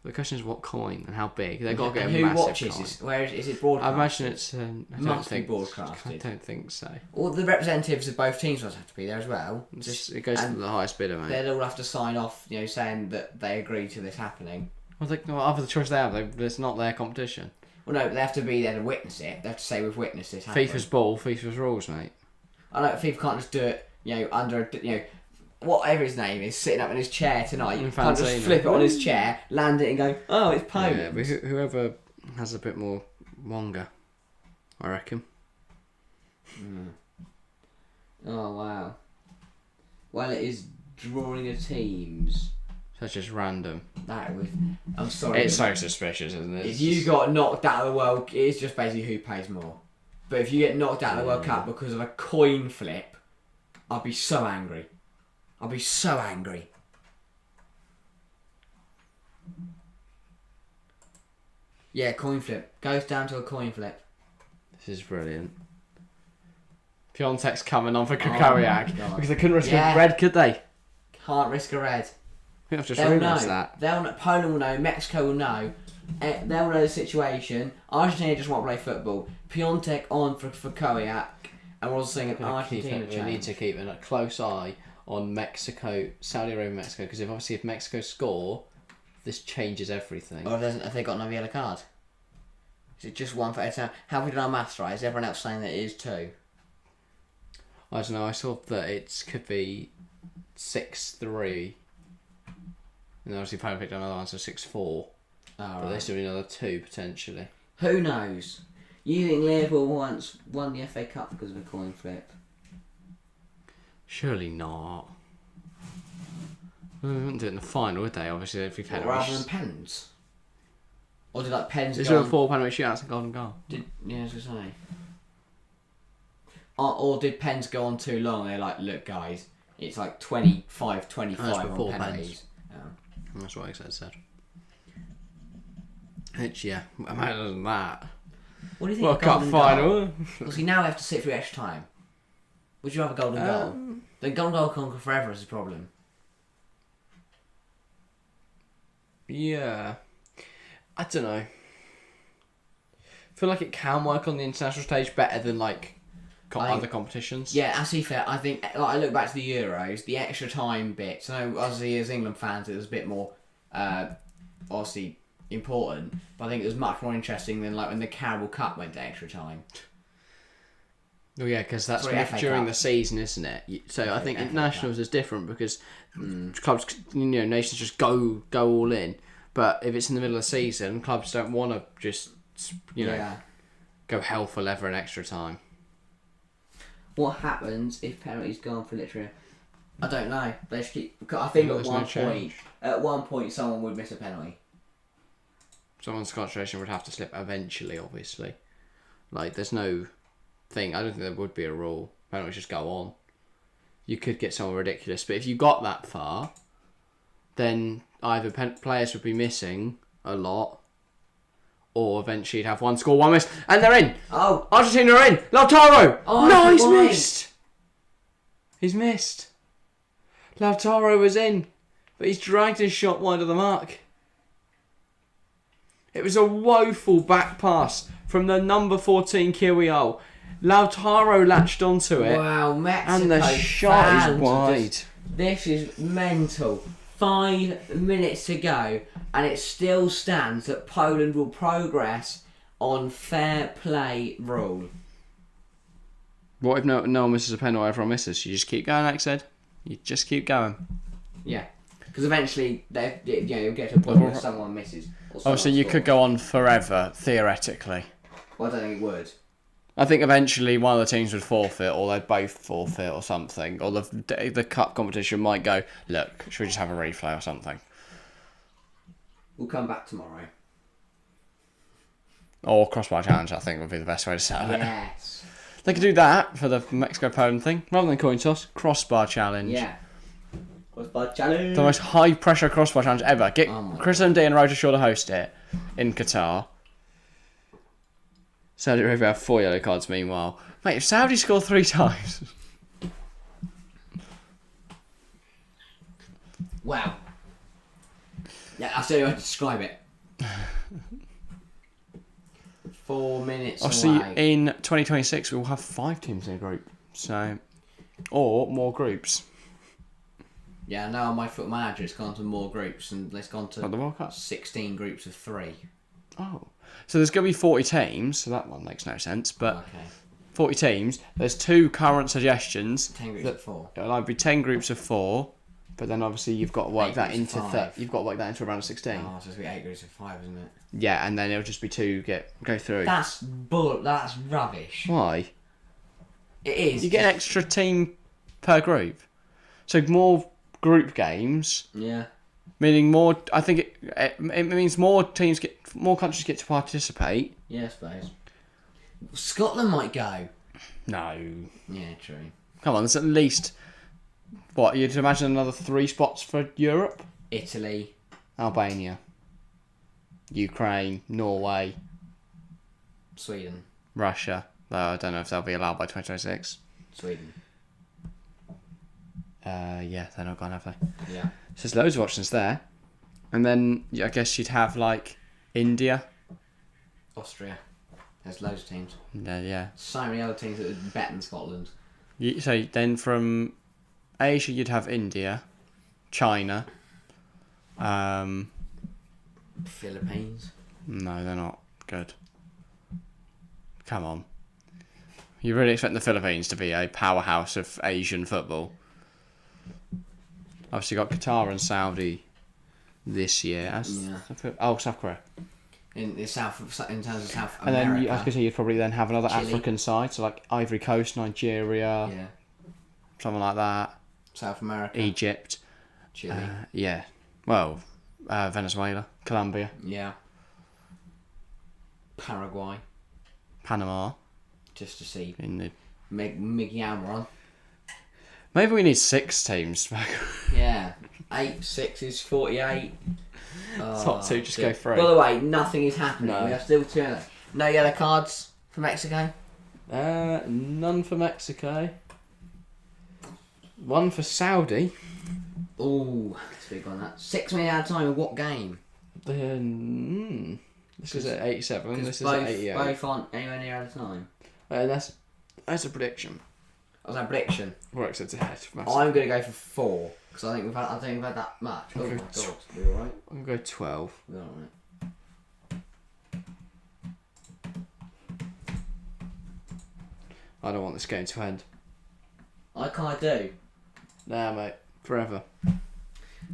The question is what coin and how big. They've got to get And a who massive watches coin. this? Where is it broadcast? I imagine it's. Must be broadcasted. I don't think so. All the representatives of both teams must have to be there as well. It goes to the highest bidder, mate. They'll all have to sign off, saying that they agree to this happening. Well, what other choice they have? It's not their competition. Well, no, but they have to be there to witness it. They have to say we've witnessed this happen. FIFA's ball, FIFA's rules, mate. I know FIFA can't just do it, under, whatever his name is, sitting up in his chair tonight. You can't just flip it on his chair, land it and go, oh, it's Poland. Yeah, but whoever has a bit more wonga, I reckon. Oh, wow. Well, it is drawing of teams. That's just random. I'm sorry. It's so suspicious, isn't it? If you got knocked out of the World, it's just basically who pays more. But if you get knocked out of the World Cup because of a coin flip, I'd be so angry. I'll be so angry. Yeah, coin flip. Goes down to a coin flip. This is brilliant. Piontek's coming on for Kukowiak because they couldn't risk a red, could they? Can't risk a red. I think I've just realised that. Poland will know. Mexico will know. They'll know the situation. Argentina just want to play football. Piontek on for Kukowiak, and we're also seeing an Argentina change. We need to keep a close eye on Mexico, Saudi Arabia, Mexico, because if Mexico score, this changes everything. Or have they got another yellow card? Is it just one for every time? How have we done our maths right? Is everyone else saying that it is 2? I don't know. I saw that it could be 6-3, and obviously Poland picked another one, so 6-4. But they still need another 2 potentially. Who knows? You think Liverpool once won the FA Cup because of a coin flip? Surely not. Well, they wouldn't do it in the final, would they? Obviously, if we had rather than pens. Or did pens Is go there a on... 4 penalty shootouts and golden goal? Yeah, I was going to say. Or did pens go on too long? They're like, look, guys, it's like 25 on penalties. That's what I said. Which, imagine that. What do you think? World Cup final. Well, see, now we have to sit through extra time. Would you have a golden goal? The golden goal can't go forever is the problem. Yeah. I don't know. I feel like it can work on the international stage better than other competitions. Yeah, I see fair. I think I look back to the Euros, the extra time bits. I know obviously as England fans it was a bit more obviously important, but I think it was much more interesting than when the Carabao Cup went to extra time. Well, yeah, because that's during the season, isn't it? So I think internationals is different because clubs, nations just go all in. But if it's in the middle of the season, clubs don't want to just, go hell for leather in extra time. What happens if penalties go on for literally? I don't know. I think at one point someone would miss a penalty. Someone's concentration would have to slip eventually, obviously. There's no thing. I don't think there would be a rule. Penalties just go on. you could get somewhere ridiculous. But if you got that far, then either players would be missing a lot, or eventually you'd have one score, one miss, and they're in. Oh, Argentina are in. Lautaro. Oh, no, he's why? missed. He's missed. Lautaro was in, but he's dragged his shot wide of the mark. It was a woeful back pass from the number 14 Kiwiol. Lautaro latched onto it. Wow, Mexico. And the shot is fans are wide. just- This is mental. 5 minutes to go, and it still stands that Poland will progress on fair play rule. What if no one misses a penalty, everyone misses? You just keep going, like I said. You just keep going. Yeah, because eventually you'll get to a point where someone misses. Oh, so you could go on forever, theoretically. Well, I don't think it would. I think eventually one of the teams would forfeit, or they'd both forfeit or something. Or the cup competition might go, look, should we just have a replay or something? We'll come back tomorrow. Or crossbar challenge, I think would be the best way to settle it. Yes. They could do that for the Mexico-Poland thing. Rather than coin toss, crossbar challenge. Yeah. Crossbar challenge. The most high-pressure crossbar challenge ever. Get Chris and D and Roger Shaw to host it in Qatar. Saudi Arabia have 4 yellow cards meanwhile. Mate, if Saudi score 3 times... Wow. Yeah, I'll tell you how to describe it. 4 minutes Obviously, away. in 2026, we will have 5 teams in a group. So... Or more groups. Yeah, now my foot manager has gone to more groups, and it's gone to Like the World Cup? 16 groups of 3. Oh. So there's going to be 40 teams, so that one makes no sense. But Okay. 40 teams, there's 2 current suggestions. 10 groups of 4. It'll either be 10 groups of 4, but then obviously you've got to work 8 that groups of into 5. you've got to work that into a round of 16. Oh, so it's going to be 8 groups of 5, isn't it? Yeah, and then it'll just be 2 go through. That's That's rubbish. Why? It is. You get an extra team per group. So more group games, Yeah. meaning more. I think it means more countries get to participate. Yeah, I suppose. Scotland might go. No. Yeah, true. Come on, there's at least what you'd imagine another 3 spots for Europe. Italy. Albania, Ukraine, Norway, Sweden. Russia. Though I don't know if they'll be allowed by 2026. Sweden. Yeah, they're not going to have they? Yeah. So there's loads of options there. And then I guess you'd have like India. Austria. There's loads of teams. Yeah. So many other teams that would bet in Scotland. So then from Asia you'd have India, China. Philippines. No, they're not good. Come on. You really expect the Philippines to be a powerhouse of Asian football? Obviously got Qatar and Saudi this year. South Korea. In terms of South And America. then I was going to say you'd probably then have another Chile. African side, so like Ivory Coast, Nigeria, Yeah. something like that. South America. Egypt. Chile. Yeah. Well, Venezuela, Colombia, Yeah. Paraguay. Panama. Just to see In the... Mickey Almiron. Maybe we need 6 teams. Yeah. 8, 6 is 48. Top 2 just go through. By the way, nothing is happening. No. We are still 2. No yellow cards for Mexico. None for Mexico. 1 for Saudi. Ooh, let's speak on that. 6 minutes out of time in what game? This is at 87. This is both, at 88. both aren't anywhere near out of time. That's a prediction. That was a prediction. Works it ahead. I'm going to go for 4 because I think we've had that much. Oh my god, we alright? I'm going to go 12. We're alright. I don't want this game to end. I kind of do. Nah, mate. Forever.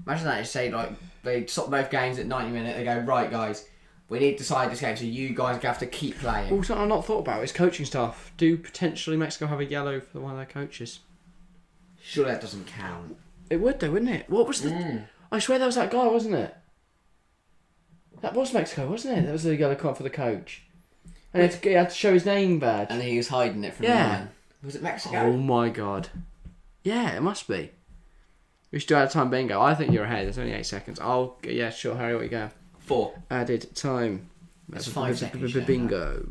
Imagine that. You say like they stop both games at 90 minutes. They go, right, guys, we need to decide this game, so you guys have to keep playing. Also, I've not thought about is coaching staff. Do potentially Mexico have a yellow for one of their coaches? Surely that doesn't count. It would though, wouldn't it? What was the... I swear that was that guy, wasn't it? That was Mexico, wasn't it? That was the yellow card for the coach. And he had to show his name badge. And he was hiding it from Yeah. mine. Was it Mexico? Oh my god. Yeah, it must be. We should do added time bingo. I think you're ahead. There's only 8 seconds. Yeah, sure, Harry, what you go? 4. Added time. It's 5 seconds. Bingo.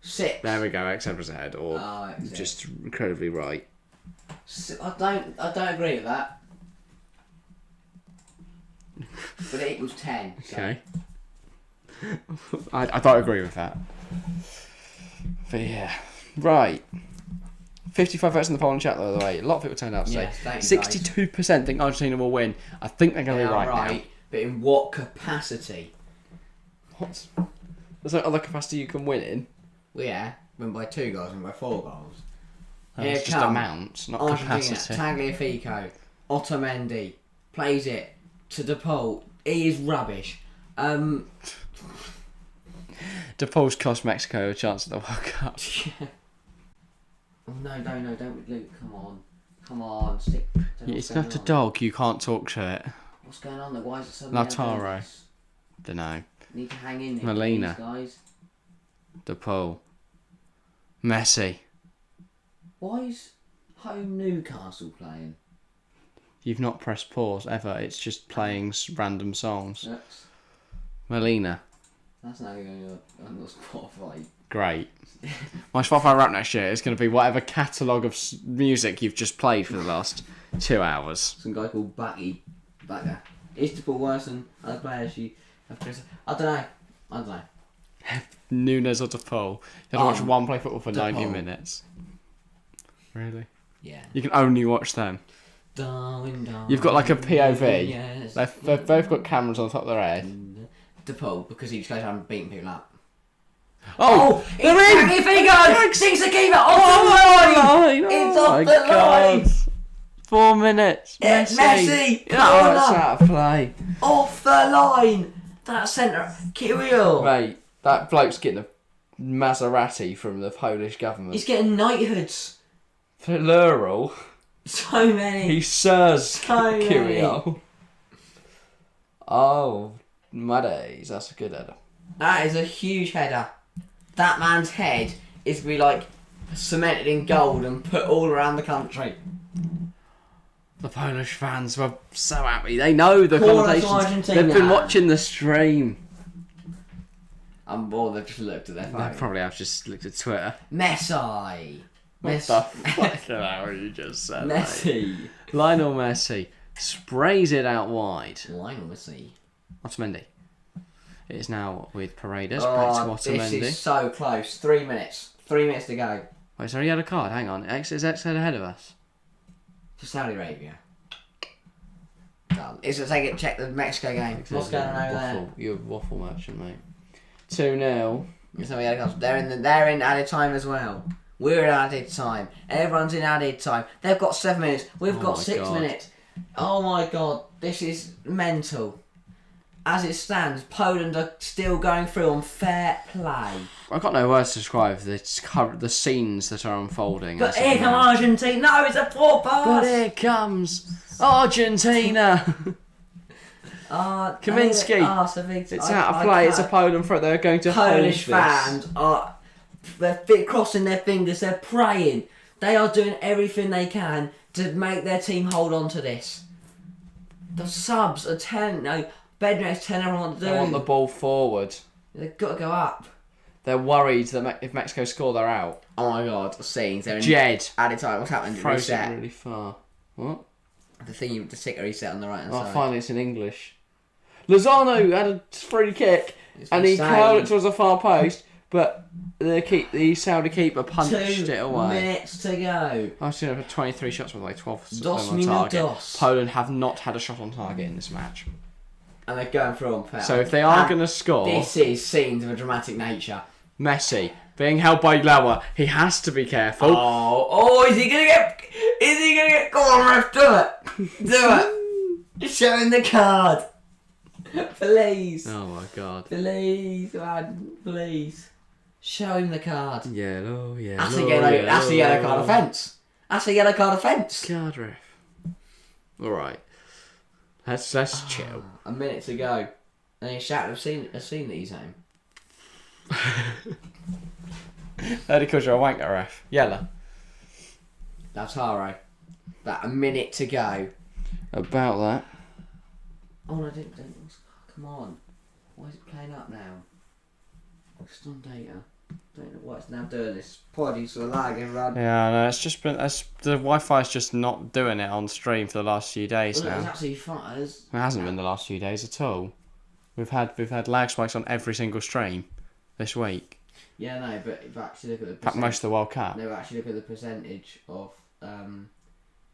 6. There we go. Excebra's ahead, or just incredibly right. I don't agree with that. But it equals 10. So. Okay. I don't agree with that. But yeah. Right. 55 votes in the poll and chat, by the way. A lot of people turned out to say. 62% think Argentina will win. I think they're going to be right now. But in what capacity? What? There's no other capacity you can win in. Well, yeah. Win by 2 goals, win by 4 goals. It's just amounts, not Argentina, capacity. Tagliafico, Otamendi, plays it to DePaul. He is rubbish. DePaul's cost Mexico a chance at the World Cup. Oh, no, don't, Luke, come on, stick. It's not a dog, you can't talk to it. What's going on there? Why is it suddenly Lautaro. Dunno. Need to hang in there, Molina. please, guys. DePaul. Messi. Why is home Newcastle playing? You've not pressed pause ever, it's just playing random songs. That's Molina. not going on the Spotify. Great. My Spotify rap next year is going to be whatever catalogue of music you've just played for the last 2 hours. Some guy called Bagger. Is DePaul worse than other players you have to... I don't know. Nunes or DePaul. You have to watch one play football for DePaul. 90 minutes. Really? Yeah. You can only watch them. Darwin, You've got like a POV. Yes. They've both got cameras on top of their head. DePaul, because he just goes around beating people up. Oh! They're in! Tagliafico! Sings the keeper off the line! It's off the line! 4 minutes. It's Messi! Oh, Corner! that's out of play. Off the line! That centre, Kirill! Mate, that bloke's getting a Maserati from the Polish government. He's getting knighthoods. Plural. So many. He sirs So Kirill. Oh, my days. That's a good header. That is a huge header. That man's head is to be like cemented in gold and put all around the country. The Polish fans were so happy. They know the Corner to connotations. Argentina. They've been watching the stream. I'm bored, they've just looked at their phone. They probably have just looked at Twitter. Messi. What the fuck are you just said? Messi. Mate. Lionel Messi sprays it out wide. Lionel Messi. Otamendi. It is now with Paredes. Oh, Back to Otamendi. this is so close. 3 minutes. 3 minutes to go. Wait, so he had a card. Hang on. Is X head ahead of us? For Saudi Arabia. Is it take it? Check the Mexico game. What's going on over there? You're a waffle merchant, mate. 2-0. They're in added time as well. We're in added time. Everyone's in added time. They've got 7 minutes. We've got 6 minutes. Oh my god, this is mental. As it stands, Poland are still going through on fair play. I've got no words to describe the scenes that are unfolding. But here comes Argentina. No, it's a poor pass. But here comes Argentina. Kamiński. It's out of play. It's a Poland threat. They're going to Polish hold this. fans are crossing their fingers. They're praying. They are doing everything they can to make their team hold on to this. The subs are telling Bednarek's telling everyone what to do. They want the ball forward. They've got to go up. They're worried that if Mexico score, they're out. Oh my god, scenes. They're in Jed. added time. What's happened? Throws it Reset. really far. What? The ticker reset on the right hand Oh, side. finally it's in English. Lozano had a free kick and he curled it towards the far post, but the Saudi keeper punched it away. 2 minutes to go. Argentina have 23 shots, by the way, 12 Dos on target. minutos. Poland have not had a shot on target in this match. And they're going through on foul. So if they are going to score... This is scenes of a dramatic nature. Messi, being held by Lauer, he has to be careful. Is he going to get... Go on, ref, do it. Do it. Show him the card. Please. Oh my god. Please, man. Please. Show him the card. Yellow. That's a yellow card offence. That's a yellow card offence. Card ref. Alright. Let's chill. A minute to go. And he shouted, I've seen that he's home. Eddie Kudra, a wanker ref. Yellow. Lautaro. About a minute to go. About that. Oh no, didn't. Come on. Why is it playing up now? Just on data. Don't know why it's now doing this. Apologies for the lag, everyone. Yeah, no, it's just been the Wi-Fi's just not doing it on stream for the last few days Well, now. it's absolutely fine. It hasn't been the last few days at all. We've had lag spikes on every single stream this week. Yeah, no, but if you actually look at the In fact, most of the World no, Cup. but actually look at the percentage of if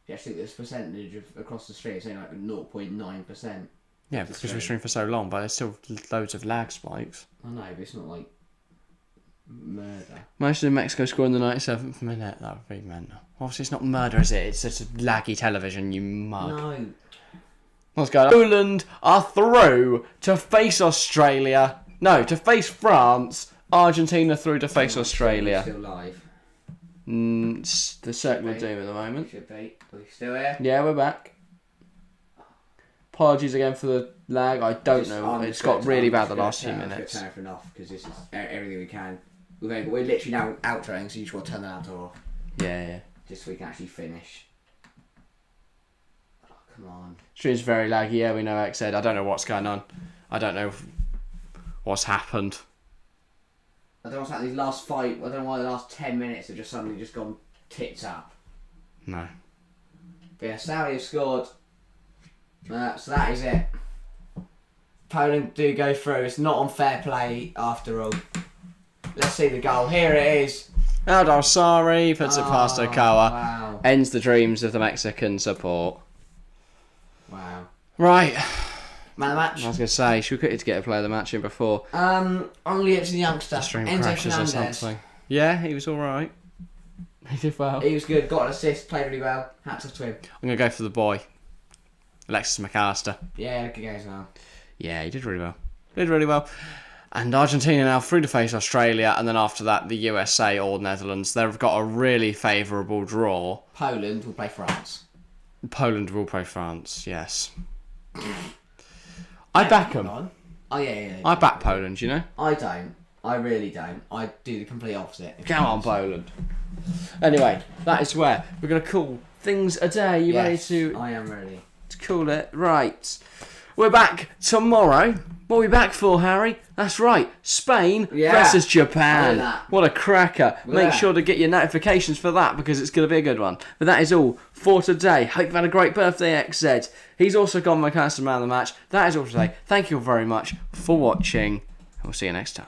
you actually look at this percentage of across the street, it's only like 0.9%. Yeah, because we streamed for so long, but there's still loads of lag spikes. I know, but it's not like murder. Most of Mexico score in the 97th minute. That would be mental. Obviously, it's not murder, is it? It's just laggy television, you mug. No. What's going on? Poland are through to face Australia. No, to face France. Argentina through to face Australia. Still live. It's the circle of doom at the moment. Should be. Are we still here? Yeah, we're back. Apologies again for the lag. I don't know. It's got really bad the last few minutes. Turn everything off because this is everything we can. We're literally now outroing, so you just want to turn the laptop off. Yeah. Just so we can actually finish. Oh, come on. Stream's very laggy. Yeah, we know XZ. I don't know what's going on. I don't know what's happened. I don't know what's happened these last five. I don't know why the last 10 minutes have just suddenly just gone tits up. No. But yeah, Saudi have scored. So that is it. Poland do go through. It's not on fair play after all. Let's see the goal. Here it is. Aldal Sari puts it past Okawa. Wow. Ends the dreams of the Mexican support. Wow. Right. Man of the match. I was going to say, should we quickly get a player of the match in before Only it's the youngster. the stream Enzo crashes or Fernandez. something? Yeah, he was alright. He did well. He was good. Got an assist. Played really well. Hats off to him. I'm going to go for the boy. Alexis McAllister. Yeah, good game as well. Yeah, he did really well. And Argentina now through to face Australia, and then after that the USA or Netherlands. They've got a really favourable draw. Poland will play France. Poland will play France, yes. I back them. Oh yeah. I back Poland, you know? I don't. I really don't. I do the complete opposite. Come on, Poland. Anyway, that is where we're going to call things a day. You ready to I am ready. call it? Right. We're back tomorrow. What are we back for, Harry? That's right. Spain versus Japan. What a cracker. Make sure to get your notifications for that because it's going to be a good one. But that is all for today. Hope you've had a great birthday, XZ. He's also got my custom man of the match. That is all for today. Thank you very much for watching. We'll see you next time.